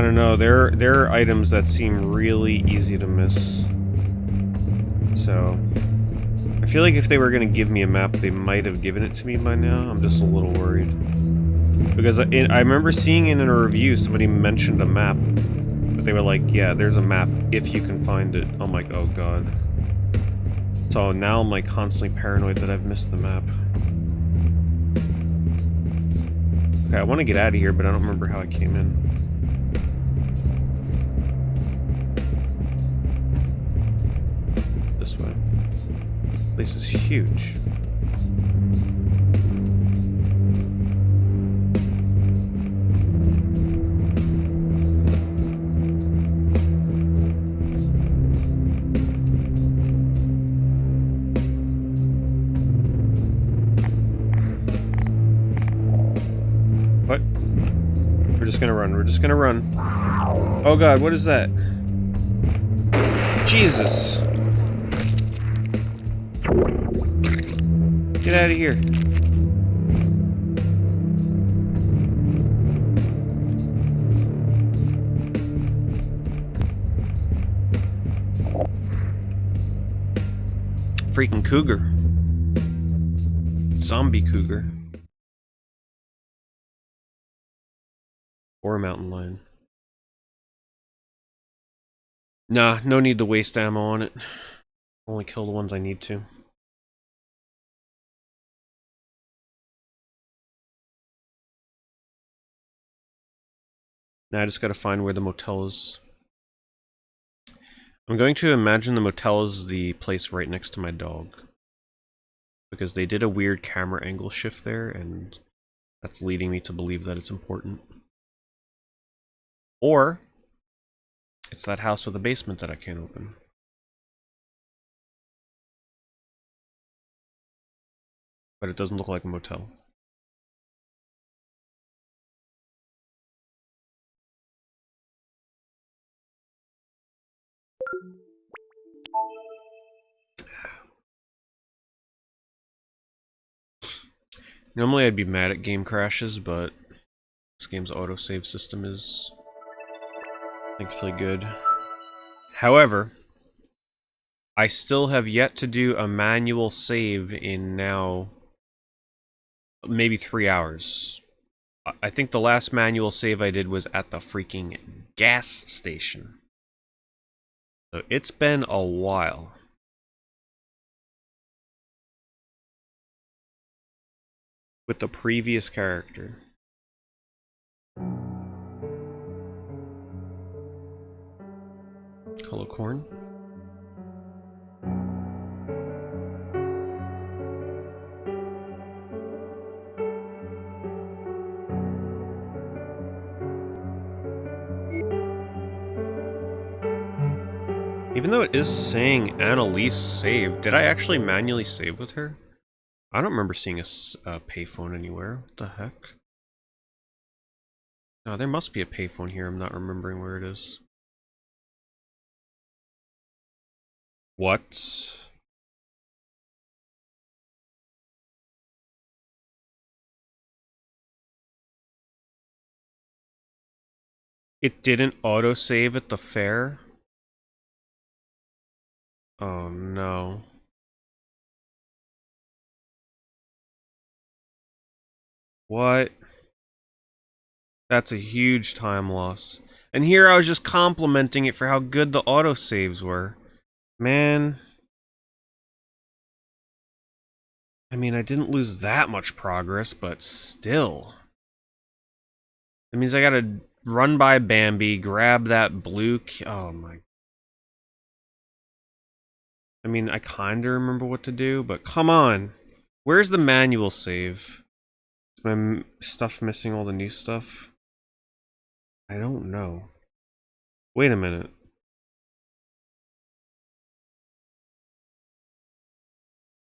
Speaker 1: don't know. There are items that seem really easy to miss. So I feel like if they were gonna give me a map, they might have given it to me by now. I'm just a little worried. Because I remember seeing in a review somebody mentioned a map, but they were like, yeah, there's a map if you can find it. I'm like, oh god. So now I'm like constantly paranoid that I've missed the map. Okay, I want to get out of here, but I don't remember how I came in. This way. This place is huge. What? We're just gonna run. We're just gonna run. Oh god, what is that? Jesus! Get out of here. Freaking cougar. Zombie cougar. Or a mountain lion. Nah, no need to waste ammo on it. Only kill the ones I need to. Now I just gotta find where the motel is. I'm going to imagine the motel is the place right next to my dog. Because they did a weird camera angle shift there, and that's leading me to believe that it's important. Or it's that house with a basement that I can't open. But it doesn't look like a motel. Normally I'd be mad at game crashes, but this game's autosave system is thankfully good. However, I still have yet to do a manual save in now maybe 3 hours. I think the last manual save I did was at the freaking gas station. So it's been a while. With the previous character. Hello, corn. Even though it is saying Annalise saved, did I actually manually save with her? I don't remember seeing a payphone anywhere. What the heck? No, there must be a payphone here. I'm not remembering where it is. What? It didn't autosave at the fair? Oh no. What? That's a huge time loss. And here I was just complimenting it for how good the autosaves were. Man. I mean, I didn't lose that much progress, but still. That means I gotta run by Bambi, grab that blue oh my. I mean, I kinda remember what to do, but come on. Where's the manual save? Is my stuff missing all the new stuff? I don't know. Wait a minute.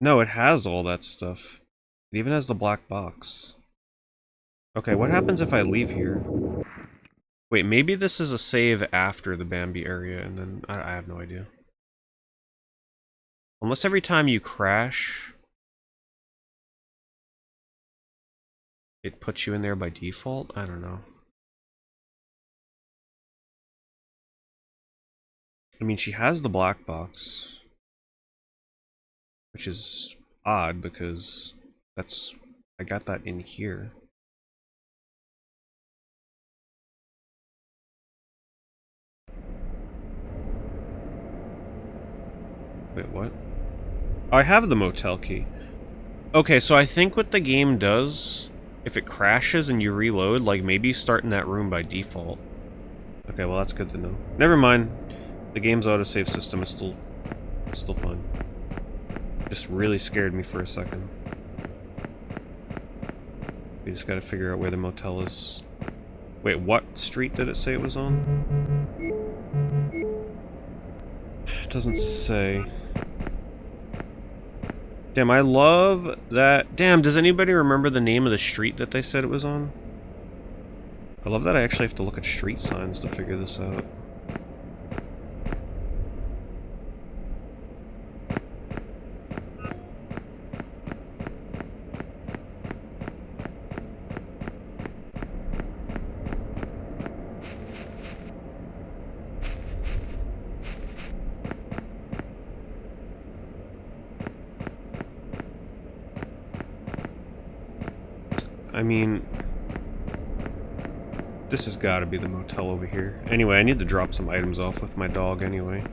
Speaker 1: No, it has all that stuff. It even has the black box. Okay, what happens if I leave here? Wait, maybe this is a save after the Bambi area, and then I have no idea. Unless every time you crash, it puts you in there by default? I don't know. I mean, she has the black box, which is odd because I got that in here. Wait, what? Oh, I have the motel key. Okay, so I think what the game does, if it crashes and you reload, like maybe start in that room by default. Okay, well that's good to know. Never mind. The game's autosave system is still fine. Just really scared me for a second. We just gotta figure out where the motel is. Wait, what street did it say it was on? It doesn't say. Damn, I love that. Damn, does anybody remember the name of the street that they said it was on? I love that I actually have to look at street signs to figure this out. I mean, this has got to be the motel over here. Anyway, I need to drop some items off with my dog anyway.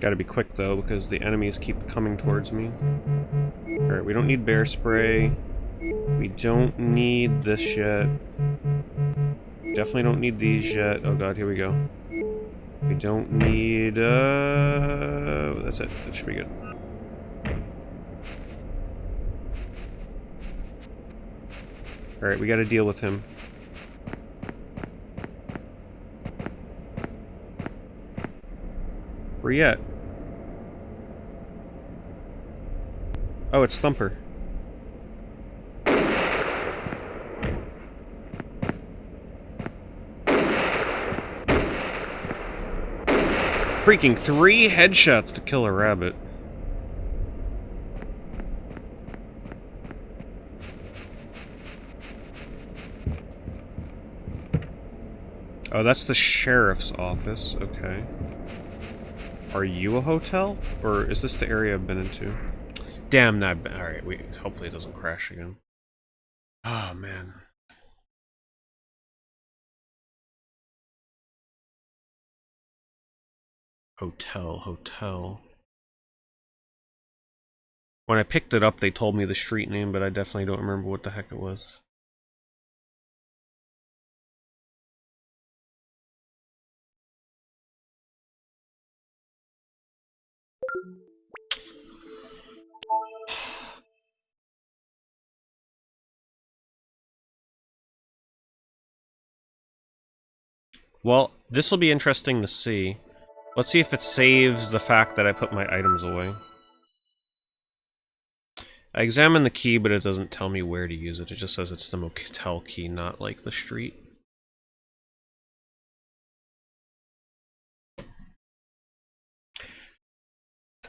Speaker 1: Gotta be quick though, because the enemies keep coming towards me. Alright, we don't need bear spray. We don't need this yet. Definitely don't need these yet. Oh god, here we go. We don't need, that's it. That should be good. Alright, we gotta deal with him. Where you at? Oh, it's Thumper. Freaking 3 headshots to kill a rabbit. Oh, that's the sheriff's office. Okay. Are you a hotel? Or is this the area I've been into? Damn, that. Alright, hopefully it doesn't crash again. Oh, man. Hotel. When I picked it up, they told me the street name, but I definitely don't remember what the heck it was. Well, this will be interesting to see. Let's see if it saves the fact that I put my items away. I examined the key, but it doesn't tell me where to use it. It just says it's the motel key, not like the street.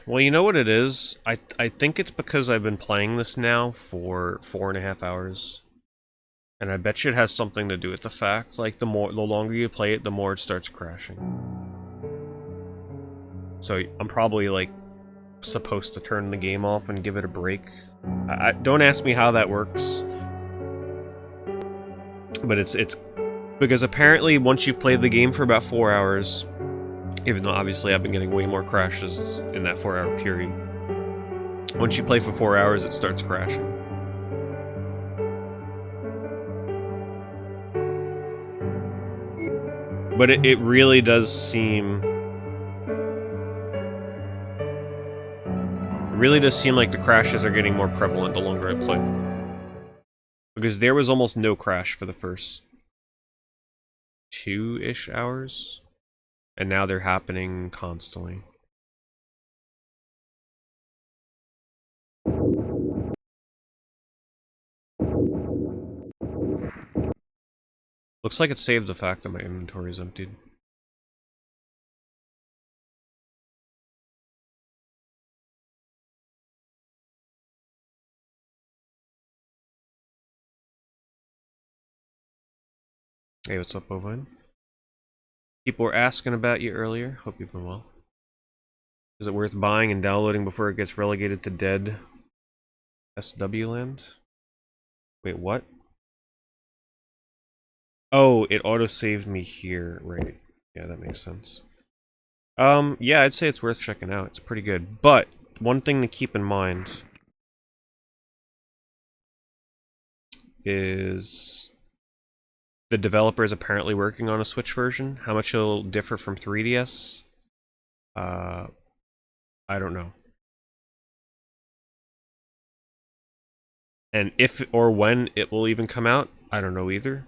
Speaker 1: Well, you know what it is? I think it's because I've been playing this now for 4.5 hours. And I bet you it has something to do with the fact, like, the longer you play it, the more it starts crashing. So I'm probably, like, supposed to turn the game off and give it a break. Don't ask me how that works. But it's because apparently once you've played the game for about 4 hours, even though obviously I've been getting way more crashes in that 4-hour period, once you play for 4 hours, it starts crashing. But it really does seem... It really does seem like the crashes are getting more prevalent the longer I play. Because there was almost no crash for the first 2-ish hours. And now they're happening constantly. Looks like it saved the fact that my inventory is emptied. Hey, what's up, Bovine? People were asking about you earlier. Hope you've been well. Is it worth buying and downloading before it gets relegated to dead SW land? Wait, what? Oh, it auto-saved me here. Right. Yeah, that makes sense. Yeah, I'd say it's worth checking out. It's pretty good. But one thing to keep in mind is the developer is apparently working on a Switch version. How much it'll differ from 3DS? I don't know. And if or when it will even come out, I don't know either.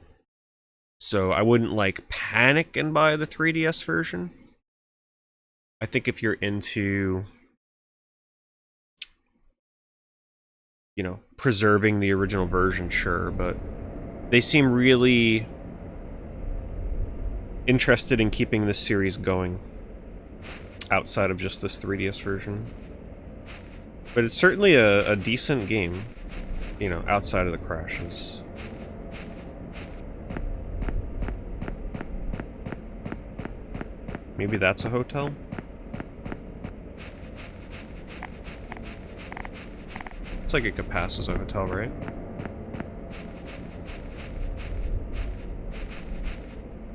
Speaker 1: So I wouldn't like panic and buy the 3DS version. I think if you're into, you know, preserving the original version, sure, but they seem really interested in keeping this series going outside of just this 3DS version. But it's certainly a decent game, you know, outside of the crashes. Maybe that's a hotel? Looks like it could pass as a hotel, right?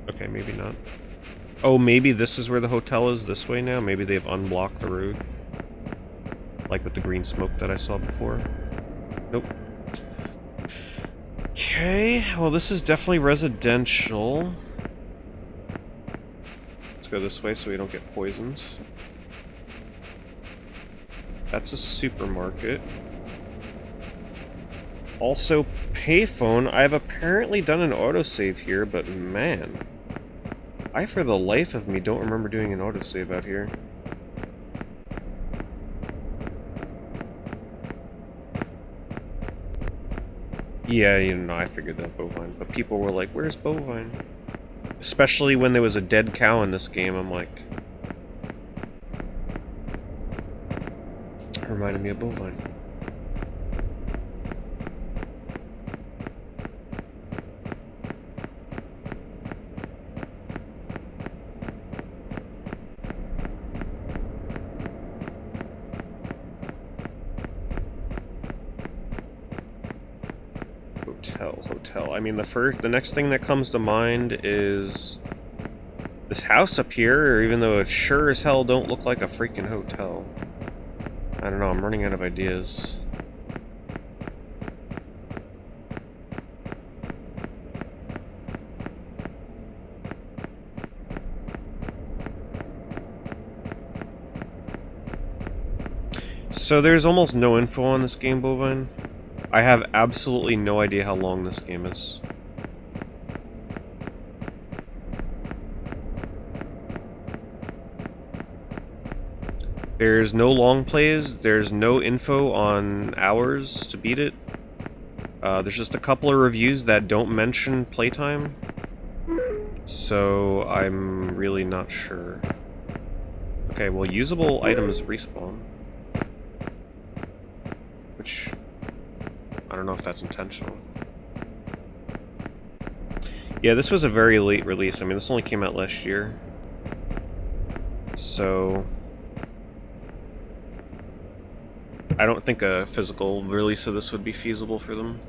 Speaker 1: Okay, maybe not. Oh, maybe this is where the hotel is this way now? Maybe they've unblocked the road. Like with the green smoke that I saw before. Nope. Okay, well this is definitely residential. Let's go this way so we don't get poisoned. That's a supermarket. Also, payphone. I've apparently done an autosave here, but man, I for the life of me don't remember doing an autosave out here. Yeah, you know, I figured that Bovine, but people were like, where's Bovine? Especially when there was a dead cow in this game, I'm like... It reminded me of Bovine. Hotel. I mean, the next thing that comes to mind is this house up here, even though it sure as hell don't look like a freaking hotel. I don't know, I'm running out of ideas. So there's almost no info on this game, Bovine. I have absolutely no idea how long this game is. There's no long plays, there's no info on hours to beat it. There's just a couple of reviews that don't mention playtime. So I'm really not sure. Okay, well, usable items respawn. Which... I don't know if that's intentional. Yeah, this was a very late release. I mean, this only came out last year. So... I don't think a physical release of this would be feasible for them.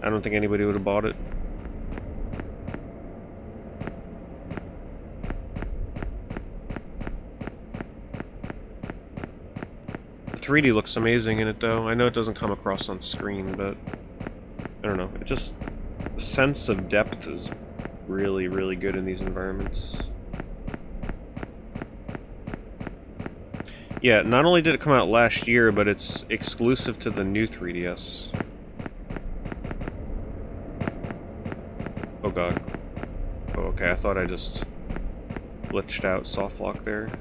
Speaker 1: I don't think anybody would have bought it. The 3D looks amazing in it, though. I know it doesn't come across on screen, but... I don't know. It just... The sense of depth is really, really good in these environments. Yeah, not only did it come out last year, but it's exclusive to the new 3DS. Oh god. Oh, okay, I thought I just glitched out soft lock there.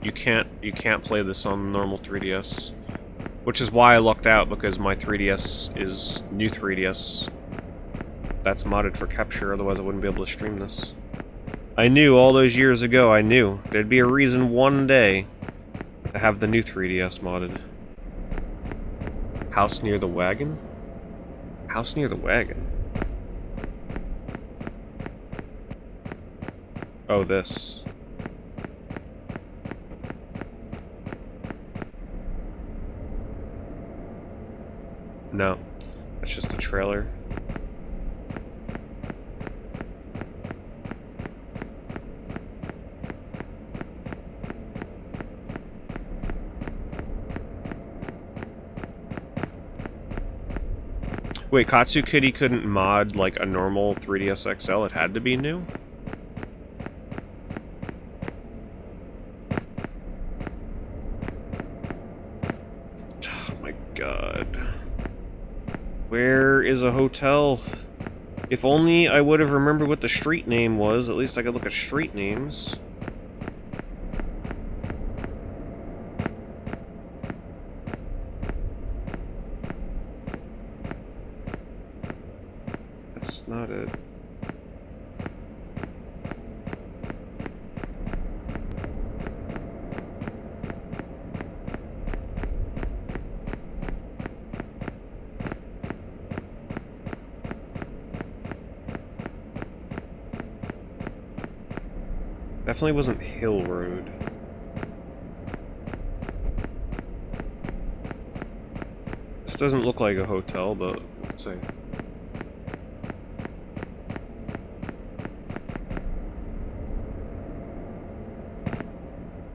Speaker 1: You can't play this on normal 3DS. Which is why I lucked out, because my 3DS is new 3DS. that's modded for capture, otherwise I wouldn't be able to stream this. I knew all those years ago, I knew there'd be a reason one day to have the new 3DS modded. House near the wagon? House near the wagon? Oh, this. No, that's just a trailer. Wait, Katsu Kitty couldn't mod like a normal 3DS XL? It had to be new? Oh my god. Where is a hotel? If only I would have remembered what the street name was, at least I could look at street names. That's not it. Definitely wasn't Hill Road. This doesn't look like a hotel, but let's see.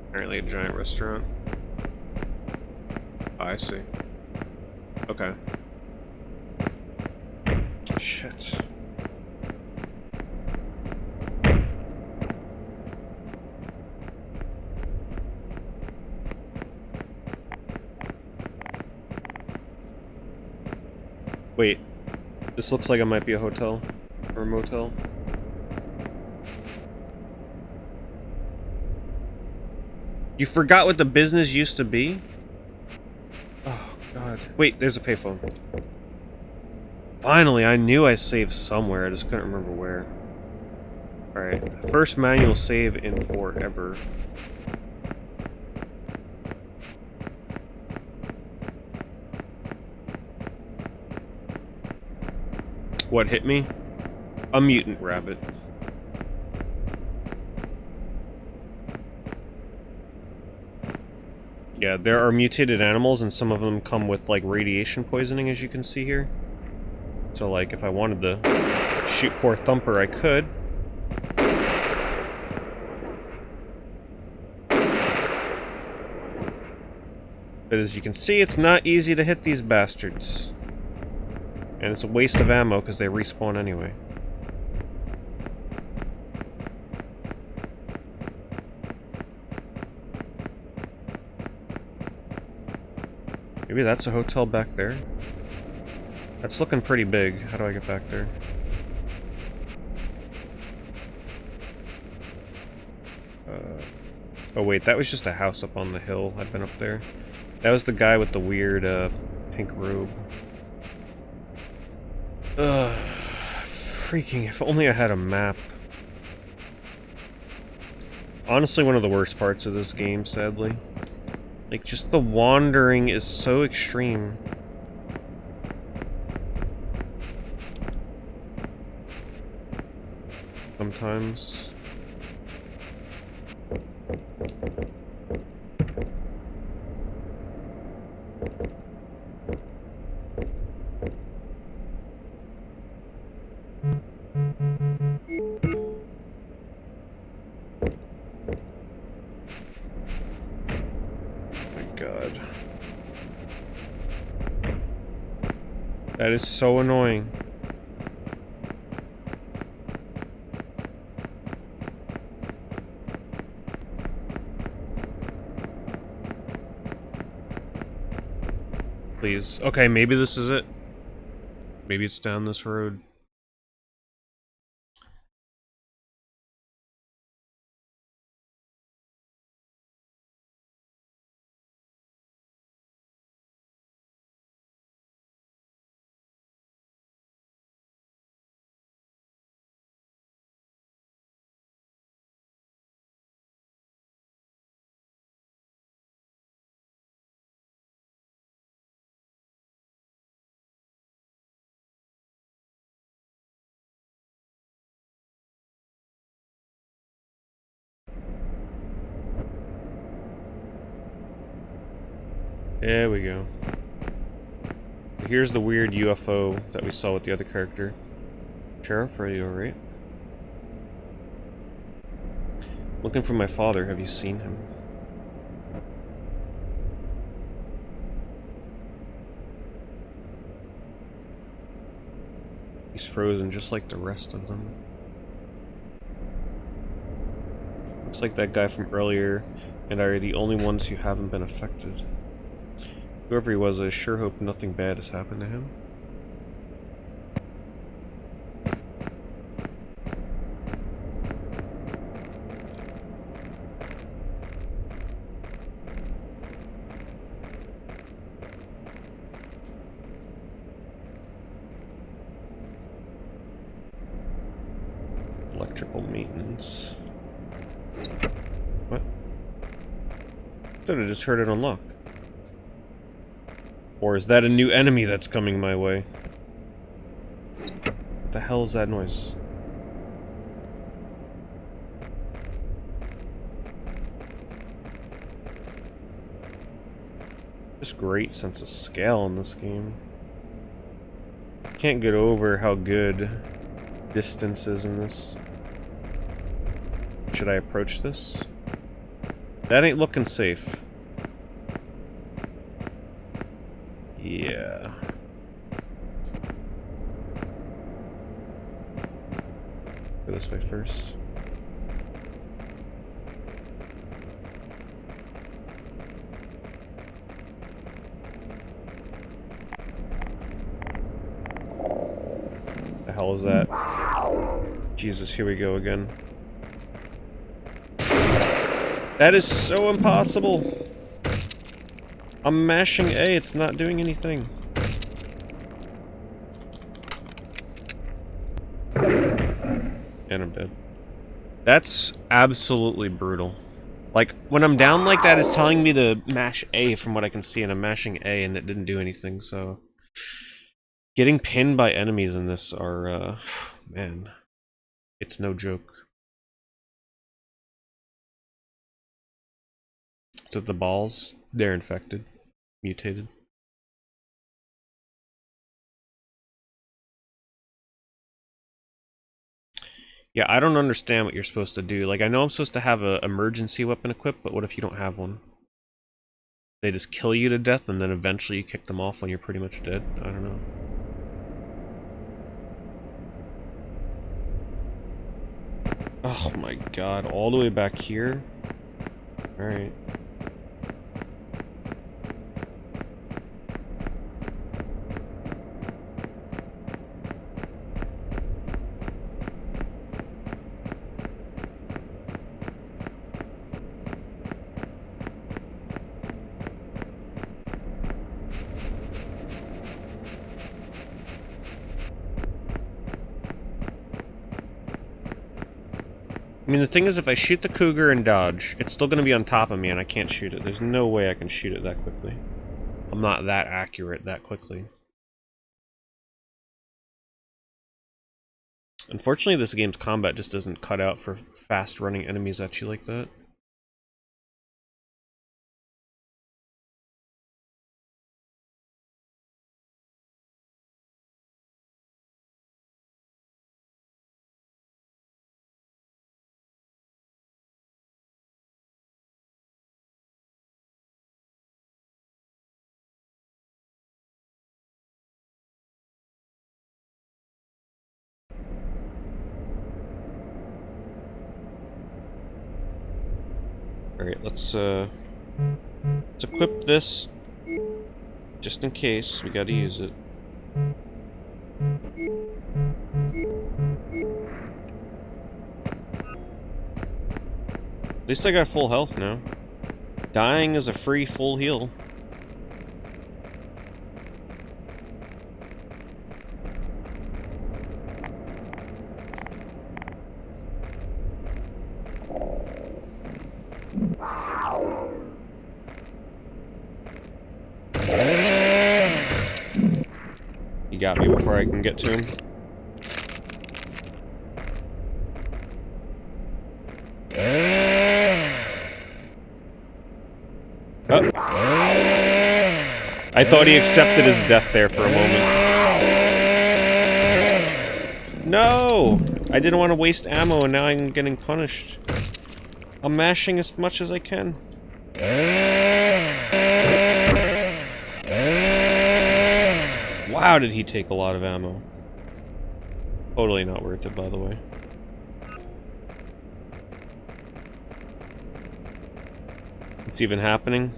Speaker 1: Apparently a giant restaurant. Oh, I see. Okay. Shit. Wait, this looks like it might be a hotel or a motel. You forgot what the business used to be? Oh, God. Wait, there's a payphone. Finally, I knew I saved somewhere, I just couldn't remember where. Alright, first manual save in forever. What hit me? A mutant rabbit. Yeah, there are mutated animals, and some of them come with, like, radiation poisoning, as you can see here. So, like, if I wanted to shoot poor Thumper, I could. But as you can see, it's not easy to hit these bastards. And it's a waste of ammo, because they respawn anyway. Maybe that's a hotel back there? That's looking pretty big. How do I get back there? Oh wait, that was just a house up on the hill. I've been up there. That was the guy with the weird, pink robe. Ugh. Freaking, if only I had a map. Honestly, one of the worst parts of this game, sadly. Like, just the wandering is so extreme. Sometimes. God. That is so annoying. Please. Okay, maybe this is it. Maybe it's down this road. There we go. Here's the weird UFO that we saw with the other character. Sheriff, are you alright? Looking for my father. Have you seen him? He's frozen just like the rest of them. Looks like that guy from earlier and I are the only ones who haven't been affected. Whoever he was, I sure hope nothing bad has happened to him. Electrical maintenance. What? I thought I just heard it unlock. Or is that a new enemy that's coming my way? What the hell is that noise? Just great sense of scale in this game. Can't get over how good distance is in this. Should I approach this? That ain't looking safe. Yeah. Go this way first. The hell is that? Jesus, here we go again. That is so impossible! I'm mashing A, it's not doing anything. And I'm dead. That's absolutely brutal. Like, when I'm down like that, it's telling me to mash A from what I can see, and I'm mashing A and it didn't do anything, so... Getting pinned by enemies in this are, man, it's no joke. So the balls, they're infected, mutated. Yeah, I don't understand what you're supposed to do. Like, I know I'm supposed to have an emergency weapon equipped, but what if you don't have one? They just kill you to death and then eventually you kick them off when you're pretty much dead? I don't know. Oh my god, all the way back here? Alright. I mean, the thing is, if I shoot the cougar and dodge, it's still going to be on top of me and I can't shoot it. There's no way I can shoot it that quickly. I'm not that accurate that quickly. Unfortunately, this game's combat just doesn't cut out for fast-running enemies at you like that. Alright, let's equip this, just in case we gotta use it. At least I got full health now. Dying is a free full heal. He got me before I can get to him. Oh. I thought he accepted his death there for a moment. No! I didn't want to waste ammo and now I'm getting punished. I'm mashing as much as I can. Wow, did he take a lot of ammo. Totally not worth it, by the way. What's even happening?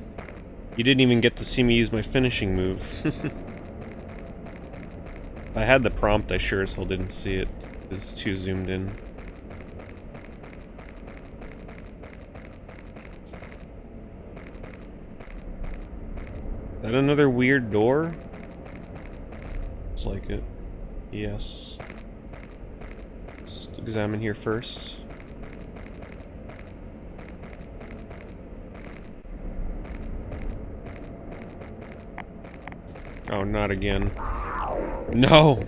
Speaker 1: You didn't even get to see me use my finishing move. If I had the prompt, I sure as hell didn't see it. It's too zoomed in. Is that another weird door? Looks like it. Yes. Let's examine here first. Oh, not again. No!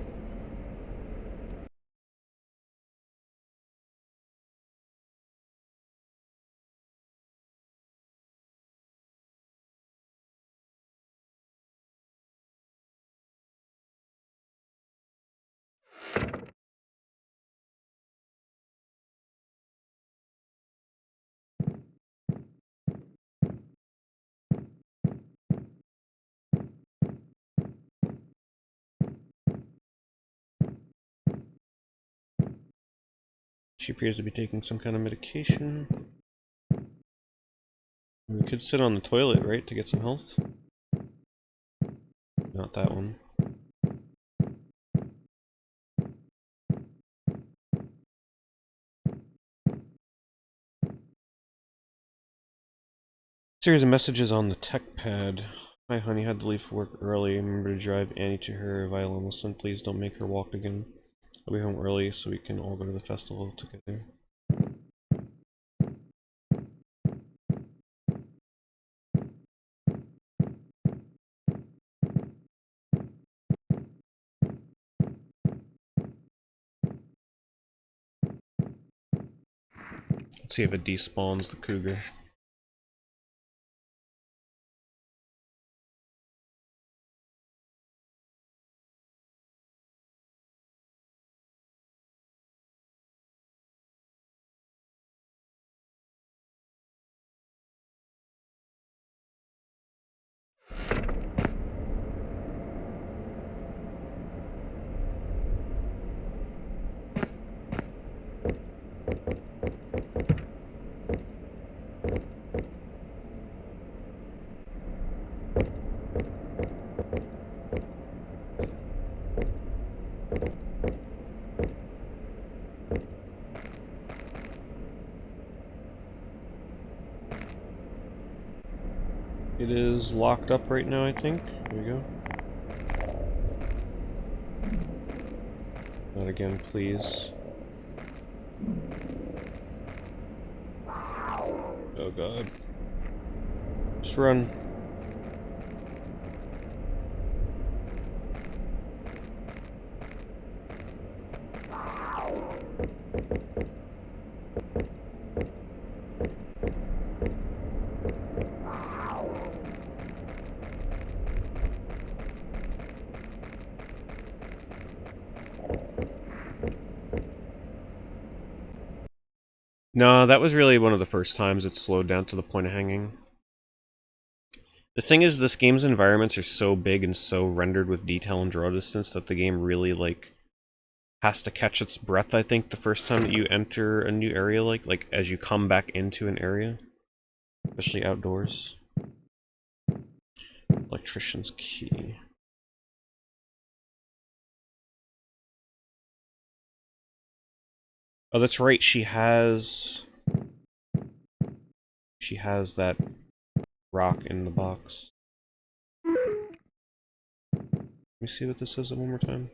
Speaker 1: She appears to be taking some kind of medication. We could sit on the toilet, right, to get some health? Not that one. Series of messages on the tech pad. Hi honey, had to leave for work early. Remember to drive Annie to her violin lesson. Please don't make her walk again. I'll be home early so we can all go to the festival together. Let's see if it despawns the cougar. It is locked up right now, I think. Here we go. Not again, please. Oh god. Just run. No, that was really one of the first times it slowed down to the point of hanging. The thing is, this game's environments are so big and so rendered with detail and draw distance that the game really, like, has to catch its breath, I think, the first time that you enter a new area, like as you come back into an area. Especially outdoors. Electrician's key. Oh, that's right, she has that rock in the box. Let me see what this says one more time.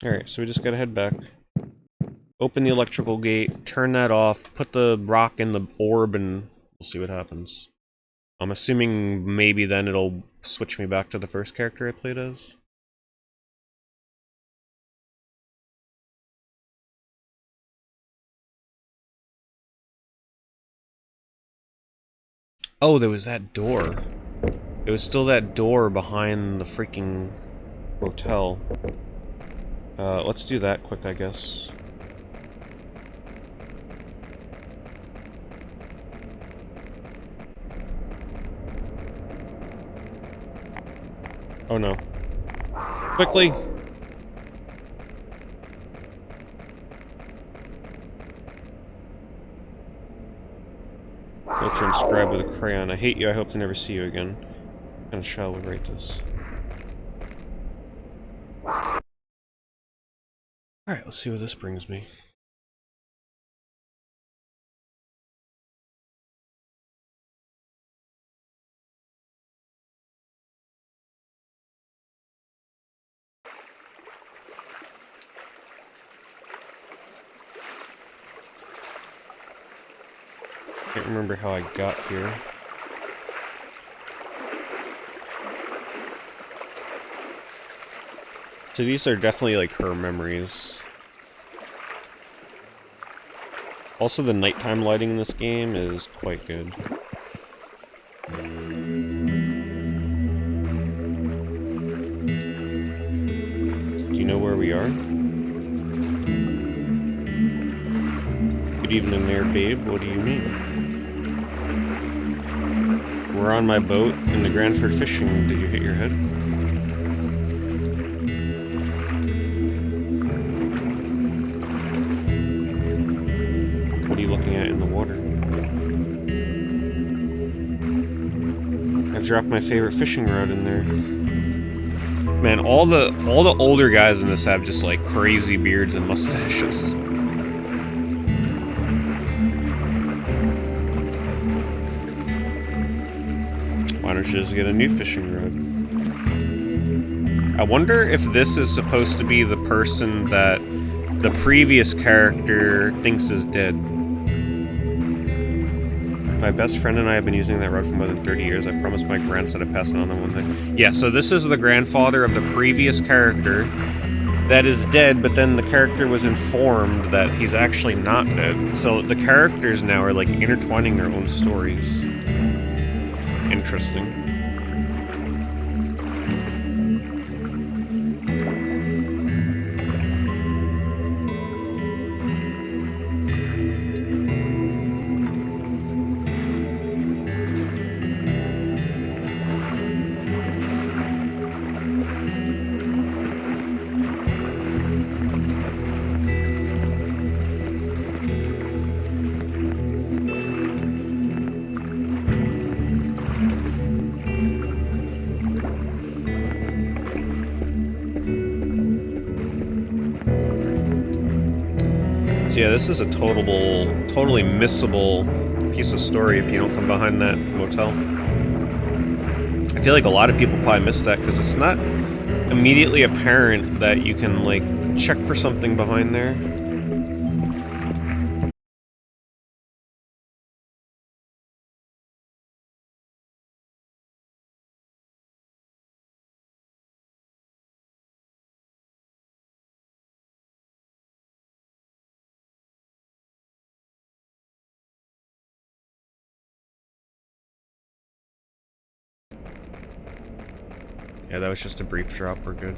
Speaker 1: Alright, so we just gotta head back. Open the electrical gate, turn that off, put the rock in the orb, and we'll see what happens. I'm assuming maybe then it'll switch me back to the first character I played as. Oh, there was that door. There was still that door behind the freaking motel. Let's do that quick, I guess. Oh no. Quickly! Filter and scribe with a crayon. I hate you, I hope to never see you again. What kind of shall we write this? Alright, let's see where this brings me. Can't remember how I got here. So these are definitely like her memories. Also, the nighttime lighting in this game is quite good. Do you know where we are? Good evening there, babe. What do you mean? We're on my boat in the Granford fishing. Did you hit your head? What are you looking at in the water? I dropped my favorite fishing rod in there. Man, all the older guys in this have just like crazy beards and mustaches. Why don't you just get a new fishing rod? I wonder if this is supposed to be the person that the previous character thinks is dead. My best friend and I have been using that rod for more than 30 years. I promised my grandson to pass it on to one day. Yeah, so this is the grandfather of the previous character that is dead, but then the character was informed that he's actually not dead. So the characters now are like intertwining their own stories. Interesting. So yeah, this is a totally missable piece of story if you don't come behind that motel. I feel like a lot of people probably miss that because it's not immediately apparent that you can, like, check for something behind there. Yeah, that was just a brief drop, we're good.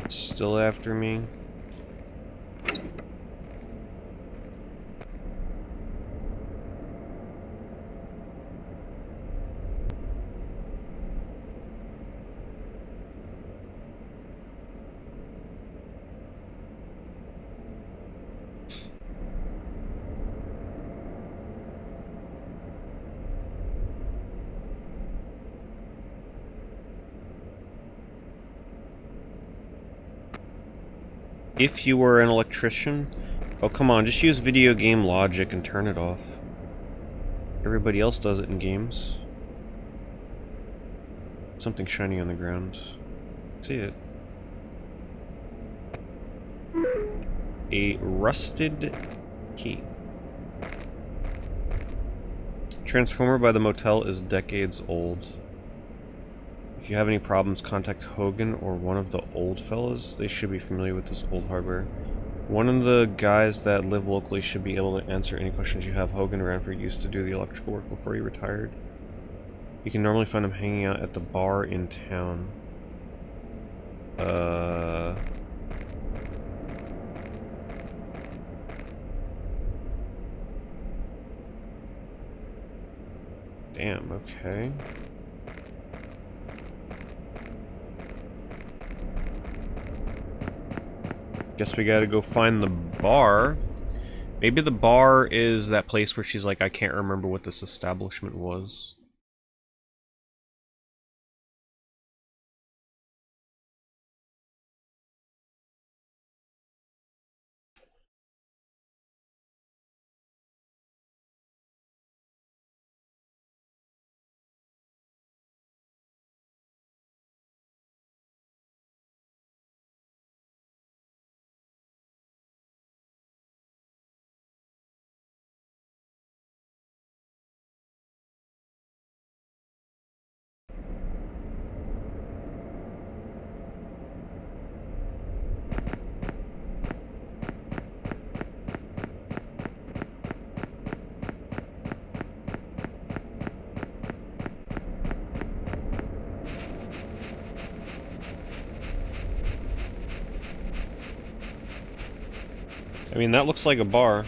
Speaker 1: Still after me. If you were an electrician... Oh, come on, just use video game logic and turn it off. Everybody else does it in games. Something shiny on the ground. See it. A rusted key. Transformer by the motel is decades old. If you have any problems, contact Hogan or one of the old fellas. They should be familiar with this old hardware. One of the guys that live locally should be able to answer any questions you have. Hogan ran for use to do the electrical work before he retired. You can normally find him hanging out at the bar in town. Damn, okay. Guess we gotta go find the bar. Maybe the bar is that place where she's like, I can't remember what this establishment was. I mean, that looks like a bar.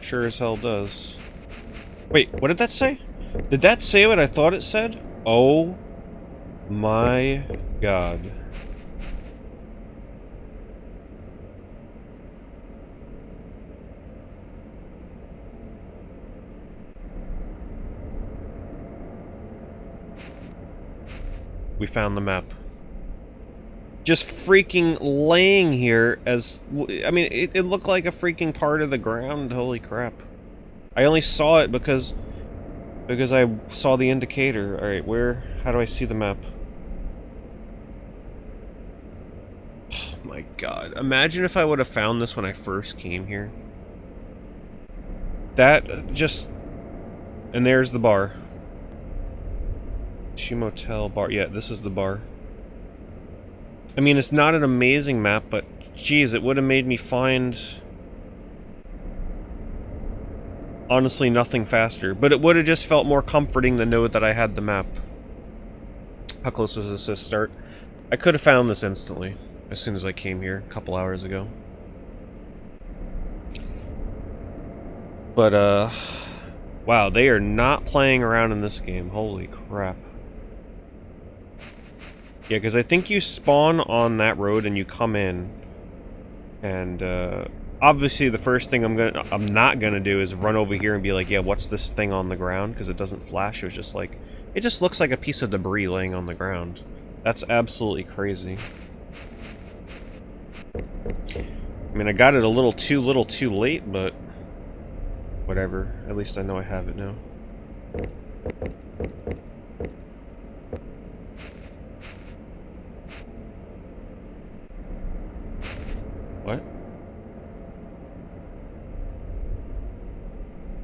Speaker 1: Sure as hell does. Wait, what did that say? Did that say what I thought it said? Oh my god. We found the map. Just freaking laying here as... I mean, it looked like a freaking part of the ground. Holy crap. I only saw it because I saw the indicator. Alright, where... How do I see the map? Oh my god. Imagine if I would have found this when I first came here. That just... And there's the bar. Motel bar. Yeah, this is the bar. I mean, it's not an amazing map, but geez, it would have made me find... honestly, nothing faster. But it would have just felt more comforting to know that I had the map. How close was this to start? I could have found this instantly, as soon as I came here, a couple hours ago. But, wow, they are not playing around in this game. Holy crap. Yeah, because I think you spawn on that road and you come in, and obviously the first thing I'm not gonna do is run over here and be like, yeah, what's this thing on the ground? Because it doesn't flash. It was just like, it just looks like a piece of debris laying on the ground. That's absolutely crazy. I mean, I got it a little too late, but whatever. At least I know I have it now. What?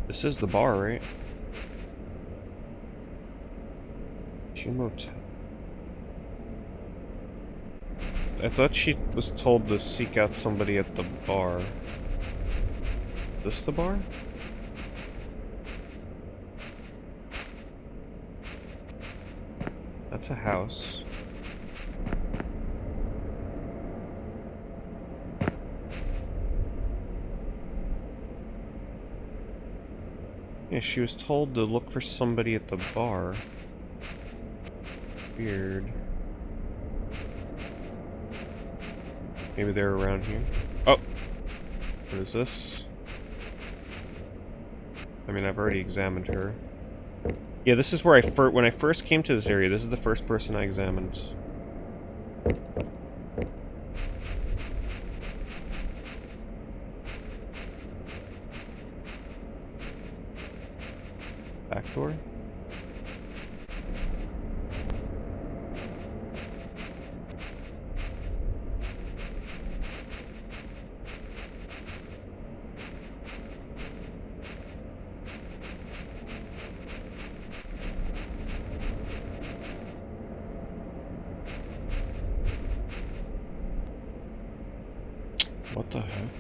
Speaker 1: This is the bar, right? Motel. I thought she was told to seek out somebody at the bar. Is this the bar? That's a house. Yeah, she was told to look for somebody at the bar. Weird. Maybe they're around here. Oh! What is this? I mean, I've already examined her. Yeah, this is where when I first came to this area, this is the first person I examined. Back door? What the heck?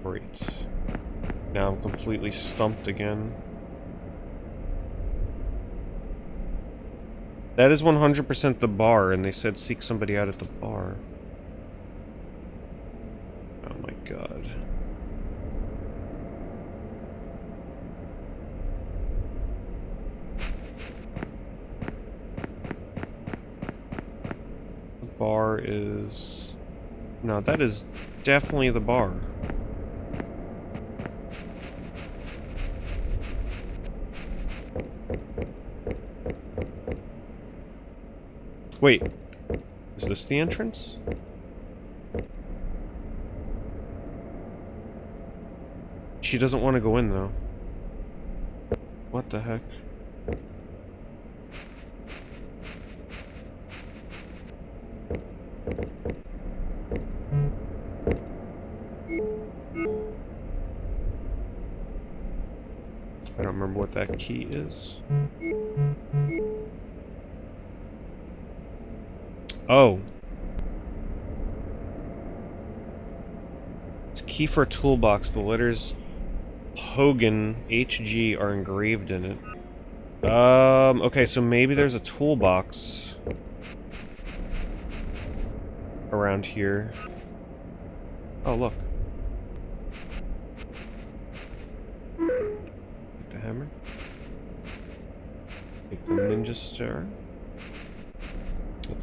Speaker 1: Great. Now I'm completely stumped again. That is 100% the bar, and they said seek somebody out at the bar. Oh my god. The bar is... No, that is definitely the bar. Wait, is this the entrance? She doesn't want to go in, though. What the heck? I don't remember what that key is. Oh. It's a key for a toolbox. The letters Hogan, HG, are engraved in it. Okay, so maybe there's a toolbox around here. Oh, look. Take the hammer. Take the ninja star.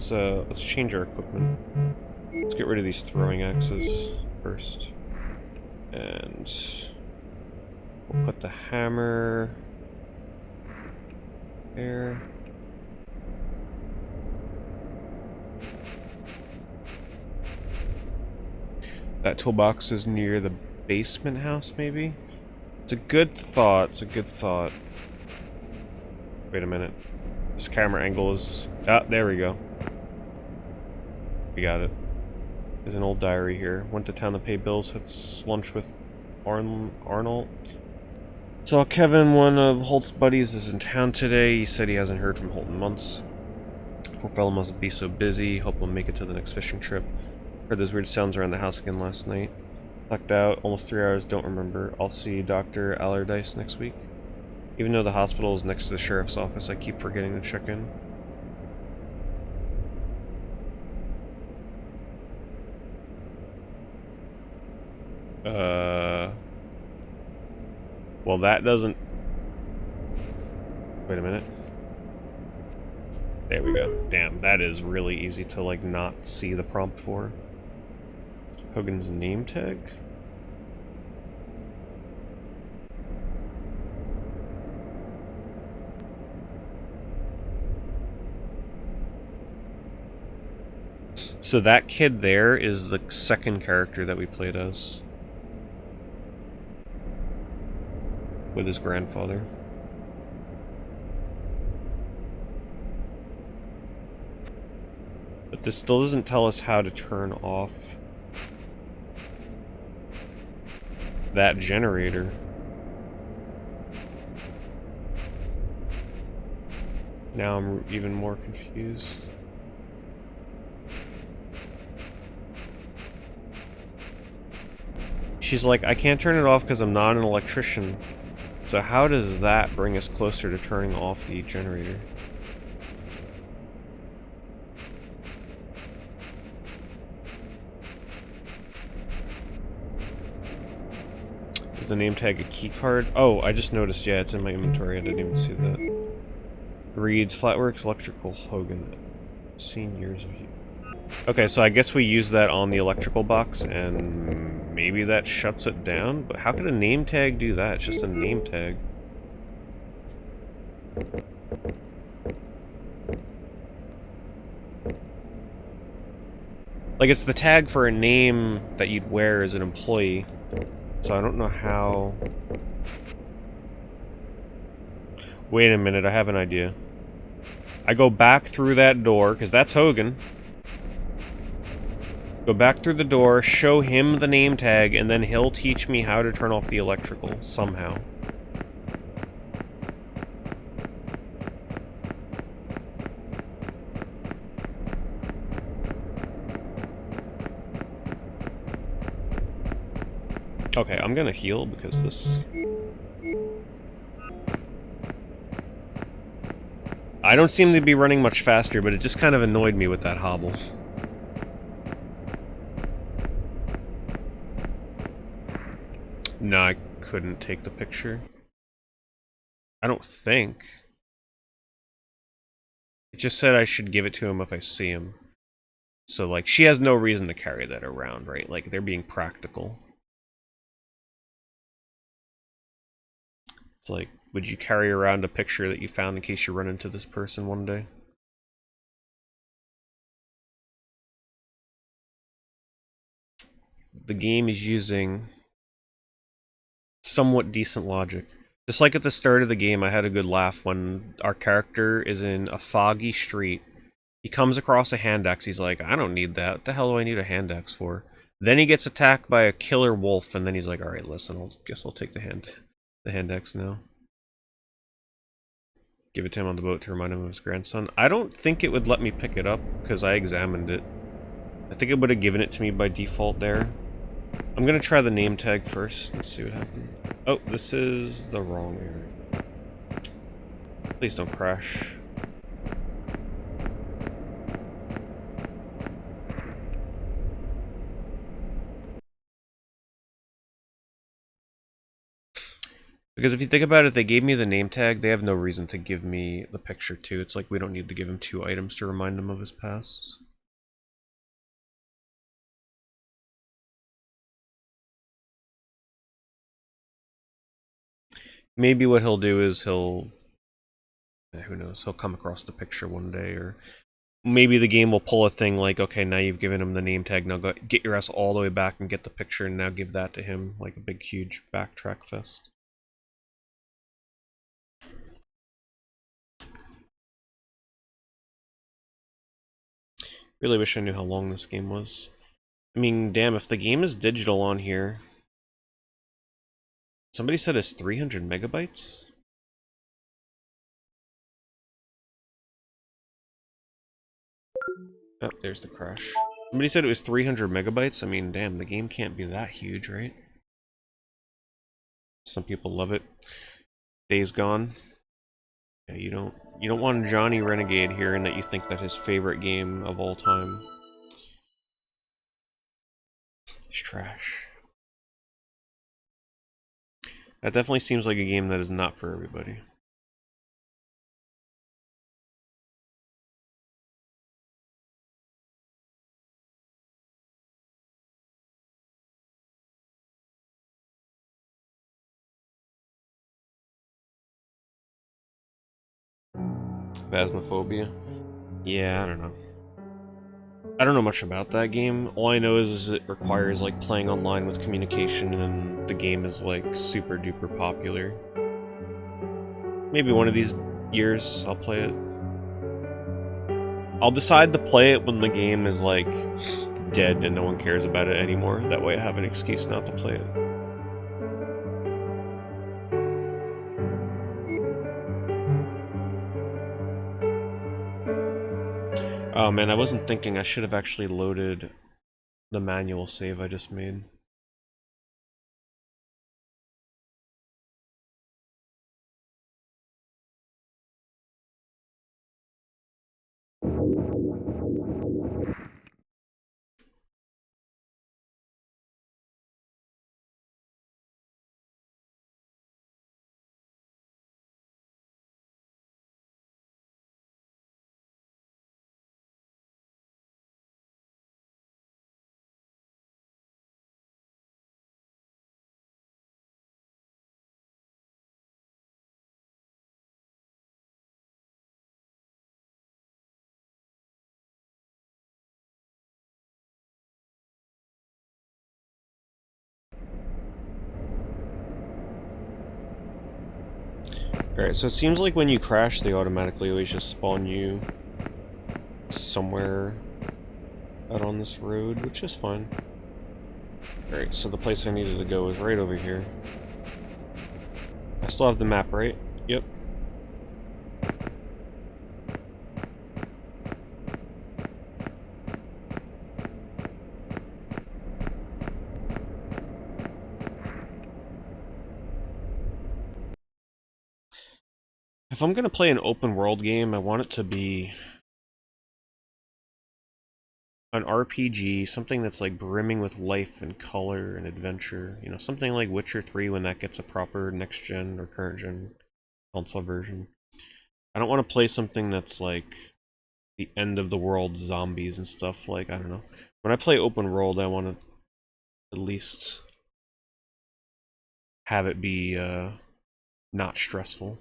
Speaker 1: Let's change our equipment. Let's get rid of these throwing axes first. And we'll put the hammer there. That toolbox is near the basement house, maybe? It's a good thought, it's a good thought. Wait a minute. This camera angle is... Ah, there we go. We got it. There's an old diary here. Went to town to pay bills, had lunch with Arnold. Saw Kevin, one of Holt's buddies, is in town today. He said he hasn't heard from Holt in months. Poor fellow must be so busy. Hope he'll make it to the next fishing trip. Heard those weird sounds around the house again last night. Blacked out, almost 3 hours, don't remember. I'll see Dr. Allardyce next week. Even though the hospital is next to the sheriff's office, I keep forgetting to check in. Well, that doesn't... Wait a minute. There we go. Damn, that is really easy to, like, not see the prompt for. Hogan's name tag? So that kid there is the second character that we played as. With his grandfather. But this still doesn't tell us how to turn off that generator. Now I'm even more confused. She's like, I can't turn it off because I'm not an electrician. So how does that bring us closer to turning off the generator? Is the name tag a key card? Oh, I just noticed, yeah, it's in my inventory. I didn't even see that. Reads Flatworks Electrical Hogan. Seen years of you. Okay, so I guess we use that on the electrical box, and maybe that shuts it down? But how could a name tag do that? It's just a name tag. Like, it's the tag for a name that you'd wear as an employee. So I don't know how... Wait a minute, I have an idea. I go back through that door, because that's Hogan. Go back through the door, show him the name tag, and then he'll teach me how to turn off the electrical, somehow. Okay, I'm gonna heal because this... I don't seem to be running much faster, but it just kind of annoyed me with that hobble. No, I couldn't take the picture. I don't think. It just said I should give it to him if I see him. So, like, she has no reason to carry that around, right? Like, they're being practical. It's like, would you carry around a picture that you found in case you run into this person one day? The game is using somewhat decent logic. Just like at the start of the game, I had a good laugh when our character is in a foggy street. He comes across a hand axe. He's like, I don't need that. What the hell do I need a hand axe for? Then he gets attacked by a killer wolf, and then he's like, alright, listen, I'll take the hand axe now. Give it to him on the boat to remind him of his grandson. I don't think it would let me pick it up, because I examined it. I think it would have given it to me by default there. I'm gonna try the name tag first and see what happens. Oh, this is the wrong area. Please don't crash. Because if you think about it, if they gave me the name tag, they have no reason to give me the picture too. It's like we don't need to give him 2 items to remind him of his past. Maybe what he'll do is who knows, he'll come across the picture one day, or maybe the game will pull a thing like, okay, now you've given him the name tag, now go get your ass all the way back and get the picture and now give that to him, like a big huge backtrack fest. Really wish I knew how long this game was. I mean, damn, if the game is digital on here... Somebody said it's 300 megabytes? Oh, there's the crash. Somebody said it was 300 megabytes. I mean, damn, the game can't be that huge, right? Some people love it. Days Gone. Yeah, you don't want Johnny Renegade here and that you think that his favorite game of all time is trash. That definitely seems like a game that is not for everybody. Phasmophobia? Yeah, I don't know. I don't know much about that game. All I know is it requires like playing online with communication, and the game is like super duper popular. Maybe one of these years I'll play it. I'll decide to play it when the game is like dead and no one cares about it anymore. That way I have an excuse not to play it. Oh man, I wasn't thinking. I should have actually loaded the manual save I just made. Alright, so it seems like when you crash, they automatically always just spawn you somewhere out on this road, which is fine. Alright, so the place I needed to go is right over here. I still have the map, right? Yep. If I'm gonna play an open world game, I want it to be an RPG, something that's like brimming with life and color and adventure. You know, something like Witcher 3 when that gets a proper next gen or current gen console version. I don't want to play something that's like the end of the world zombies and stuff. Like, I don't know. When I play open world, I want to at least have it be not stressful.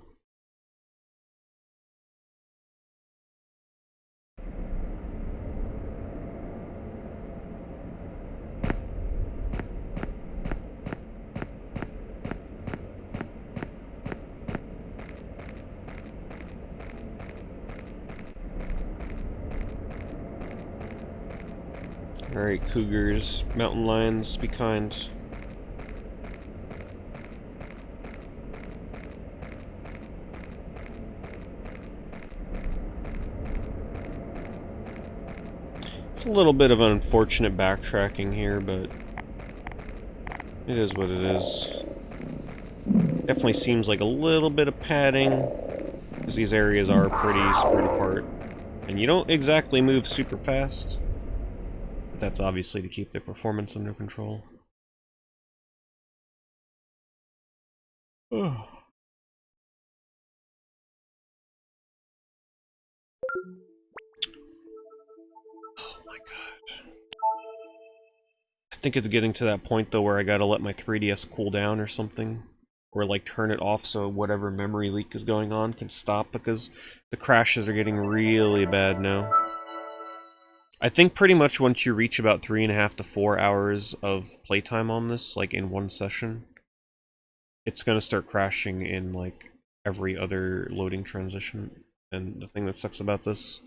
Speaker 1: Alright, cougars, mountain lions, be kind. It's a little bit of unfortunate backtracking here, but it is what it is. Definitely seems like a little bit of padding, because these areas are pretty spread apart. And you don't exactly move super fast. But that's obviously to keep the performance under control. Oh. Oh my god. I think it's getting to that point though where I gotta let my 3DS cool down or something. Or like turn it off so whatever memory leak is going on can stop, because the crashes are getting really bad now. I think pretty much once you reach about 3.5 to 4 hours of playtime on this, like in one session, it's gonna start crashing in like every other loading transition. And the thing that sucks about this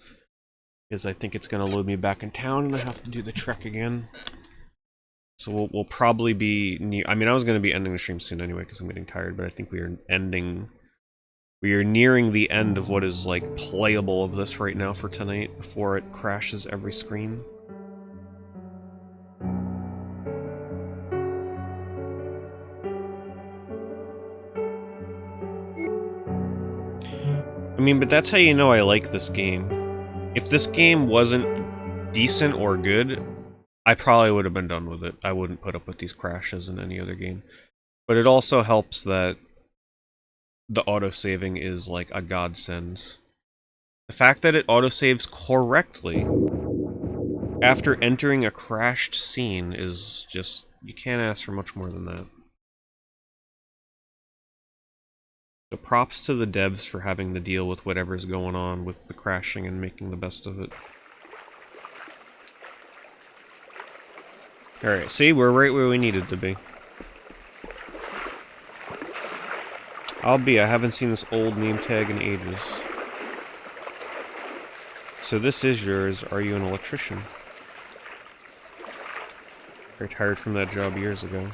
Speaker 1: is I think it's gonna load me back in town and I have to do the trek again. So we'll probably be near. I mean, I was gonna be ending the stream soon anyway because I'm getting tired, but I think we are nearing the end of what is like playable of this right now for tonight before it crashes every screen. I mean, but that's how you know I like this game. If this game wasn't decent or good, I probably would have been done with it. I wouldn't put up with these crashes in any other game. But it also helps that the autosaving is like a godsend. The fact that it autosaves correctly after entering a crashed scene is just... you can't ask for much more than that. So props to the devs for having to deal with whatever's going on with the crashing and making the best of it. Alright, see, we're right where we needed to be. I haven't seen this old name tag in ages. So this is yours. Are you an electrician? I retired from that job years ago.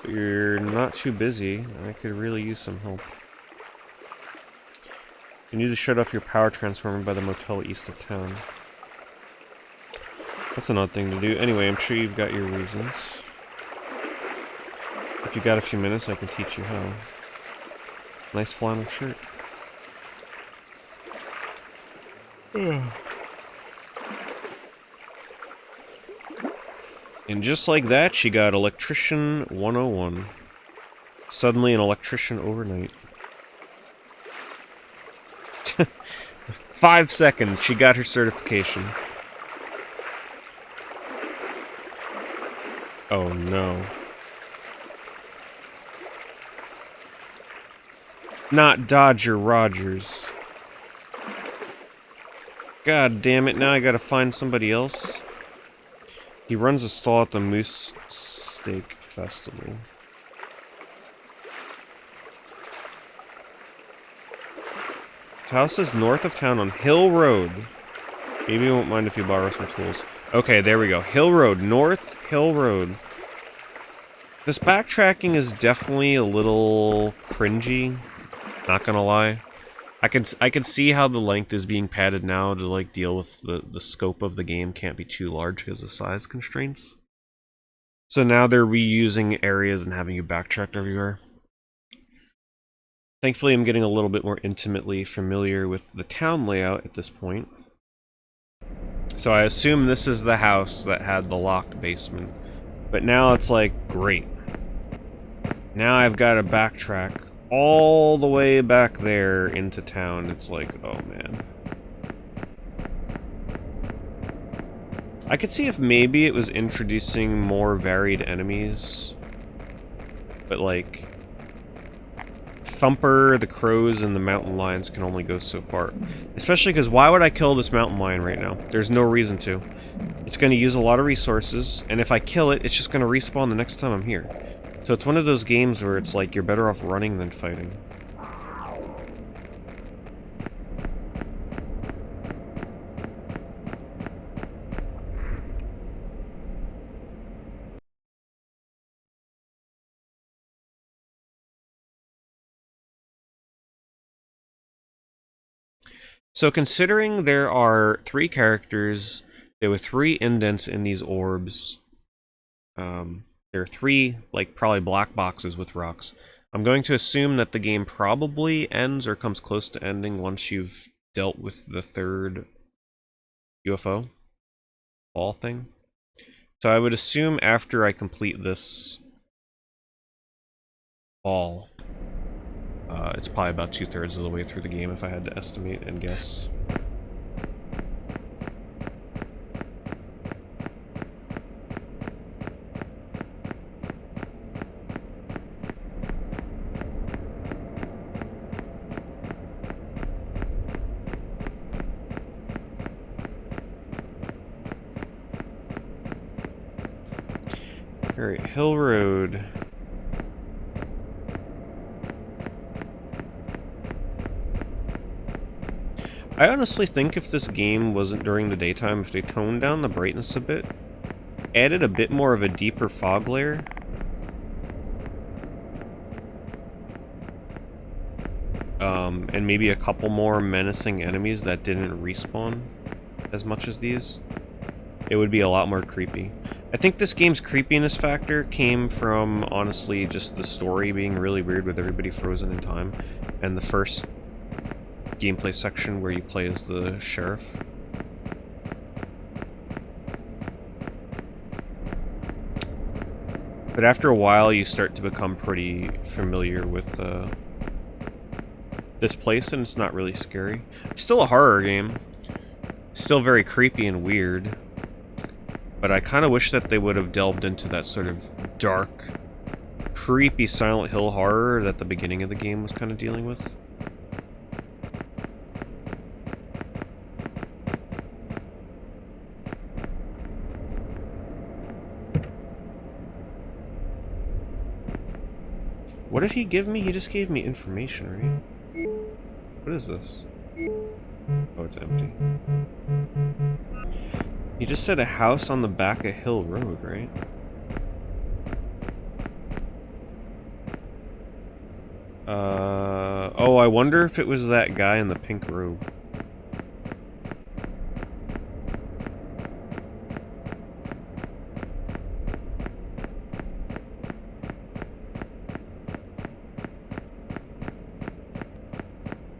Speaker 1: But you're not too busy. I could really use some help. You need to shut off your power transformer by the motel east of town. That's an odd thing to do. Anyway, I'm sure you've got your reasons. If you got a few minutes, I can teach you how. Nice flannel shirt. And just like that, she got Electrician 101. Suddenly an electrician overnight. 5 seconds, she got her certification. Oh no. Not Dodger Rogers. God damn it, now I gotta find somebody else. He runs a stall at the Moose Steak Festival. His house is north of town on Hill Road. Maybe you won't mind if you borrow some tools. Okay, there we go. Hill Road. North Hill Road. This backtracking is definitely a little cringy. Not gonna lie. I can see how the length is being padded now to like deal with the scope of the game can't be too large because of size constraints. So now they're reusing areas and having you backtrack everywhere. Thankfully, I'm getting a little bit more intimately familiar with the town layout at this point. So I assume this is the house that had the locked basement. But now it's like, great. Now I've got to backtrack all the way back there into town. It's like, oh man. I could see if maybe it was introducing more varied enemies. But like, Thumper, the crows, and the mountain lions can only go so far. Especially because why would I kill this mountain lion right now? There's no reason to. It's going to use a lot of resources, and if I kill it, it's just going to respawn the next time I'm here. So it's one of those games where it's like, you're better off running than fighting. So considering there are 3 characters, there were 3 indents in these orbs, there are 3, like, probably black boxes with rocks. I'm going to assume that the game probably ends or comes close to ending once you've dealt with the 3rd UFO ball thing. So I would assume after I complete this ball, it's probably about 2/3 of the way through the game if I had to estimate and guess. Alright, Hill Road. I honestly think if this game wasn't during the daytime, if they toned down the brightness a bit, added a bit more of a deeper fog layer, and maybe a couple more menacing enemies that didn't respawn as much as these, it would be a lot more creepy. I think this game's creepiness factor came from, honestly, just the story being really weird with everybody frozen in time, and the first gameplay section where you play as the sheriff. But after a while, you start to become pretty familiar with this place, and it's not really scary. It's still a horror game. It's still very creepy and weird. But I kind of wish that they would have delved into that sort of dark, creepy Silent Hill horror that the beginning of the game was kind of dealing with. What did he give me? He just gave me information, right? What is this? Oh, it's empty. He just said a house on the back of Hill Road, right? Oh, I wonder if it was that guy in the pink robe.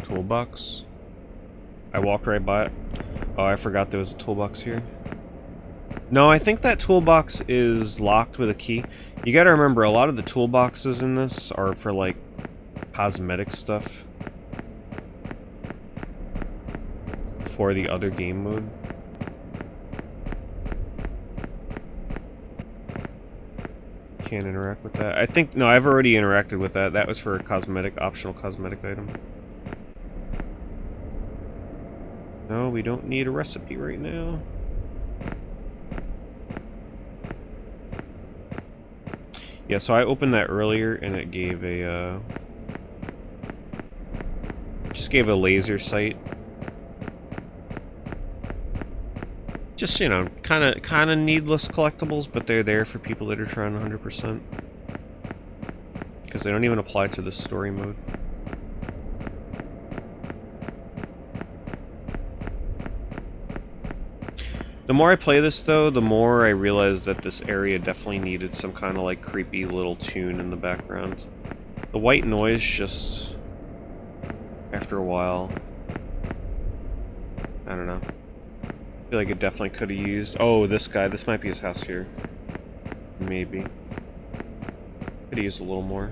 Speaker 1: Toolbox. I walked right by it. Oh, I forgot there was a toolbox here. No, I think that toolbox is locked with a key. You gotta remember, a lot of the toolboxes in this are for, like, cosmetic stuff. For the other game mode. Can't interact with that. I think, no, I've already interacted with that. That was for a cosmetic, optional cosmetic item. No, we don't need a recipe right now. Yeah, so I opened that earlier and it gave a, just gave a laser sight. Just, you know, kind of needless collectibles, but they're there for people that are trying 100%. Because they don't even apply to the story mode. The more I play this, though, the more I realize that this area definitely needed some kind of, like, creepy little tune in the background. The white noise just after a while. I don't know. I feel like it definitely could have used... Oh, this guy. This might be his house here. Maybe. Could have used a little more.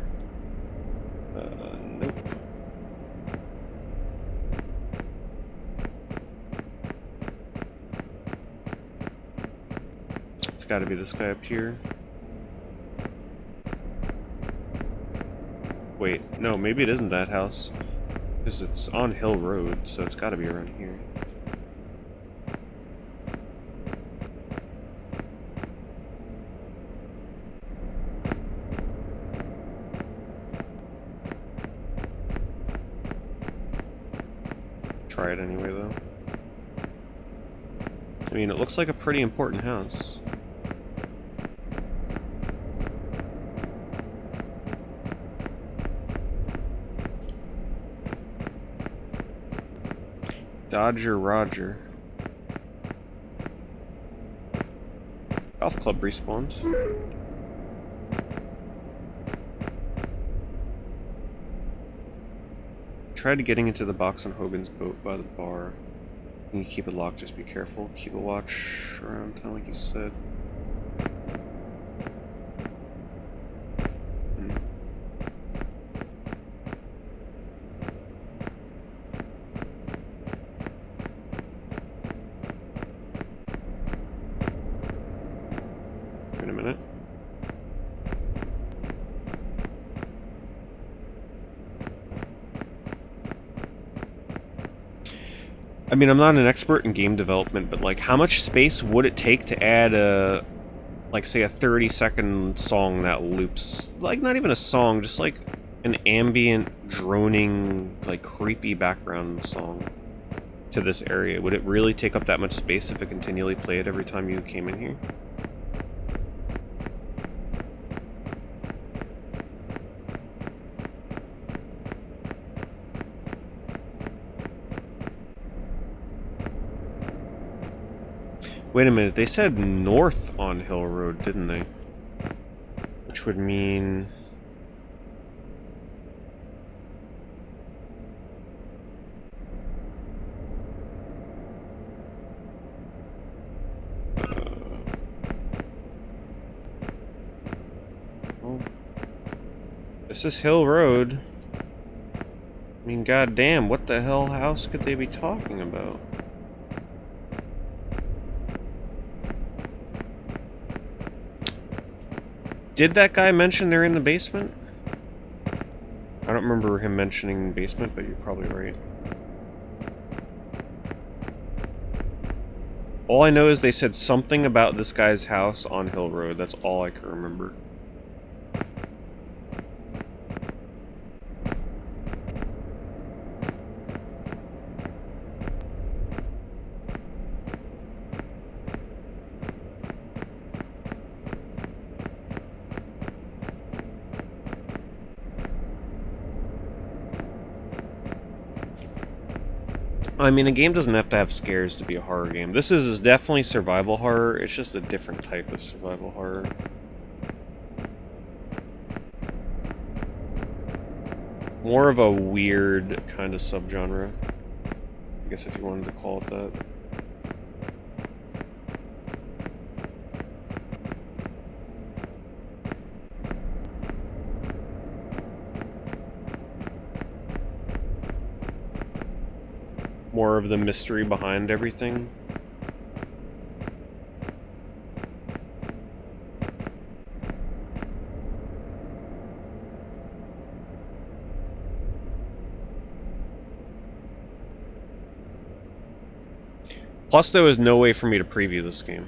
Speaker 1: Nope. It's gotta be this guy up here. Wait, no, maybe it isn't that house. Because it's on Hill Road, so it's gotta be around here. Try it anyway, though. I mean, it looks like a pretty important house. Dodger Roger. Golf club respawns. Tried getting into the box on Hogan's boat by the bar. You can keep it locked, just be careful. Keep a watch around town like you said. Wait a minute. I mean, I'm not an expert in game development, but like, how much space would it take to add a, like, say a 30-second song that loops? Like, not even a song, just like an ambient, droning, like, creepy background song to this area. Would it really take up that much space if it continually played every time you came in here? Wait a minute, they said north on Hill Road, didn't they? Which would mean... well, this is Hill Road. I mean, goddamn, what the hell house could they be talking about? Did that guy mention they're in the basement? I don't remember him mentioning basement, but you're probably right. All I know is they said something about this guy's house on Hill Road. That's all I can remember. I mean, a game doesn't have to have scares to be a horror game. This is definitely survival horror. It's just a different type of survival horror. More of a weird kind of subgenre, I guess, if you wanted to call it that. More of the mystery behind everything. Plus, there was no way for me to preview this game.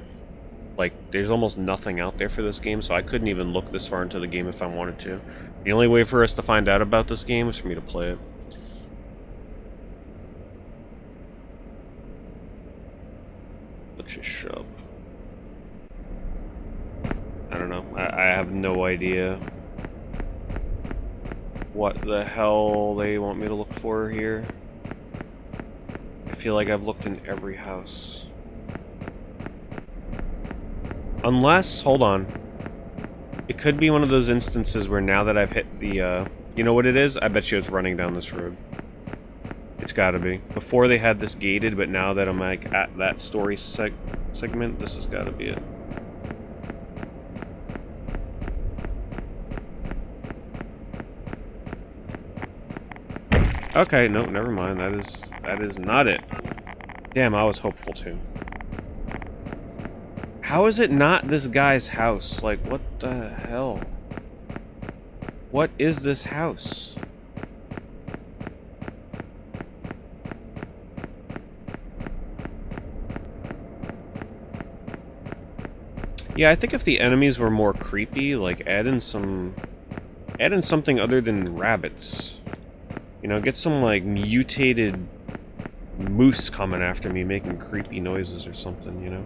Speaker 1: Like, there's almost nothing out there for this game, so I couldn't even look this far into the game if I wanted to. The only way for us to find out about this game was for me to play it. Shop. I don't know. I have no idea what the hell they want me to look for here. I feel like I've looked in every house. Unless, hold on. It could be one of those instances where now that I've hit the, you know what it is? I bet you it's running down this road. It's gotta be. Before they had this gated, but now that I'm like at that story segment, this has gotta be it. Okay, no, never mind. That is not it. Damn, I was hopeful too. How is it not this guy's house? Like, what the hell? What is this house? Yeah, I think if the enemies were more creepy, like add in something other than rabbits. You know, get some like mutated moose coming after me making creepy noises or something, you know?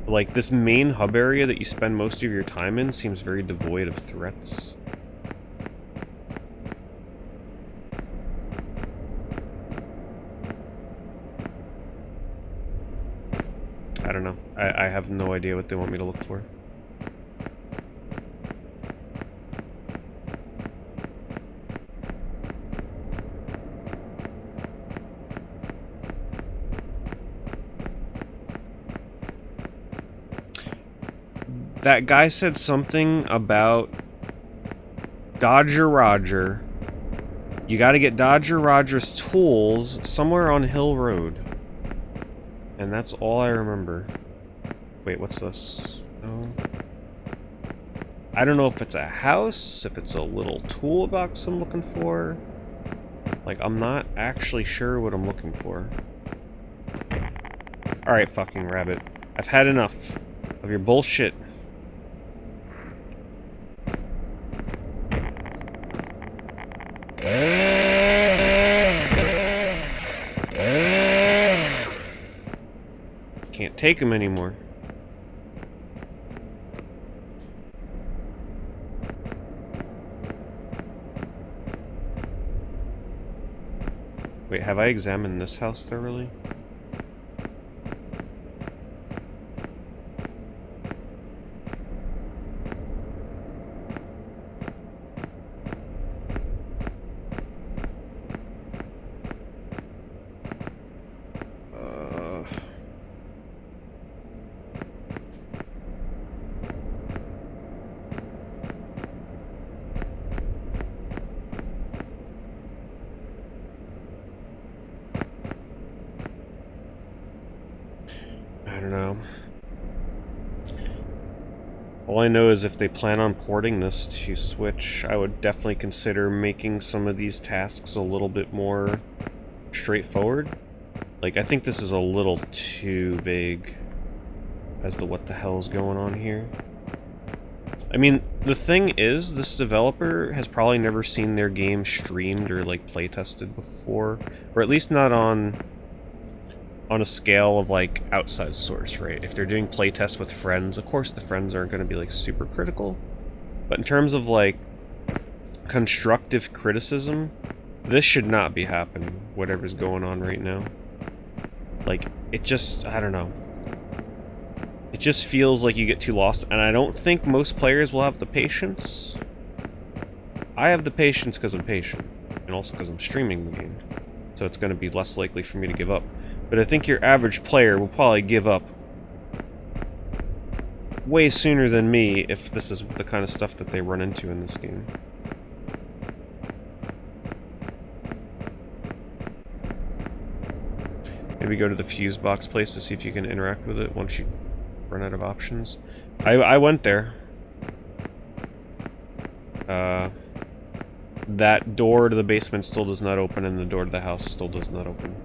Speaker 1: Like, this main hub area that you spend most of your time in seems very devoid of threats. I don't know. I have no idea what they want me to look for. That guy said something about Dodger Roger. You gotta get Dodger Roger's tools somewhere on Hill Road. And that's all I remember. Wait, what's this? No. I don't know if it's a house, if it's a little toolbox I'm looking for. Like, I'm not actually sure what I'm looking for. Alright, fucking rabbit. I've had enough of your bullshit. Can't take him anymore. Wait, have I examined this house thoroughly? I don't know. All I know is if they plan on porting this to Switch, I would definitely consider making some of these tasks a little bit more straightforward. Like, I think this is a little too vague as to what the hell is going on here. I mean, the thing is, this developer has probably never seen their game streamed or, like, playtested before. Or at least not on a scale of, like, outside source, right? If they're doing playtests with friends, of course the friends aren't going to be, like, super critical. But in terms of, like, constructive criticism, this should not be happening, whatever's going on right now. Like, it just, I don't know. It just feels like you get too lost, and I don't think most players will have the patience. I have the patience because I'm patient, and also because I'm streaming the game. So it's going to be less likely for me to give up. But I think your average player will probably give up way sooner than me if this is the kind of stuff that they run into in this game. Maybe go to the fuse box place to see if you can interact with it once you run out of options. I went there. That door to the basement still does not open, and the door to the house still does not open.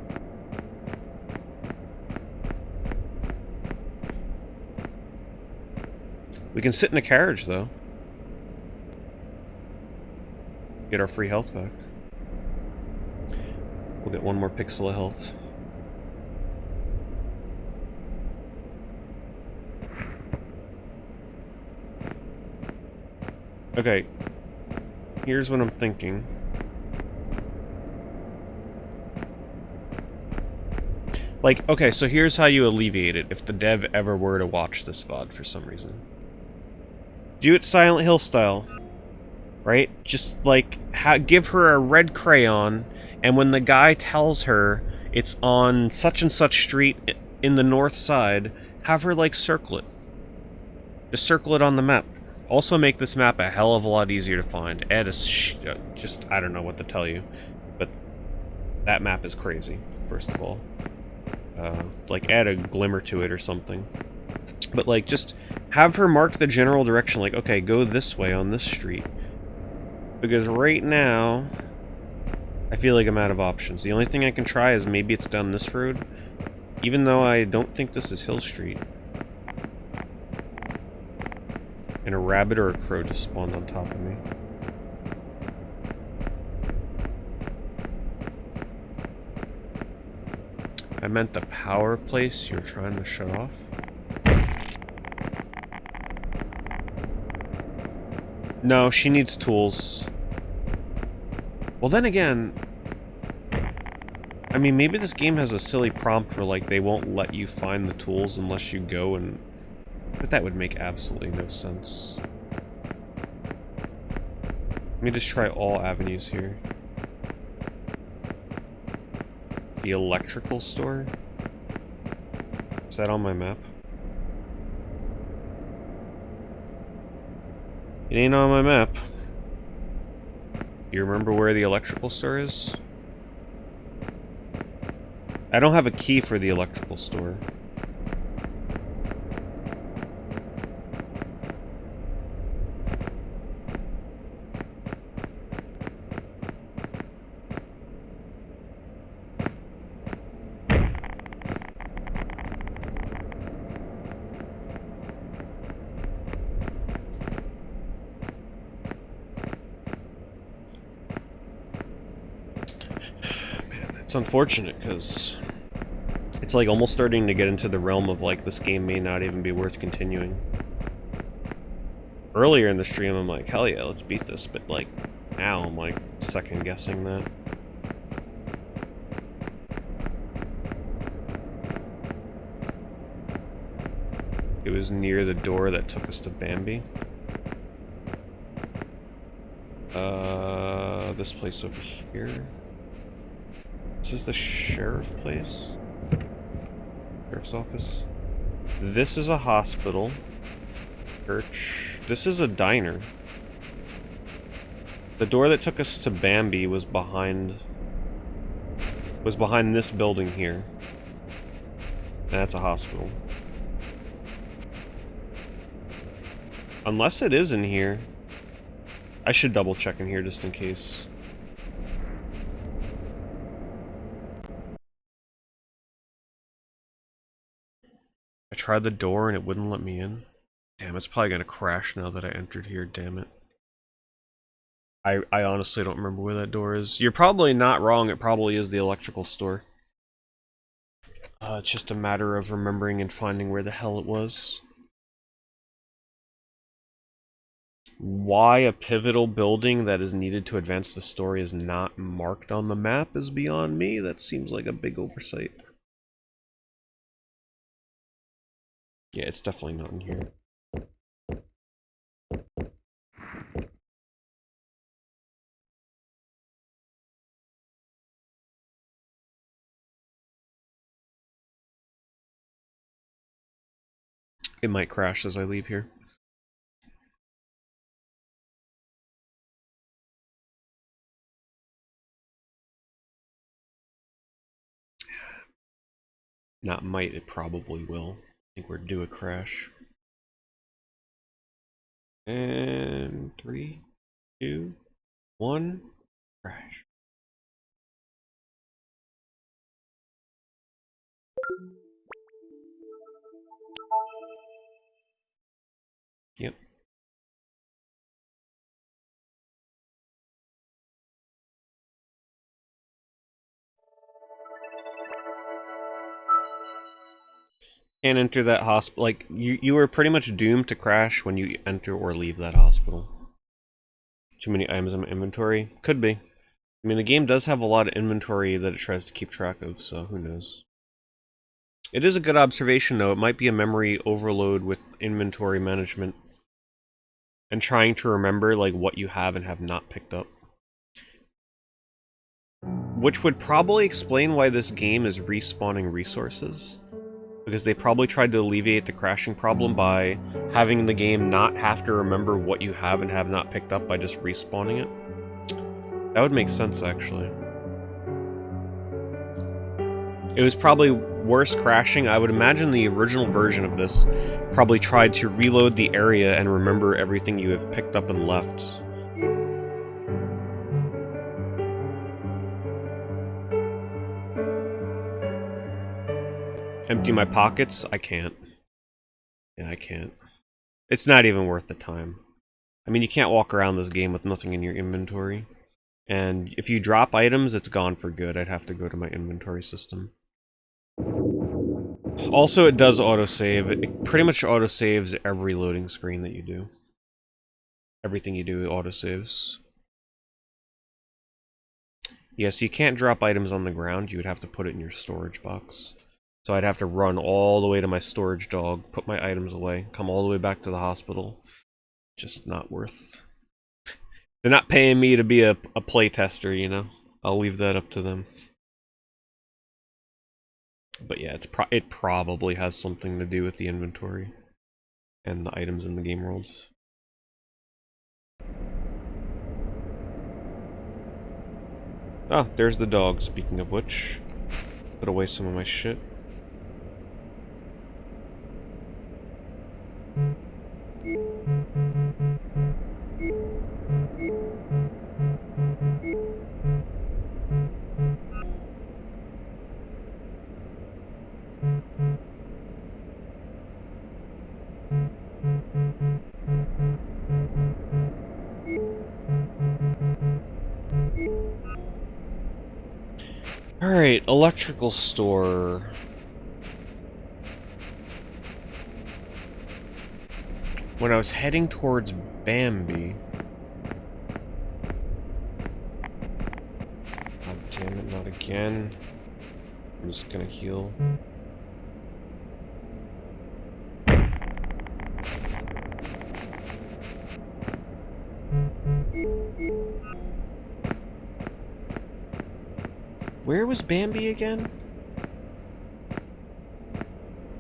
Speaker 1: We can sit in a carriage, though. Get our free health back. We'll get one more pixel of health. Okay. Here's what I'm thinking. Like, okay, so here's how you alleviate it if the dev ever were to watch this VOD for some reason. Do it Silent Hill style. right? Just like give her a red crayon, and when the guy tells her it's on such and such street in the north side, have her like circle it. Just circle it on the map. Also make this map a hell of a lot easier to find. Add a just, I don't know what to tell you, but that map is crazy, first of all. Like, add a glimmer to it or something. But, like, just have her mark the general direction, like, okay, go this way on this street. Because right now, I feel like I'm out of options. The only thing I can try is maybe it's down this road, even though I don't think this is Hill Street. And a rabbit or a crow just spawned on top of me. I meant the power place you're trying to shut off. No, she needs tools. Well, then again, I mean, maybe this game has a silly prompt where, like, they won't let you find the tools unless you go and... But that would make absolutely no sense. Let me just try all avenues here. The electrical store? Is that on my map? It ain't on my map. Do you remember where the electrical store is? I don't have a key for the electrical store. It's unfortunate, because it's like almost starting to get into the realm of like this game may not even be worth continuing. Earlier in the stream I'm like, hell yeah, let's beat this, but like now I'm like second guessing that. It was near the door that took us to Bambi. This place over here. This is the sheriff place? Sheriff's office? This is a hospital. Church. This is a diner. The door that took us to Bambi was behind this building here. And that's a hospital. Unless it is in here. I should double check in here just in case. I tried the door and it wouldn't let me in. Damn, it's probably gonna crash now that I entered here, damn it. I honestly don't remember where that door is. You're probably not wrong, it probably is the electrical store. It's just a matter of remembering and finding where the hell it was. Why a pivotal building that is needed to advance the story is not marked on the map is beyond me. That seems like a big oversight. Yeah, it's definitely not in here. It might crash as I leave here. Not might, it probably will. I think we're due a crash. And 3, 2, 1, crash. Yep. Can't enter that hospital. Like, you were pretty much doomed to crash when you enter or leave that hospital. Too many items in my inventory? Could be. I mean, the game does have a lot of inventory that it tries to keep track of, so who knows. It is a good observation, though. It might be a memory overload with inventory management. and trying to remember like what you have and have not picked up. Which would probably explain why this game is respawning resources. Because they probably tried to alleviate the crashing problem by having the game not have to remember what you have and have not picked up by just respawning it. That would make sense, actually. It was probably worse crashing. I would imagine the original version of this probably tried to reload the area and remember everything you have picked up and left. Empty my pockets? I can't. Yeah, I can't. It's not even worth the time. I mean, you can't walk around this game with nothing in your inventory. And if you drop items, it's gone for good. I'd have to go to my inventory system. Also, it does autosave. It pretty much autosaves every loading screen that you do. Everything you do, it autosaves. Yes, you can't drop items on the ground. You would have to put it in your storage box. So I'd have to run all the way to my storage dog, put my items away, come all the way back to the hospital. Just not worth. They're not paying me to be a playtester, you know? I'll leave that up to them. But yeah, it probably has something to do with the inventory and the items in the game worlds. Ah, there's the dog, speaking of which. Put away some of my shit. Alright, electrical store. When I was heading towards Bambi... God damn it, not again. I'm just gonna heal. Where was Bambi again?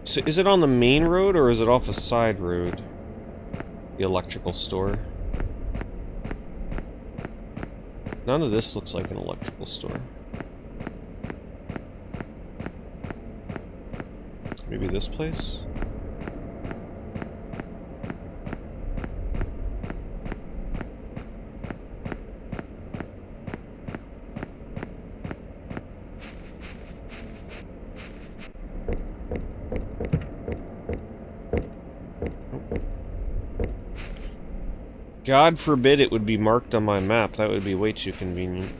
Speaker 1: So is it on the main road or is it off a side road? The electrical store. None of this looks like an electrical store. Maybe this place? God forbid it would be marked on my map. That would be way too convenient.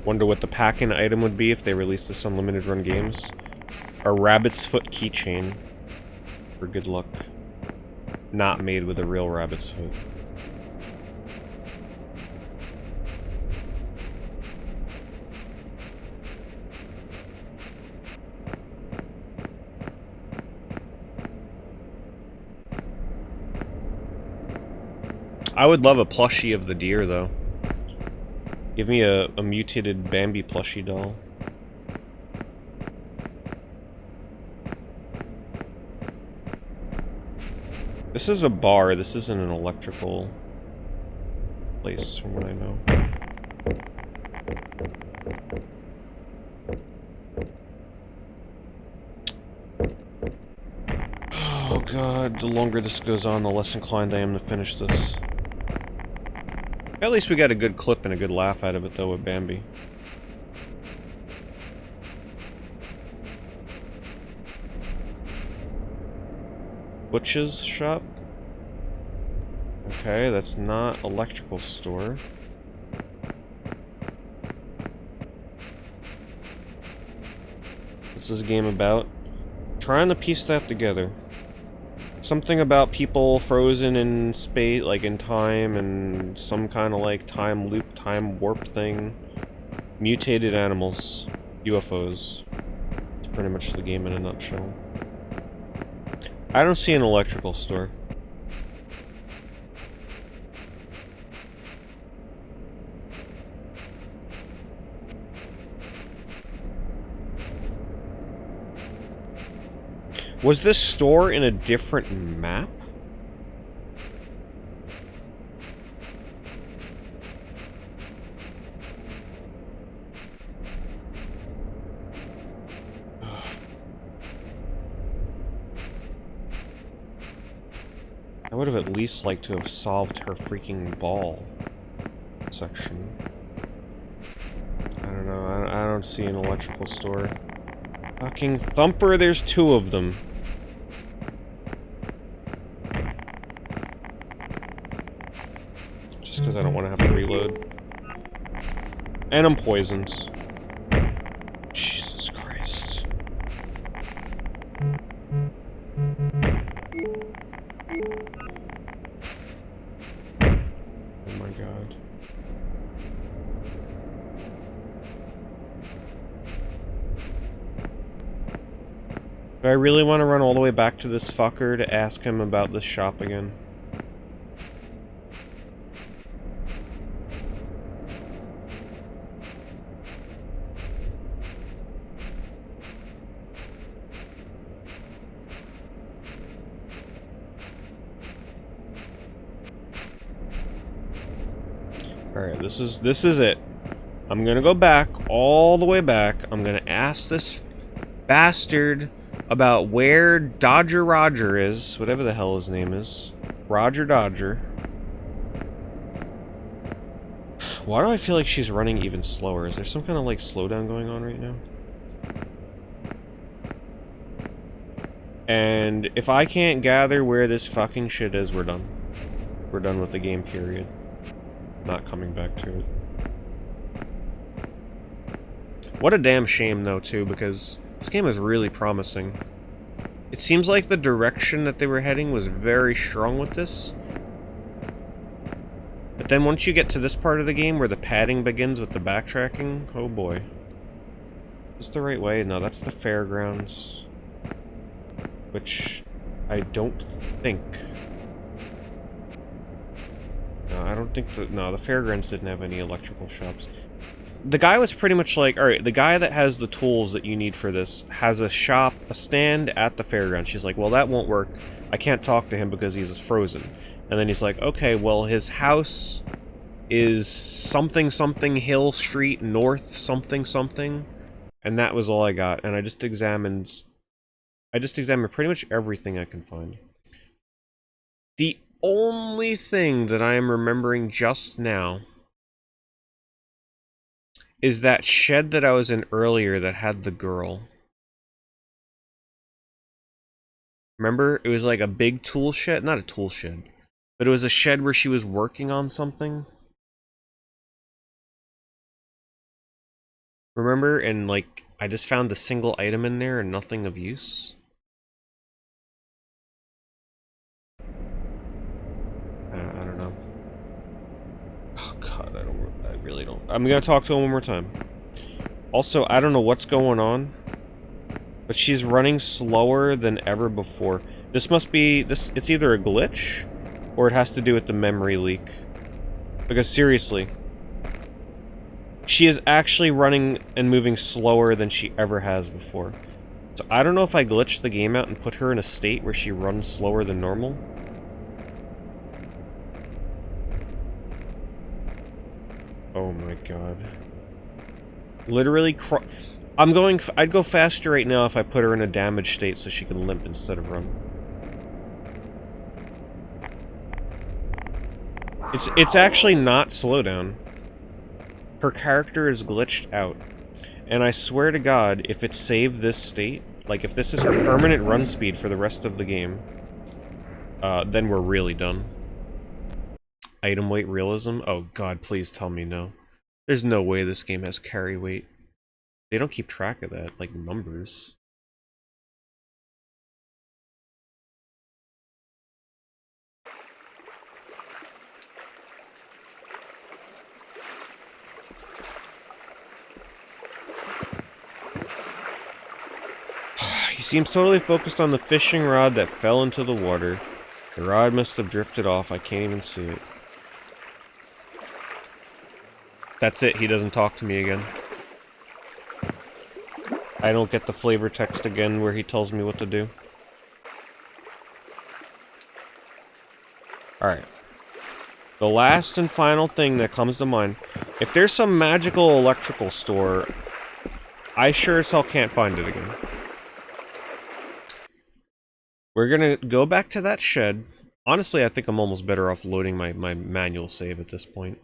Speaker 1: Wonder what the pack-in item would be if they released this on limited run games. A rabbit's foot keychain. For good luck. Not made with a real rabbit's foot. I would love a plushie of the deer, though. Give me a mutated Bambi plushie doll. This is a bar, this isn't an electrical place, from what I know. Oh god, the longer this goes on, the less inclined I am to finish this. At least we got a good clip and a good laugh out of it, though, with Bambi. Butch's shop? Okay, that's not electrical store. What's this game about? Trying to piece that together. Something about people frozen in space, like in time, and some kind of like time loop, time warp thing. Mutated animals. UFOs. It's pretty much the game in a nutshell. I don't see an electrical store. Was this store in a different map? I would have at least liked to have solved her freaking ball section. I don't know, I don't see an electrical store. Fucking Thumper, there's 2 of them. Just because I don't want to have to reload. And I'm poisoned. Jesus Christ. Oh my god. Do I really want to run all the way back to this fucker to ask him about this shop again? Alright, this is it. I'm gonna go back, all the way back. I'm gonna ask this bastard about where Dodger Roger is, whatever the hell his name is. Roger Dodger. Why do I feel like she's running even slower? Is there some kind of, like, slowdown going on right now? And if I can't gather where this fucking shit is, we're done. We're done with the game, period. Not coming back to it. What a damn shame, though, too, because this game is really promising. It seems like the direction that they were heading was very strong with this. But then once you get to this part of the game where the padding begins with the backtracking, oh boy. Is this the right way? No, that's the fairgrounds. Which I don't think... No, I don't think that... No, the fairgrounds didn't have any electrical shops. The guy was pretty much like, alright, the guy that has the tools that you need for this has a shop, a stand at the fairgrounds. She's like, well, that won't work. I can't talk to him because he's frozen. And then he's like, okay, well, his house is something something Hill Street North something something. And that was all I got. And I just examined pretty much everything I can find. The only thing that I am remembering just now is that shed that I was in earlier that had the girl. Remember? It was like a big tool shed? Not a tool shed. But it was a shed where she was working on something. Remember? And like, I just found a single item in there and nothing of use. I don't know. Oh god, I really don't. I'm gonna talk to him one more time. Also, I don't know what's going on, but she's running slower than ever before. This must be, it's either a glitch, or it has to do with the memory leak. Because seriously, she is actually running and moving slower than she ever has before. So I don't know if I glitched the game out and put her in a state where she runs slower than normal. Oh my god. Literally I'd go faster right now if I put her in a damaged state so she can limp instead of run. It's actually not slowdown. Her character is glitched out. And I swear to god, if it saved this state, like if this is her permanent run speed for the rest of the game, then we're really done. Item weight realism? Oh god, please tell me no. There's no way this game has carry weight. They don't keep track of that, like numbers. seems totally focused on the fishing rod that fell into the water. The rod must have drifted off. I can't even see it. That's it. He doesn't talk to me again. I don't get the flavor text again where he tells me what to do. Alright. The last and final thing that comes to mind. If there's some magical electrical store, I sure as hell can't find it again. We're gonna go back to that shed. Honestly, I think I'm almost better off loading my manual save at this point.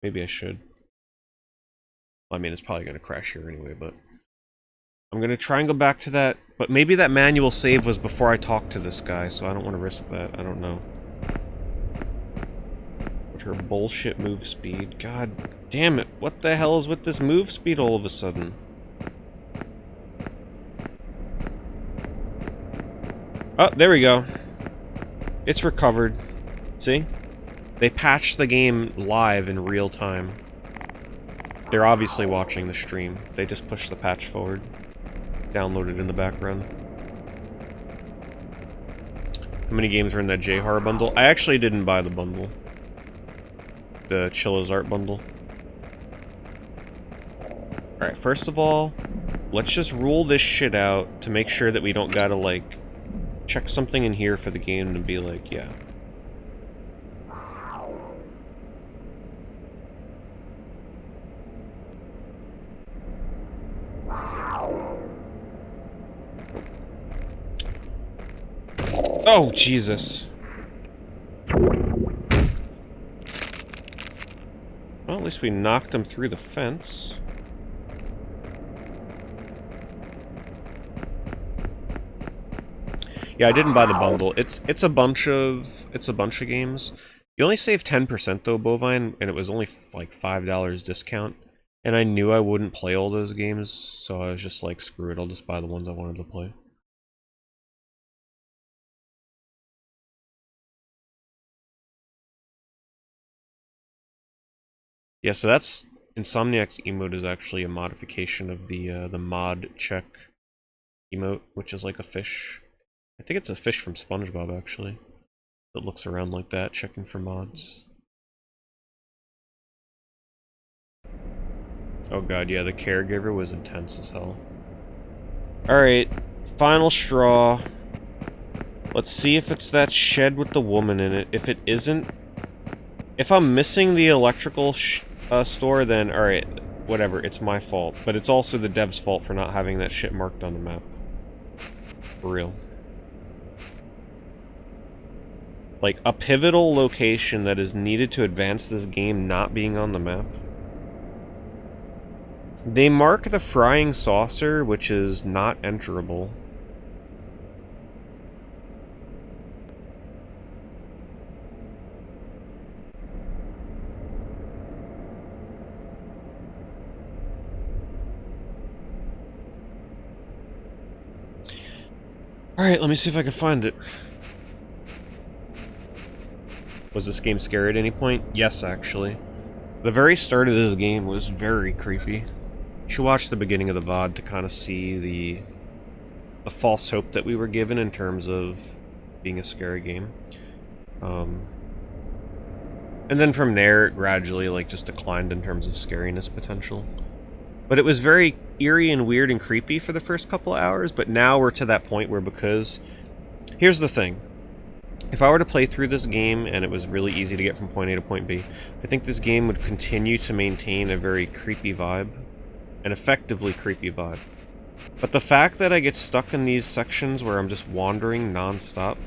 Speaker 1: Maybe I should. I mean, it's probably gonna crash here anyway, but... I'm gonna try and go back to that, but maybe that manual save was before I talked to this guy, so I don't want to risk that. I don't know. With her bullshit move speed. God damn it. What the hell is with this move speed all of a sudden? Oh, there we go. It's recovered. See? They patched the game live in real time. They're obviously watching the stream. They just pushed the patch forward. Downloaded in the background. How many games are in that J-Horror bundle? I actually didn't buy the bundle. The Chillo's Art bundle. Alright, first of all, let's just rule this shit out to make sure that we don't gotta, like, check something in here for the game to be like, yeah. Oh, Jesus. Well, at least we knocked him through the fence. Yeah, I didn't buy the bundle. It's a bunch of games. You only save 10% though, Bovine, and it was only like $5 discount. And I knew I wouldn't play all those games, so I was just like, screw it, I'll just buy the ones I wanted to play. Yeah, so that's Insomniac's emote is actually a modification of the mod check emote, which is like a fish. I think it's a fish from SpongeBob actually that looks around like that, checking for mods. Oh god, yeah, the caregiver was intense as hell. Alright, final straw. Let's see if it's that shed with the woman in it. If it isn't... If I'm missing the electrical store, then alright, whatever, it's my fault. But it's also the dev's fault for not having that shit marked on the map. For real. Like, a pivotal location that is needed to advance this game not being on the map. They mark the frying saucer, which is not enterable. Alright, let me see if I can find it. Was this game scary at any point? Yes, actually. The very start of this game was very creepy. You should watch the beginning of the VOD to kind of see the false hope that we were given in terms of being a scary game. And then from there, it gradually, like, just declined in terms of scariness potential. But it was very eerie and weird and creepy for the first couple of hours, but now we're to that point where because... Here's the thing. If I were to play through this game and it was really easy to get from point A to point B, I think this game would continue to maintain a very creepy vibe. An effectively creepy vibe. But the fact that I get stuck in these sections where I'm just wandering non-stop...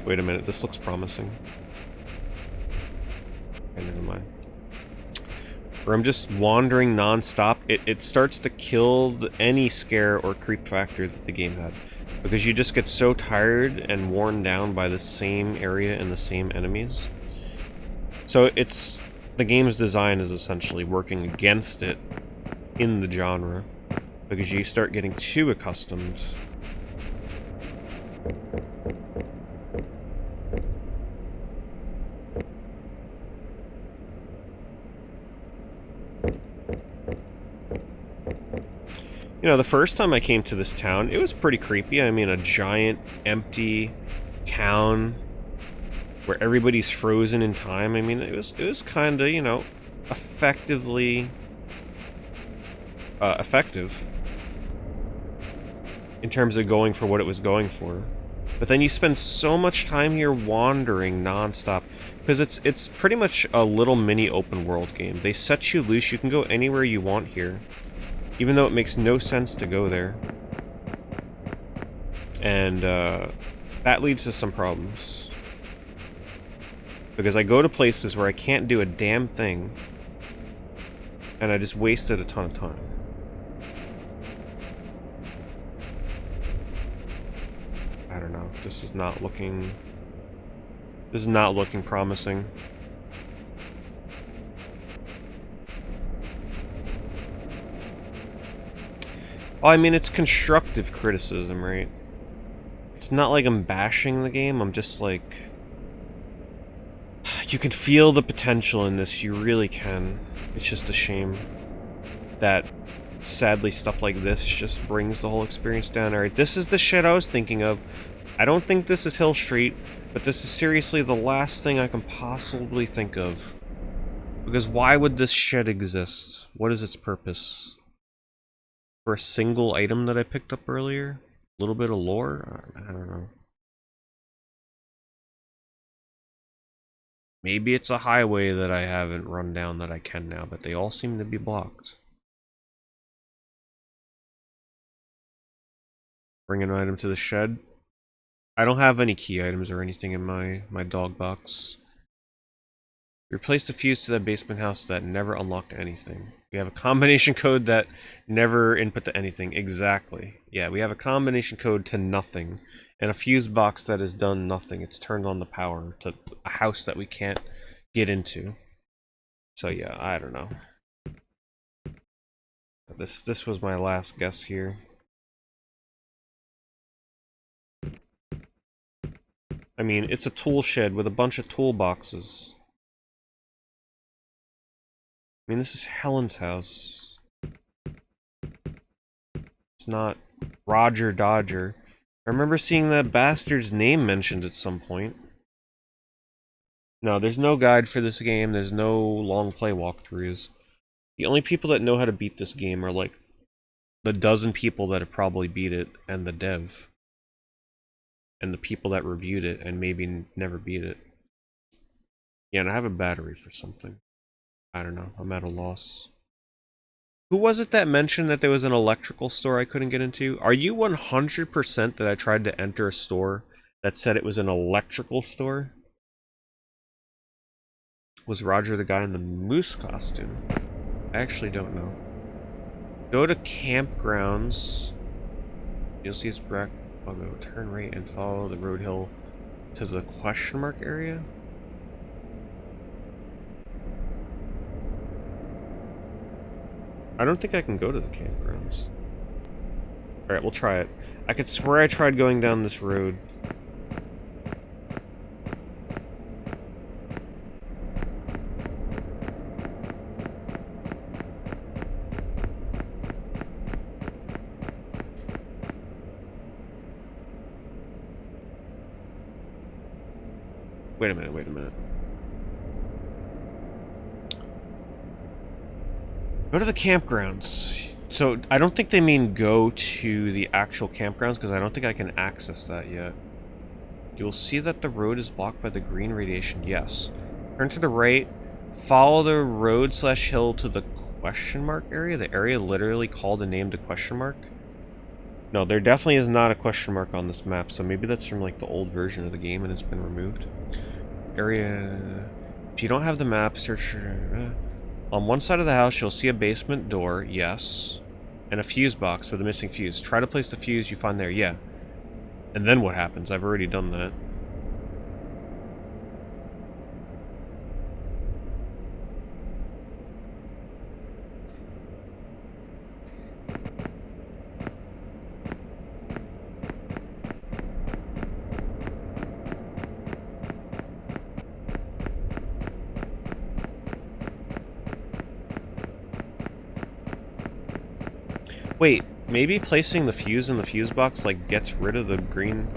Speaker 1: Wait a minute, this looks promising. Okay, never mind. Where I'm just wandering non-stop, it starts to kill any scare or creep factor that the game had. Because you just get so tired and worn down by the same area and the same enemies. So it's... The game's design is essentially working against it in the genre. Because you start getting too accustomed. You know, the first time I came to this town, it was pretty creepy. I mean, a giant, empty town where everybody's frozen in time. I mean, it was kind of, you know, effectively effective in terms of going for what it was going for. But then you spend so much time here wandering nonstop because it's pretty much a little mini open world game. They set you loose. You can go anywhere you want here, even though it makes no sense to go there. And that leads to some problems. Because I go to places where I can't do a damn thing, and I just wasted a ton of time. I don't know. This is not looking promising. Well, I mean, it's constructive criticism, right? It's not like I'm bashing the game. I'm just like, you can feel the potential in this. You really can. It's just a shame that, sadly, stuff like this just brings the whole experience down. Alright, this is the shit I was thinking of. I don't think this is Hill Street, but this is seriously the last thing I can possibly think of. Because why would this shit exist? What is its purpose? For a single item that I picked up earlier? A little bit of lore? I don't know. Maybe it's a highway that I haven't run down that I can now, but they all seem to be blocked. Bring an item to the shed. I don't have any key items or anything in my dog box. We replaced a fuse to that basement house that never unlocked anything. We have a combination code that never input to anything. Exactly. Yeah, we have a combination code to nothing. And a fuse box that has done nothing. It's turned on the power to a house that we can't get into. So yeah, I don't know. This was my last guess here. I mean, it's a tool shed with a bunch of toolboxes. I mean, this is Helen's house. It's not Roger Dodger. I remember seeing that bastard's name mentioned at some point. No, there's no guide for this game. There's no long play walkthroughs. The only people that know how to beat this game are like the dozen people that have probably beat it and the dev. And the people that reviewed it and maybe never beat it. Yeah, and I have a battery for something. I don't know. I'm at a loss. Who was it that mentioned that there was an electrical store I couldn't get into? Are you 100% that I tried to enter a store that said it was an electrical store? Was Roger the guy in the moose costume? I actually don't know. Go to campgrounds. You'll see it's back. I'll go turn right and follow the road hill to the question mark area. I don't think I can go to the campgrounds. Alright, we'll try it. I could swear I tried going down this road. Wait a minute, wait a minute. Go to the campgrounds. So, I don't think they mean go to the actual campgrounds, because I don't think I can access that yet. You will see that the road is blocked by the green radiation. Yes. Turn to the right. Follow the road/hill to the question mark area. The area literally called and named a question mark. No, there definitely is not a question mark on this map, so maybe that's from like the old version of the game and it's been removed. Area... If you don't have the map, search... On one side of the house, you'll see a basement door, yes. And a fuse box with a missing fuse. Try to place the fuse you find there, yeah. And then what happens? I've already done that. Wait, maybe placing the fuse in the fuse box, like, gets rid of the green.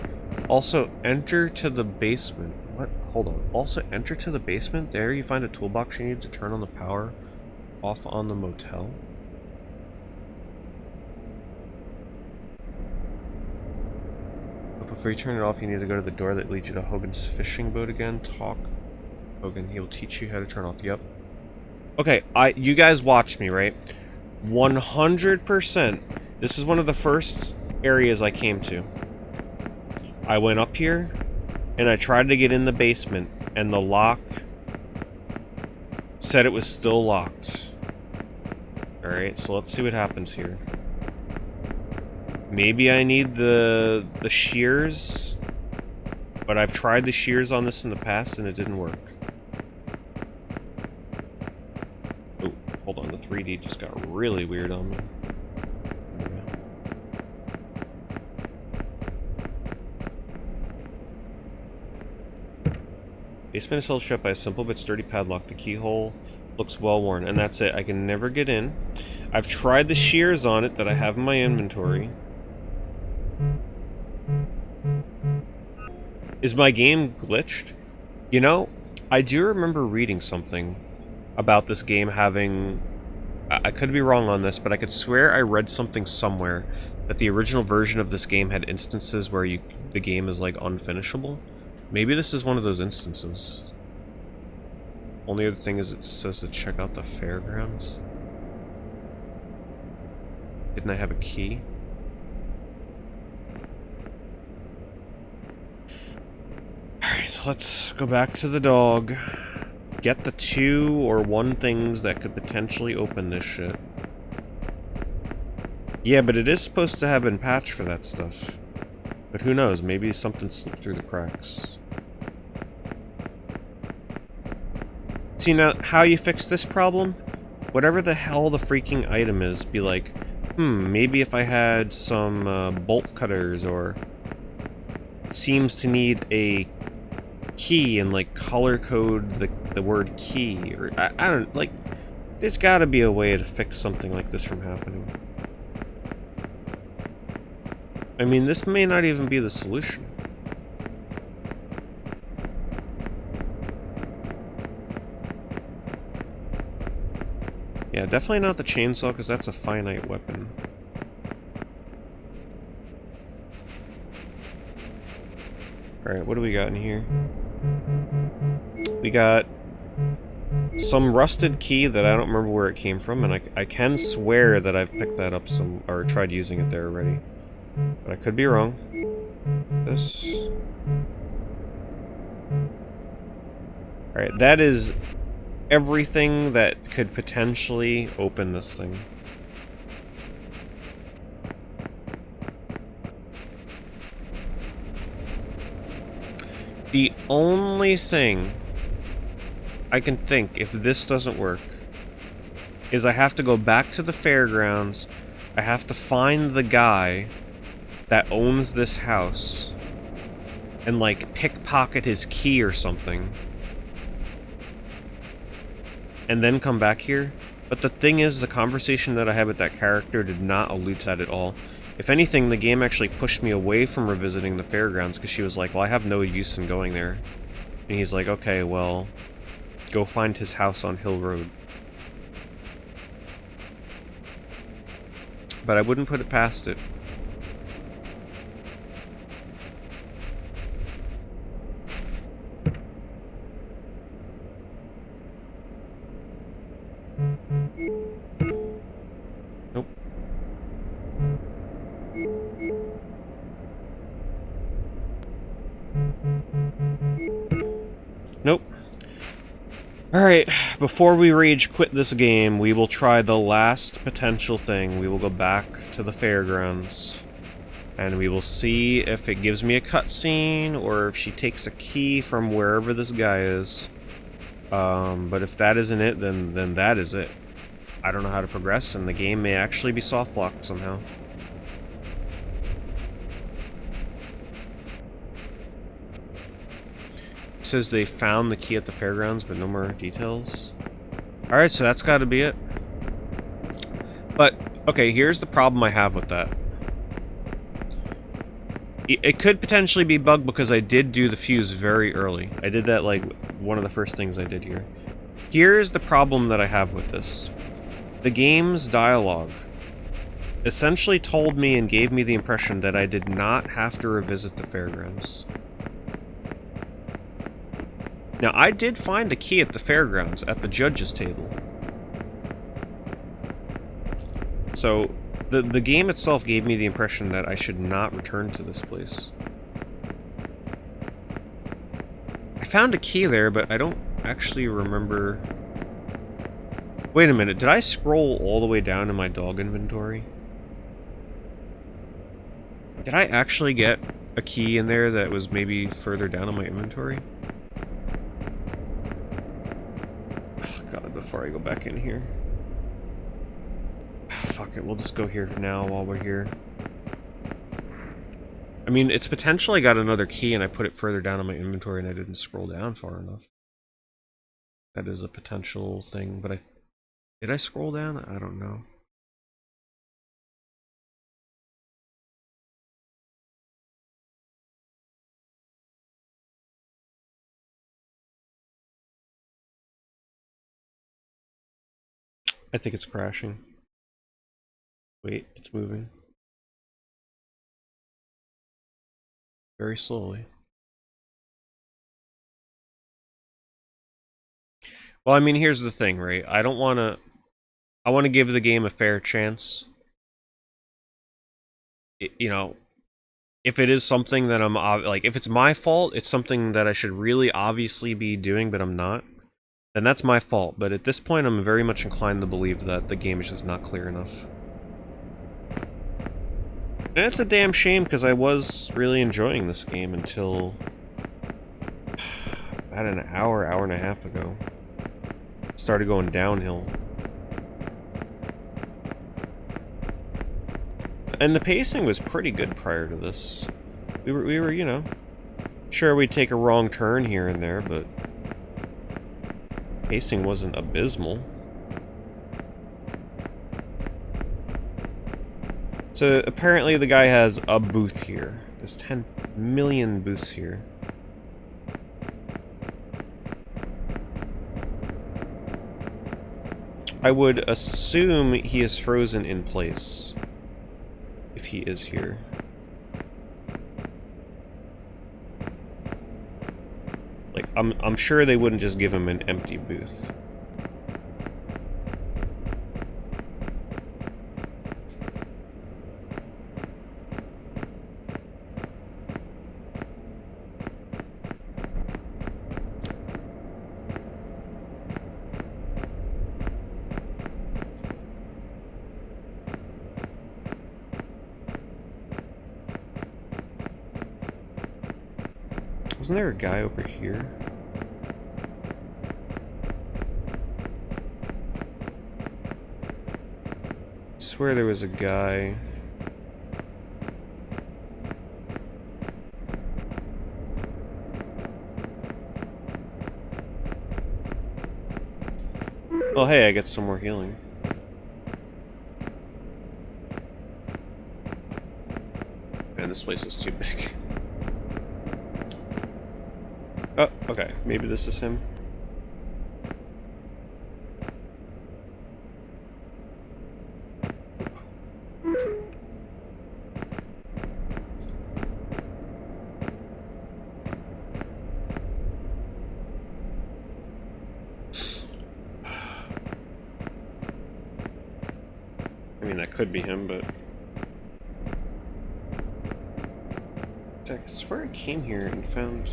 Speaker 1: Also, enter to the basement. What? Hold on. Also, enter to the basement. There you find a toolbox you need to turn on the power off on the motel. But before you turn it off, you need to go to the door that leads you to Hogan's fishing boat again. Talk Hogan. He will teach you how to turn off. Yep. Okay, you guys watched me, right? 100%. This is one of the first areas I came to. I went up here, and I tried to get in the basement, and the lock said it was still locked. Alright, so let's see what happens here. Maybe I need the shears, but I've tried the shears on this in the past, and it didn't work. Oh, hold on, the 3D just got really weird on me. Basement is held shut by a simple but sturdy padlock. The keyhole looks well worn, and that's it. I can never get in. I've tried the shears on it that I have in my inventory. Is my game glitched? You know, I do remember reading something about this game having... I could be wrong on this, but I could swear I read something somewhere that the original version of this game had instances where the game is, like, unfinishable. Maybe this is one of those instances. Only other thing is it says to check out the fairgrounds. Didn't I have a key? Alright, so let's go back to the dog. Get the 2 or 1 things that could potentially open this shit. Yeah, but it is supposed to have been patched for that stuff. But who knows, maybe something slipped through the cracks. See, now, how you fix this problem? Whatever the hell the freaking item is, be like, maybe if I had some bolt cutters, or it seems to need a key and, like, color code the word key, or I don't, like, there's gotta be a way to fix something like this from happening. I mean, this may not even be the solution. Yeah, definitely not the chainsaw, because that's a finite weapon. Alright, what do we got in here? We got some rusted key that I don't remember where it came from, and I can swear that I've picked that up or tried using it there already. But I could be wrong. This... Alright, that is everything that could potentially open this thing. The only thing I can think, if this doesn't work, is I have to go back to the fairgrounds, I have to find the guy that owns this house, and, like, pickpocket his key or something, and then come back here. But the thing is, the conversation that I had with that character did not allude to that at all. If anything, the game actually pushed me away from revisiting the fairgrounds, because she was like, well, I have no use in going there. And he's like, okay, well, go find his house on Hill Road. But I wouldn't put it past it. Nope. Nope. Alright, before we rage quit this game, we will try the last potential thing. We will go back to the fairgrounds, and we will see if it gives me a cutscene, or if she takes a key from wherever this guy is. But if that isn't it, then that is it. I don't know how to progress, and the game may actually be soft-locked somehow. It says they found the key at the fairgrounds, but no more details. Alright, so that's gotta be it. But, Okay, here's the problem I have with that. It could potentially be bugged because I did do the fuse very early. I did that, like, one of the first things I did here. Here's the problem that I have with this. The game's dialogue essentially told me and gave me the impression that I did not have to revisit the fairgrounds. Now, I did find a key at the fairgrounds, at the judges' table. So, the game itself gave me the impression that I should not return to this place. I found a key there, but I don't actually remember... Wait a minute, did I scroll all the way down in my dog inventory? Did I actually get a key in there that was maybe further down in my inventory? Oh, God, before I go back in here. Fuck it, we'll just go here now while we're here. I mean, it's potentially got another key and I put it further down in my inventory and I didn't scroll down far enough. That is a potential thing, but did I scroll down? I don't know. I think it's crashing. Wait, it's moving. Very slowly. Well, I mean, here's the thing, right? I want to give the game a fair chance. You know, if it is something that I'm, like, if it's my fault, it's something that I should really obviously be doing, but I'm not, then that's my fault. But at this point, I'm very much inclined to believe that the game is just not clear enough. And it's a damn shame, because I was really enjoying this game until about an hour and a half ago. Started going downhill. And the pacing was pretty good prior to this. We were, you know, sure we'd take a wrong turn here and there, but pacing wasn't abysmal. So apparently the guy has a booth here. There's 10 million booths here. I would assume he is frozen in place. If he is here. Like, I'm sure they wouldn't just give him an empty booth. Wasn't there a guy over here? I swear there was a guy. Oh hey, I get some more healing. Man, this place is too big. Oh, okay. Maybe this is him. I mean, that could be him, but... In fact, I swear I came here and found...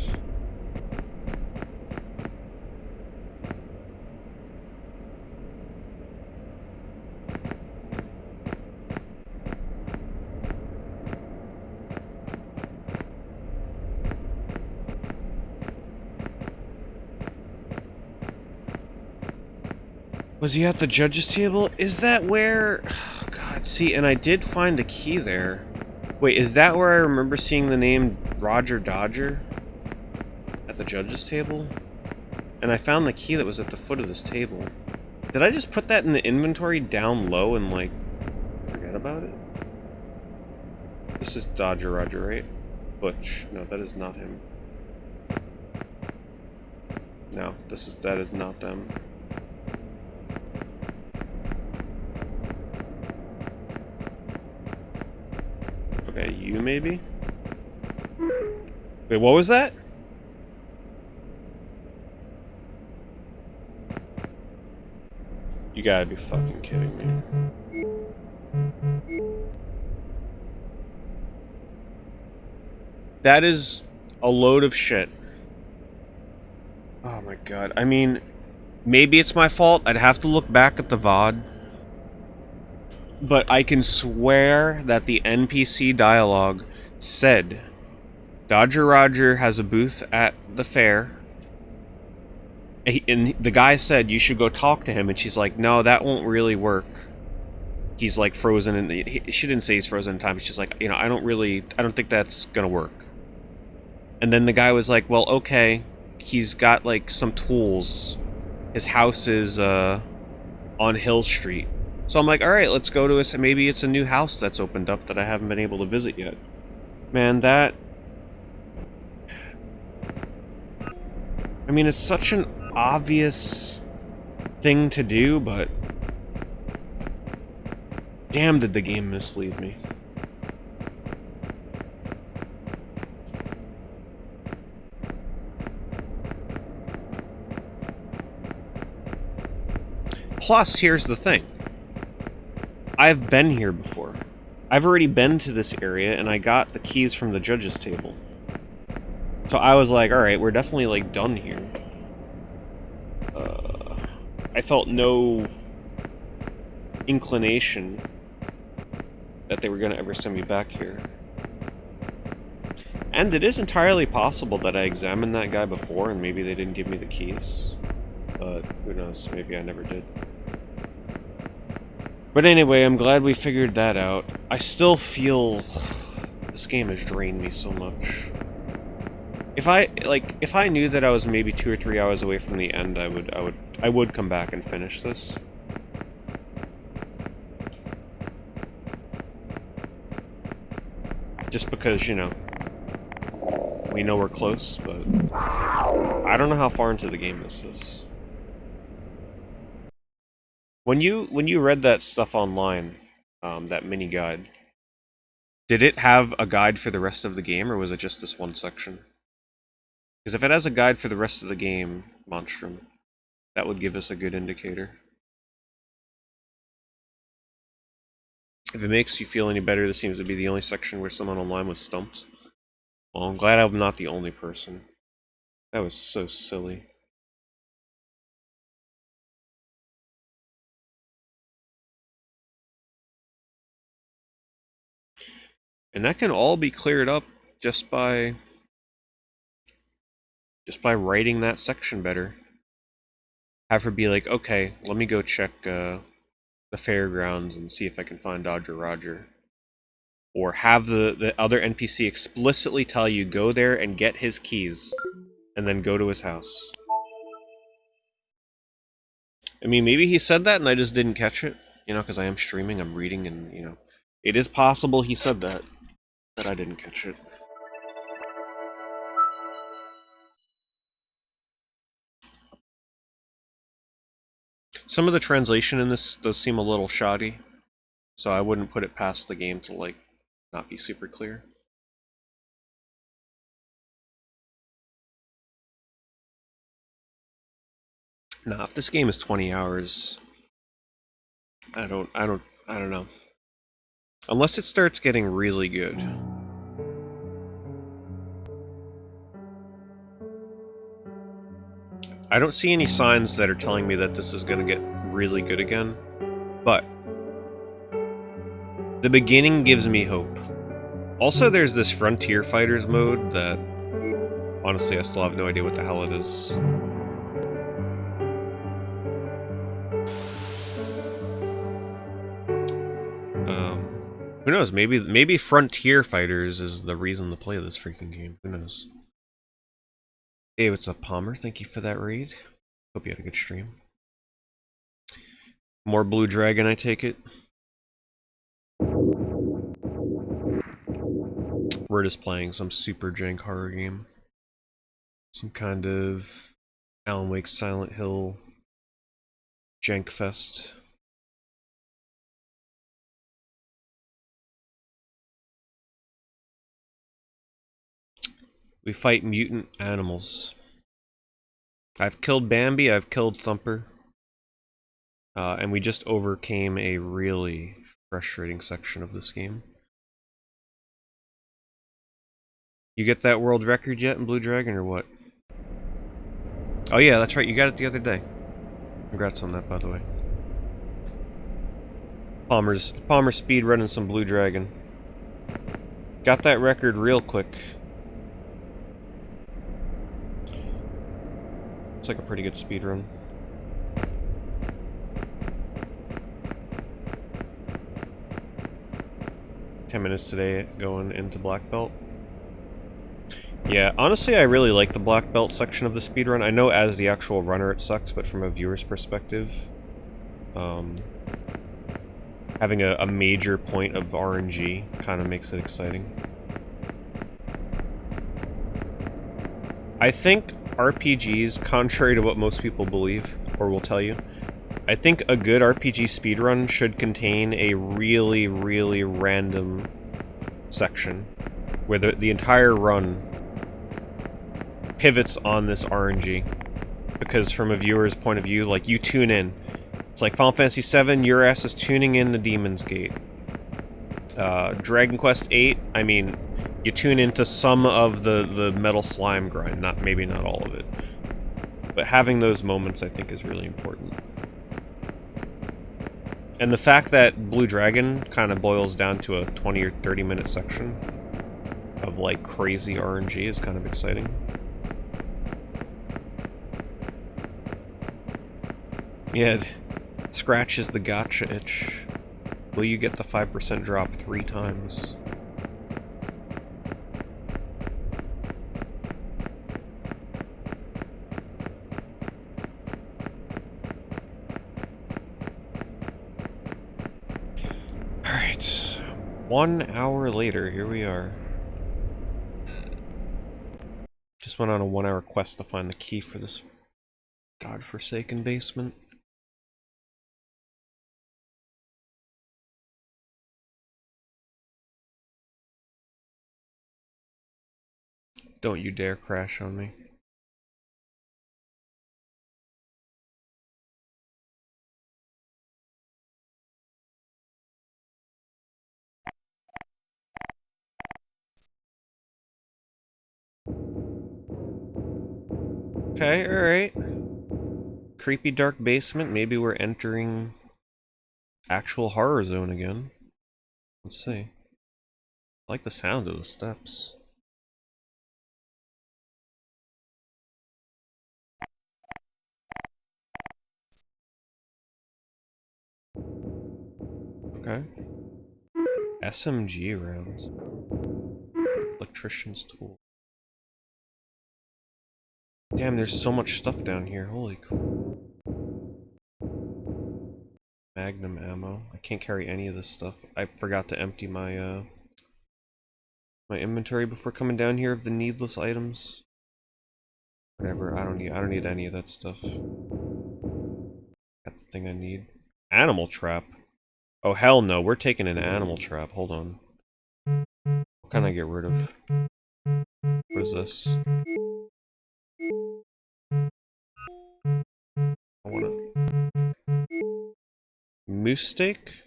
Speaker 1: Was he at the judges' table? Is that where... Oh, God, see, and I did find a key there. Wait, is that where I remember seeing the name Roger Dodger? At the judges' table? And I found the key that was at the foot of this table. Did I just put that in the inventory down low and, like, about it? This is Dodger Roger, right? Butch. No, that is not him. No, that is not them. Okay, you maybe? Wait, what was that? You gotta be fucking kidding me. That is a load of shit. Oh my god. I mean, maybe it's my fault. I'd have to look back at the VOD. But I can swear that the NPC dialogue said, Dodger Roger has a booth at the fair. And the guy said, you should go talk to him. And she's like, no, that won't really work. He's like frozen in she didn't say he's frozen in time. She's like, you know, I don't think that's gonna work. And then the guy was like, well, okay. He's got like some tools. His house is on Hill Street. So I'm like, alright, let's go to maybe it's a new house that's opened up that I haven't been able to visit yet. Man, that... I mean, it's such an obvious thing to do, but... damn, did the game mislead me. Plus, here's the thing. I've been here before. I've already been to this area, and I got the keys from the judge's table. So I was like, alright, we're definitely, like, done here. I felt no inclination that they were going to ever send me back here. And it is entirely possible that I examined that guy before, and maybe they didn't give me the keys. But who knows, maybe I never did. But anyway, I'm glad we figured that out. I still feel this game has drained me so much. If I knew that I was maybe 2 or 3 hours away from the end, I would come back and finish this. Just because, you know, we know we're close, but I don't know how far into the game this is. When you read that stuff online, that mini guide, did it have a guide for the rest of the game, or was it just this one section? Because if it has a guide for the rest of the game, Monstrum, that would give us a good indicator. If it makes you feel any better, this seems to be the only section where someone online was stumped. Well, I'm glad I'm not the only person. That was so silly. And that can all be cleared up just by writing that section better. Have her be like, okay, let me go check the fairgrounds and see if I can find Dodger Roger. Or have the other NPC explicitly tell you, go there and get his keys, and then go to his house. I mean, maybe he said that and I just didn't catch it, you know, because I am streaming, I'm reading, and, you know, it is possible he said that, but I didn't catch it. Some of the translation in this does seem a little shoddy, so I wouldn't put it past the game to, like, not be super clear. Nah, if this game is 20 hours, I don't know. Unless it starts getting really good. I don't see any signs that are telling me that this is gonna get really good again, but the beginning gives me hope. Also, there's this Frontier Fighters mode that, honestly, I still have no idea what the hell it is. Who knows? Maybe Frontier Fighters is the reason to play this freaking game. Who knows? Hey, what's up, Palmer? Thank you for that raid. Hope you had a good stream. More Blue Dragon, I take it. We're just playing some super jank horror game. Some kind of Alan Wake Silent Hill jank fest. We fight mutant animals. I've killed Bambi, I've killed Thumper. And we just overcame a really frustrating section of this game. You get that world record yet in Blue Dragon or what? Oh yeah, that's right, you got it the other day. Congrats on that, by the way. Palmer speed running some Blue Dragon. Got that record real quick. It's like a pretty good speed run. $10 today going into Black Belt. Yeah, honestly, I really like the Black Belt section of the speedrun. I know as the actual runner it sucks, but from a viewer's perspective, having a major point of RNG kind of makes it exciting. I think RPGs, contrary to what most people believe, or will tell you, I think a good RPG speedrun should contain a really, really random section where the entire run pivots on this RNG. Because from a viewer's point of view, like, you tune in. It's like Final Fantasy VII, your ass is tuning in the Demon's Gate. Dragon Quest VIII, I mean, you tune into some of the Metal Slime grind, maybe not all of it. But having those moments, I think, is really important. And the fact that Blue Dragon kind of boils down to a 20 or 30 minute section of, like, crazy RNG is kind of exciting. Yeah, scratches the gotcha itch. Will you get the 5% drop 3 times? Alright. 1 hour later, here we are. Just went on a 1 hour quest to find the key for this godforsaken basement. Don't you dare crash on me. Okay, alright. Creepy dark basement, maybe we're entering actual horror zone again. Let's see. I like the sound of the steps. Okay. SMG rounds. Electrician's tool. Damn, there's so much stuff down here. Holy crap. Magnum ammo. I can't carry any of this stuff. I forgot to empty my my inventory before coming down here of the needless items. Whatever, I don't need any of that stuff. Got the thing I need. Animal trap. Oh hell no, we're taking an animal trap. Hold on. What can I get rid of? What is this? I want it. Moose steak?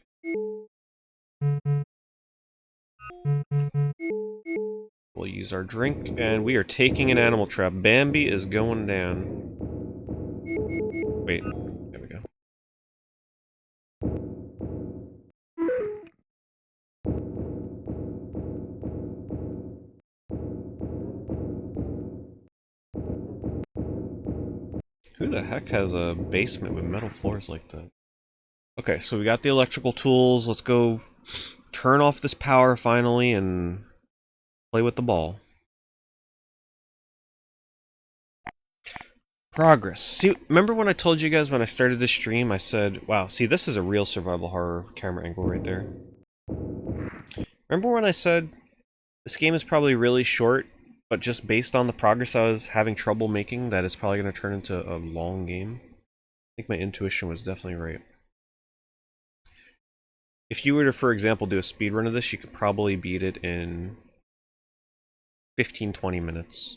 Speaker 1: We'll use our drink, and we are taking an animal trap. Bambi is going down. Wait, there we go. Who the heck has a basement with metal floors like that? Okay, so we got the electrical tools. Let's go turn off this power finally and play with the ball. Progress. See, remember when I told you guys when I started this stream, I said, wow, see, this is a real survival horror camera angle right there. Remember when I said This game is probably really short, but just based on the progress I was having trouble making, that is probably going to turn into a long game. I think my intuition was definitely right. If you were to, for example, do a speedrun of this, you could probably beat it in 15-20 minutes.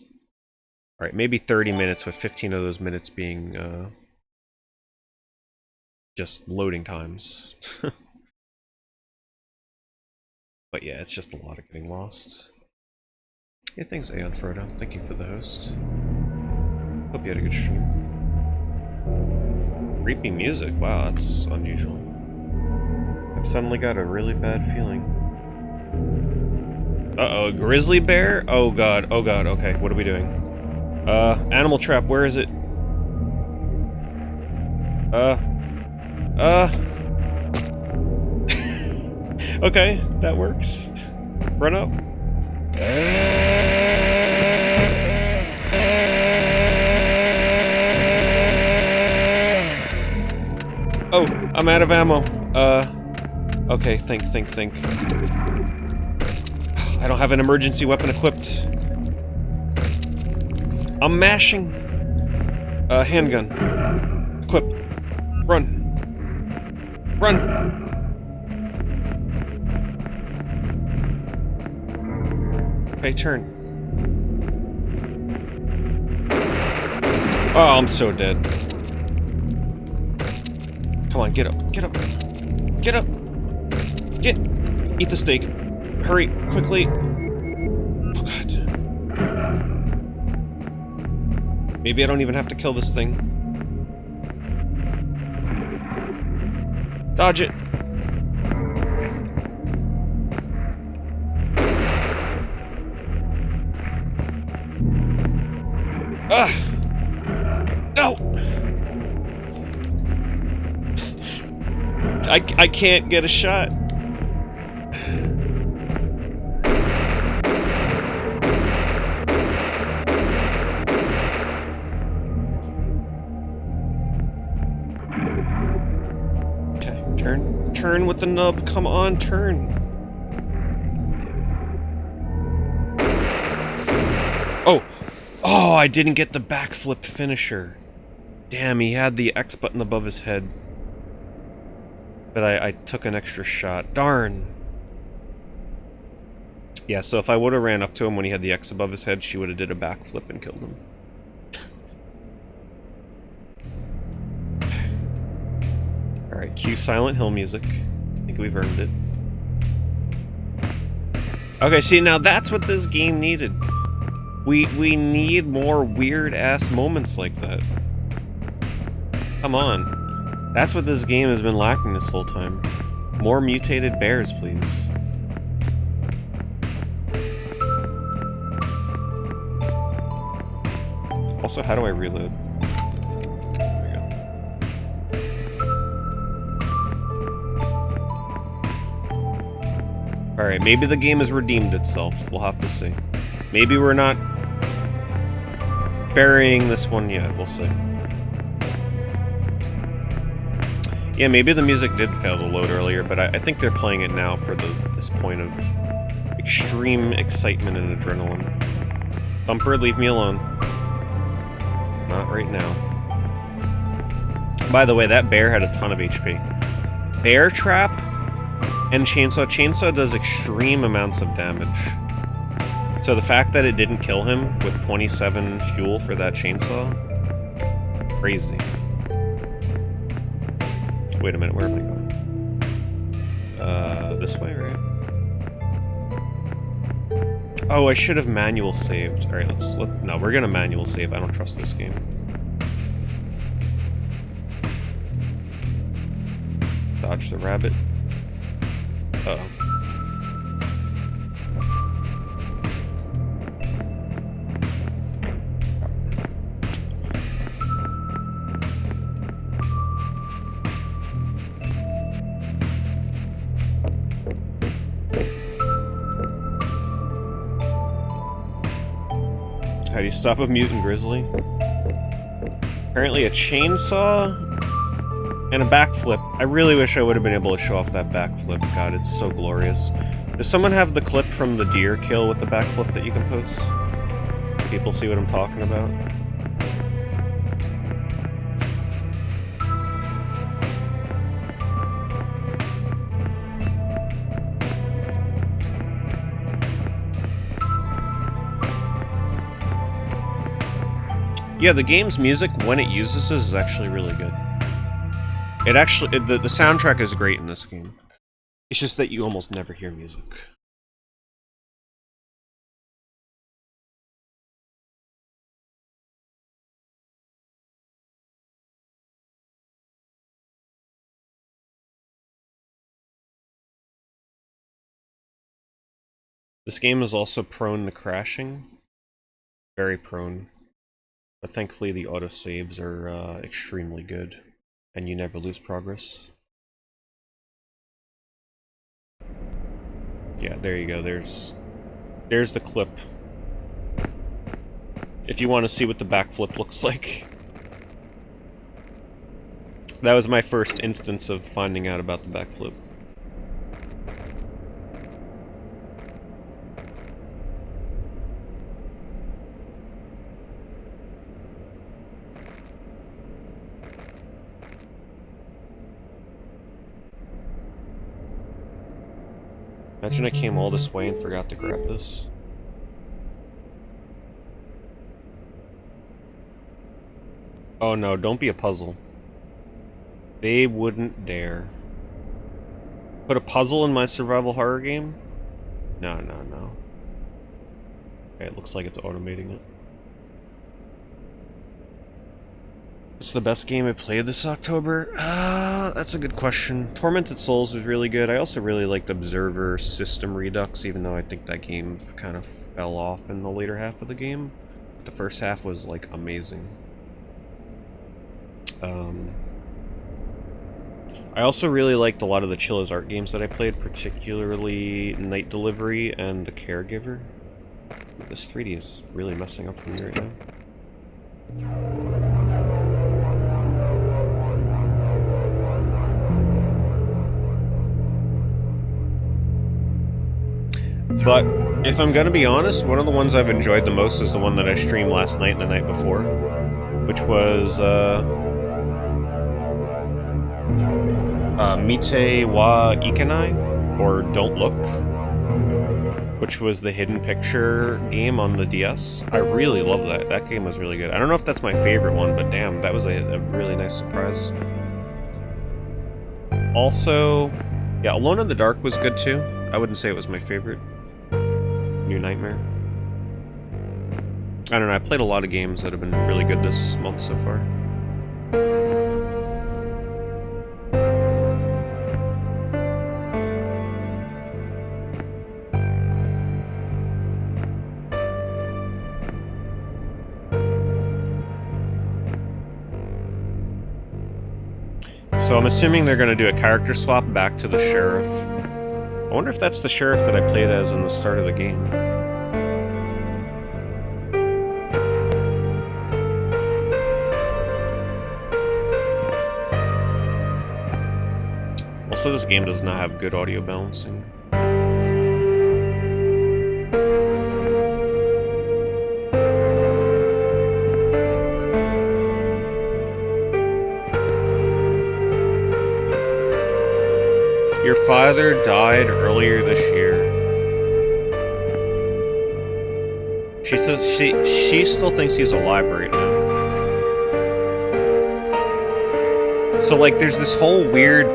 Speaker 1: Alright, maybe 30 minutes, with 15 of those minutes being just loading times. But yeah, it's just a lot of getting lost. Yeah, thanks Aeon Frodo. Thank you for the host. Hope you had a good stream. Creepy music. Wow, that's unusual. I've suddenly got a really bad feeling. Uh-oh, a grizzly bear? Oh god, okay, what are we doing? Animal trap, where is it? Okay, that works. Run up. Oh, I'm out of ammo. Okay, think. I don't have an emergency weapon equipped. I'm mashing. Handgun. Equip. Run. Okay, turn. Oh, I'm so dead. Come on, get up. Eat the steak. Hurry, quickly. Oh god. Maybe I don't even have to kill this thing. Dodge it. Ah! No! I can't get a shot. Okay, turn with the nub. Come on, turn. Oh, I didn't get the backflip finisher. Damn, he had the X button above his head. But I took an extra shot. Darn. Yeah, so if I would have ran up to him when he had the X above his head, she would have did a backflip and killed him. Alright, cue Silent Hill music. I think we've earned it. Okay, see, now that's what this game needed. We need more weird-ass moments like that. Come on. That's what this game has been lacking this whole time. More mutated bears, please. Also, how do I reload? There we go. Alright, maybe the game has redeemed itself. We'll have to see. Maybe we're not burying this one yet. We'll see. Yeah, maybe the music did fail to load earlier, but I think they're playing it now for this point of extreme excitement and adrenaline. Thumper, leave me alone. Not right now. By the way, that bear had a ton of HP. Bear trap and chainsaw. Chainsaw does extreme amounts of damage. So the fact that it didn't kill him with 27 fuel for that chainsaw, crazy. Wait a minute, where am I going? This way, right? Oh, I should have manual saved. Alright, no, we're gonna manual save. I don't trust this game. Dodge the rabbit. Uh-oh. How do you stop a mutant grizzly? Apparently a chainsaw And a backflip. I really wish I would have been able to show off that backflip. God, it's so glorious. Does someone have the clip from the deer kill with the backflip that you can post? People see what I'm talking about? Yeah, the game's music, when it uses this, is actually really good. It actually, the soundtrack is great in this game. It's just that you almost never hear music. This game is also prone to crashing. Very prone. But thankfully the autosaves are extremely good. And you never lose progress. Yeah, there you go. There's the clip. If you want to see what the backflip looks like. That was my first instance of finding out about the backflip. Imagine I came all this way and forgot to grab this. Oh no, don't be a puzzle. They wouldn't dare. Put a puzzle in my survival horror game? No, no, no. Okay, it looks like it's automating it. What's the best game I played this October? That's a good question. Tormented Souls was really good. I also really liked Observer System Redux, even though I think that game kind of fell off in the later half of the game. The first half was, like, amazing. I also really liked a lot of the Chilla's art games that I played, particularly Night Delivery and The Caregiver. This 3D is really messing up for me right now. But if I'm gonna be honest, one of the ones I've enjoyed the most is the one that I streamed last night and the night before, which was Mite wa Ikenai, or Don't Look, which was the hidden picture game on the DS. I really love that. That game was really good. I don't know if that's my favorite one, but damn, that was a really nice surprise. Also, yeah, Alone in the Dark was good too. I wouldn't say it was my favorite. New Nightmare. I don't know, I played a lot of games that have been really good this month so far. So I'm assuming they're going to do a character swap back to the sheriff. I wonder if that's the sheriff that I played as in the start of the game. Also, this game does not have good audio balancing. Your father died earlier this year. She still thinks he's alive right now. So like there's this whole weird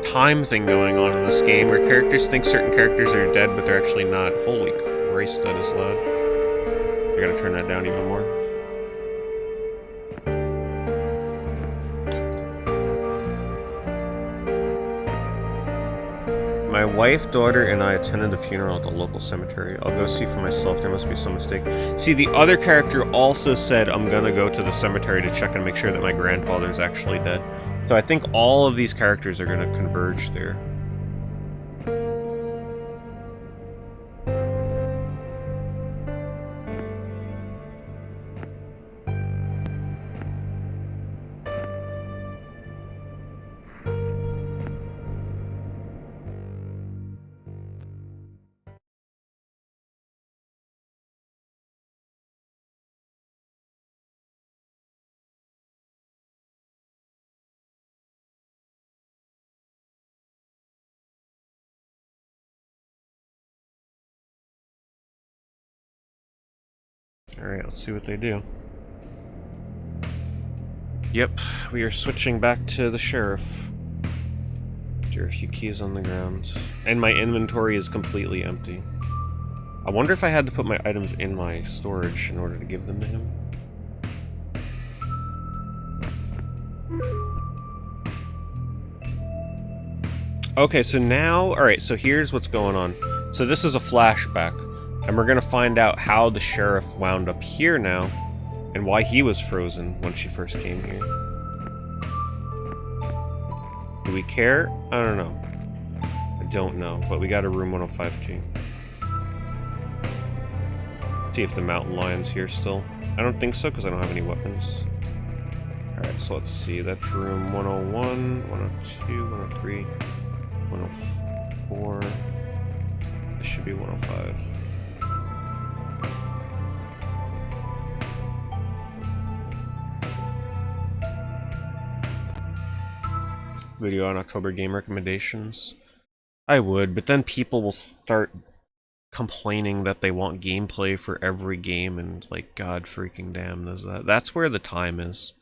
Speaker 1: time thing going on in this game where characters think certain characters are dead but they're actually not. Holy Christ, that is loud. I gotta turn that down even more. My wife, daughter, and I attended the funeral at the local cemetery. I'll go see for myself. There must be some mistake. See, the other character also said, I'm gonna go to the cemetery to check and make sure that my grandfather's actually dead. So I think all of these characters are gonna converge there. Alright, let's see what they do. Yep, we are switching back to the sheriff. There are a few keys on the ground. And my inventory is completely empty. I wonder if I had to put my items in my storage in order to give them to him. Okay, so now, alright, so here's what's going on. So this is a flashback, and we're gonna find out how the sheriff wound up here now, and why he was frozen when she first came here. Do we care? I don't know. I don't know, but we got a room 105 key. See if the mountain lion's here still. I don't think so, because I don't have any weapons. Alright, so let's see. That's room 101, 102, 103, 104. This should be 105. Video on October game recommendations. I would, but then people will start complaining that they want gameplay for every game, and like, god freaking damn does that. That's where the time is.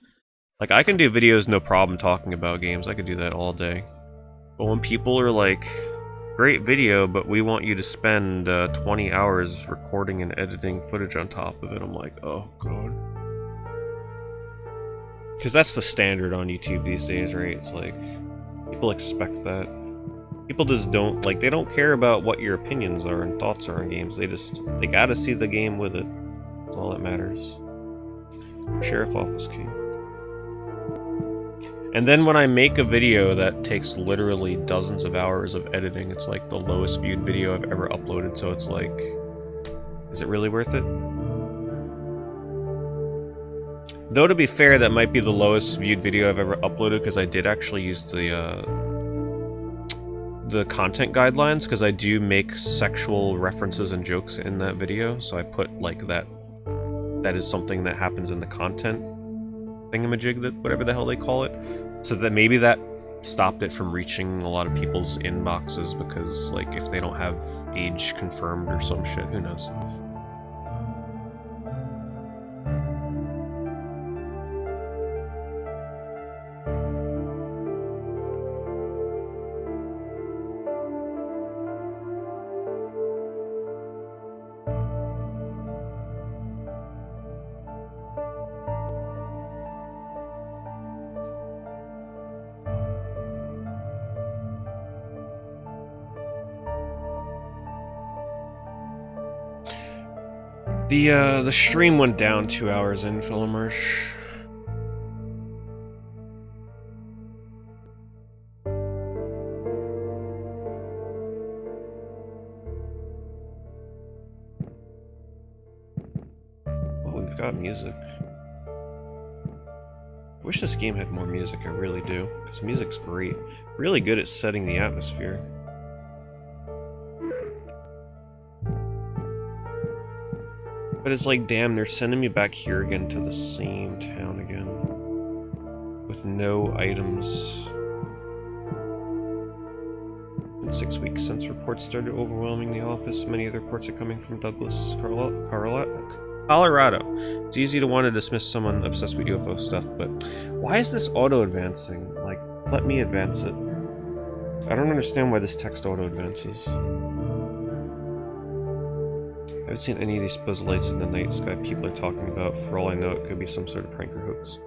Speaker 1: Like, I can do videos no problem talking about games, I could do that all day. But when people are like, great video, but we want you to spend 20 hours recording and editing footage on top of it, I'm like, oh god. Because that's the standard on YouTube these days, right? It's like, people expect that. People just don't, like, they don't care about what your opinions are and thoughts are on games. They gotta see the game with it. That's all that matters. Sheriff office key. And then when I make a video that takes literally dozens of hours of editing, it's like the lowest viewed video I've ever uploaded, so it's like, is it really worth it? Though to be fair, that might be the lowest viewed video I've ever uploaded, because I did actually use the content guidelines, because I do make sexual references and jokes in that video, so I put like that is something that happens in the content thingamajig, that whatever the hell they call it, so that maybe that stopped it from reaching a lot of people's inboxes, because like if they don't have age confirmed or some shit, who knows. The stream went down 2 hours in, Philomarsh. Oh, we've got music. I wish this game had more music, I really do, because music's great. Really good at setting the atmosphere. But it's like, damn, they're sending me back here again to the same town again. With no items. Been 6 weeks since reports started overwhelming the office. Many of the reports are coming from Douglas, Colorado. It's easy to want to dismiss someone obsessed with UFO stuff, but why is this auto-advancing? Like, let me advance it. I don't understand why this text auto-advances. I haven't seen any of these supposed lights in the night sky people are talking about. For all I know, it could be some sort of prank or hoax.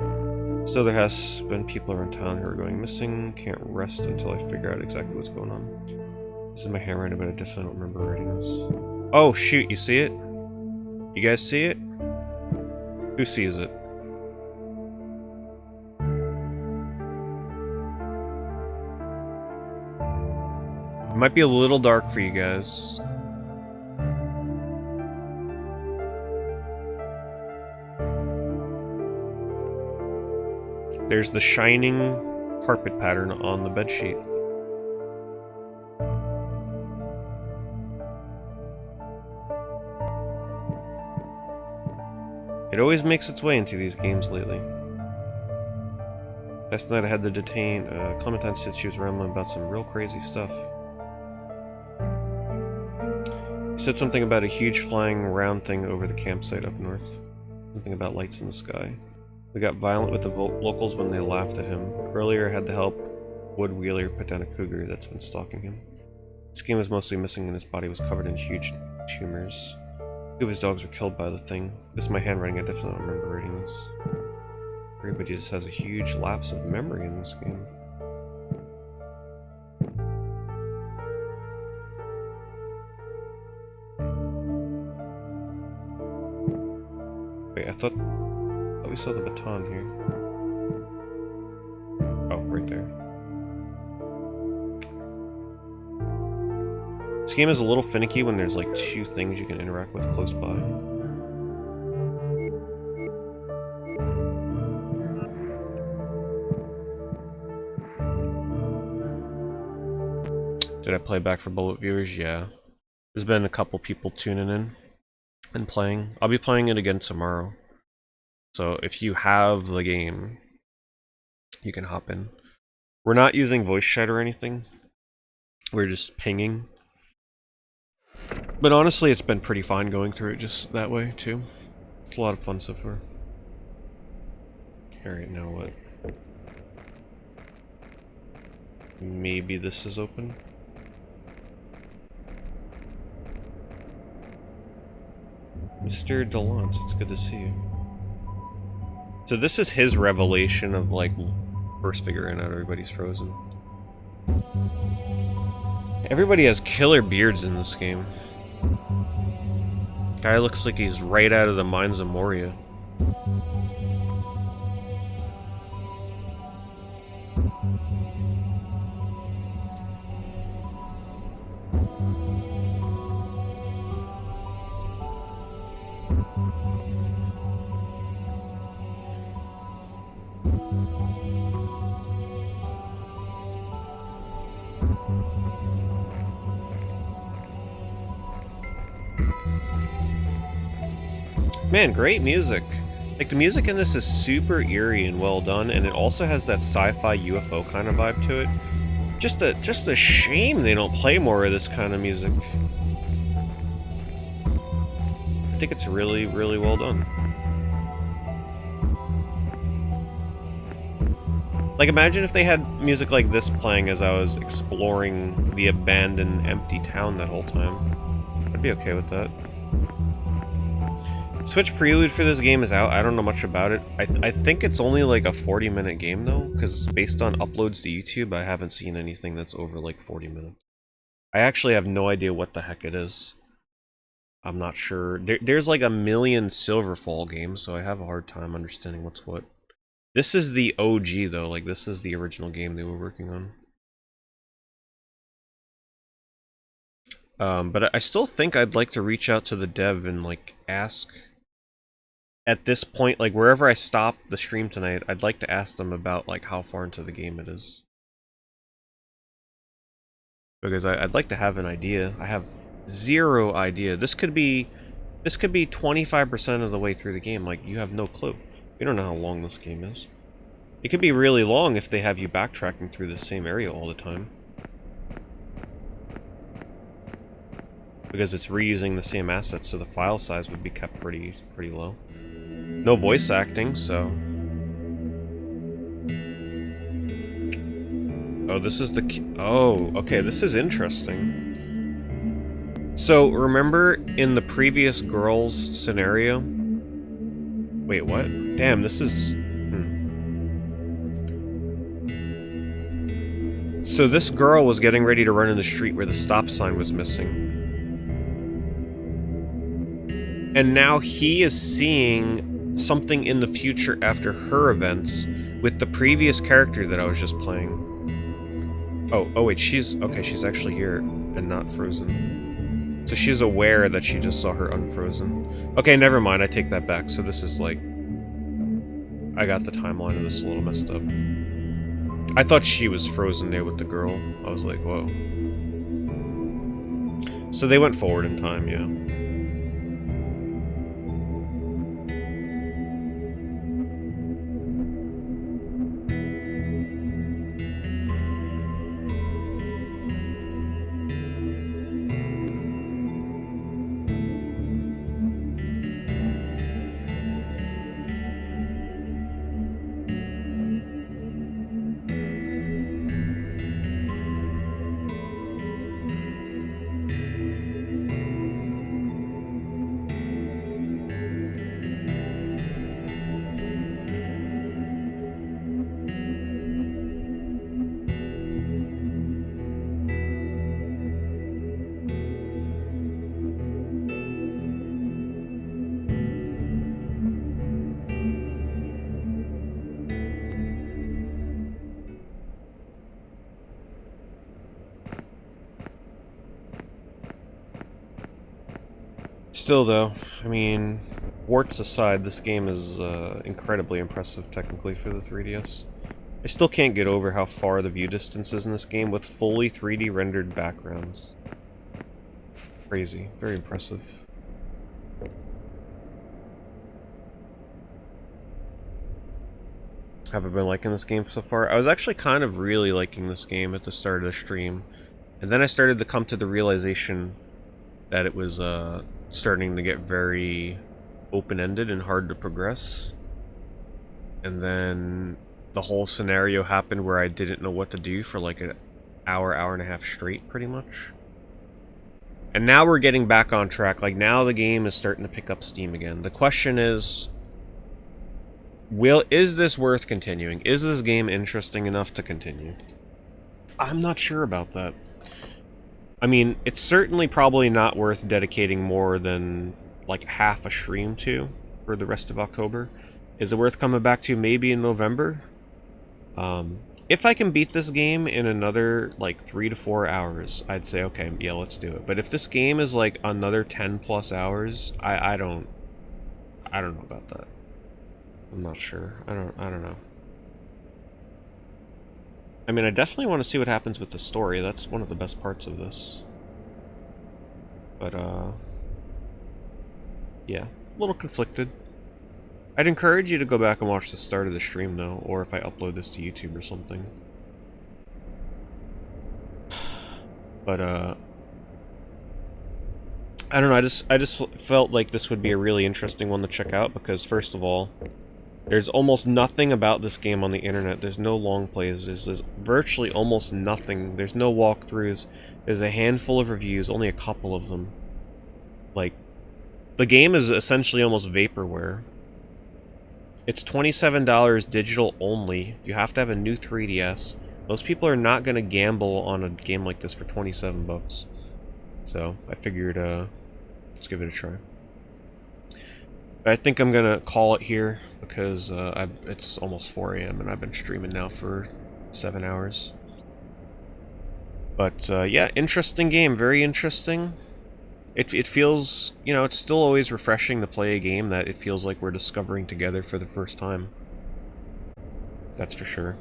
Speaker 1: Still, there has been people around town who are going missing. Can't rest until I figure out exactly what's going on. This is my handwriting, but I definitely don't remember writing this. Oh, shoot, you see it? You guys see it? Who sees it? It might be a little dark for you guys. There's the shining carpet pattern on the bedsheet. It always makes its way into these games lately. Last night I had to detain Clementine said she was rambling about some real crazy stuff. said something about a huge flying round thing over the campsite up north. Something about lights in the sky. We got violent with the locals when they laughed at him. Earlier I had to help Wood Wheeler put down a cougar that's been stalking him. His skin was mostly missing and his body was covered in huge tumors. 2 of his dogs were killed by the thing. This is my handwriting, I definitely don't remember writing this. Everybody just has a huge lapse of memory in this game. Wait, I thought we saw the baton here. Oh, right there. This game is a little finicky when there's like 2 things you can interact with close by. Did I play Back for Bullet viewers? Yeah. There's been a couple people tuning in and playing. I'll be playing it again tomorrow. So if you have the game, you can hop in. We're not using voice chat or anything. We're just pinging. But honestly, it's been pretty fine going through it just that way, too. It's a lot of fun so far. Alright, now what? Maybe this is open? Mr. DeLance, it's good to see you. So this is his revelation of, like, first figuring out everybody's frozen. Everybody has killer beards in this game. Guy looks like he's right out of the Mines of Moria. Man, great music. Like, the music in this is super eerie and well done, and it also has that sci-fi UFO kind of vibe to it. Just a shame they don't play more of this kind of music. I think it's really, really well done. Like, imagine if they had music like this playing as I was exploring the abandoned, empty town that whole time. I'd be okay with that. Switch Prelude for this game is out. I don't know much about it. I think it's only like a 40-minute game though, because based on uploads to YouTube, I haven't seen anything that's over like 40 minutes. I actually have no idea what the heck it is. I'm not sure. There's like a million Silverfall games, so I have a hard time understanding what's what. This is the OG though, like this is the original game they were working on. But I still think I'd like to reach out to the dev and like ask... At this point, like wherever I stop the stream tonight, I'd like to ask them about like how far into the game it is. Because I'd like to have an idea. I have zero idea. This could be 25% of the way through the game. Like, you have no clue. You don't know how long this game is. It could be really long if they have you backtracking through the same area all the time. Because it's reusing the same assets, so the file size would be kept pretty low. No voice acting, so... Oh, this is the... Oh, okay, this is interesting. So, remember in the previous girls scenario? Wait, what? Damn, this is... So this girl was getting ready to run in the street where the stop sign was missing. And now he is seeing something in the future after her events with the previous character that I was just playing. Oh wait, she's actually here and not frozen. So she's aware that she just saw her unfrozen. Okay, never mind, I take that back. So this is like... I got the timeline of this a little messed up. I thought she was frozen there with the girl. I was like, whoa. So they went forward in time, yeah. Still, though, I mean, warts aside, this game is incredibly impressive technically for the 3DS. I still can't get over how far the view distance is in this game with fully 3D rendered backgrounds. Crazy. Very impressive. Have I been liking this game so far? I was actually kind of really liking this game at the start of the stream. And then I started to come to the realization that it was starting to get very open-ended and hard to progress. And then the whole scenario happened where I didn't know what to do for like an hour and a half straight, pretty much. And now we're getting back on track. Like, now the game is starting to pick up steam again. The question is, is this worth continuing? Is this game interesting enough to continue? I'm not sure about that. I mean, it's certainly probably not worth dedicating more than like half a stream to for the rest of October. Is it worth coming back to maybe in November? If I can beat this game in another like 3 to 4 hours, I'd say okay, yeah, let's do it. But if this game is like another 10 plus hours, I don't know about that. I'm not sure. I don't know. I mean, I definitely want to see what happens with the story. That's one of the best parts of this. But yeah, a little conflicted. I'd encourage you to go back and watch the start of the stream though, or if I upload this to YouTube or something. But I don't know, I just felt like this would be a really interesting one to check out because first of all, there's almost nothing about this game on the internet. There's no long plays. There's virtually almost nothing. There's no walkthroughs. There's a handful of reviews, only a couple of them. Like, the game is essentially almost vaporware. It's $27 digital only. You have to have a new 3DS. Most people are not going to gamble on a game like this for 27 bucks. So, I figured, let's give it a try. I think I'm going to call it here because it's almost 4 AM and I've been streaming now for 7 hours. But yeah, interesting game, very interesting. It feels, you know, it's still always refreshing to play a game that it feels like we're discovering together for the first time. That's for sure.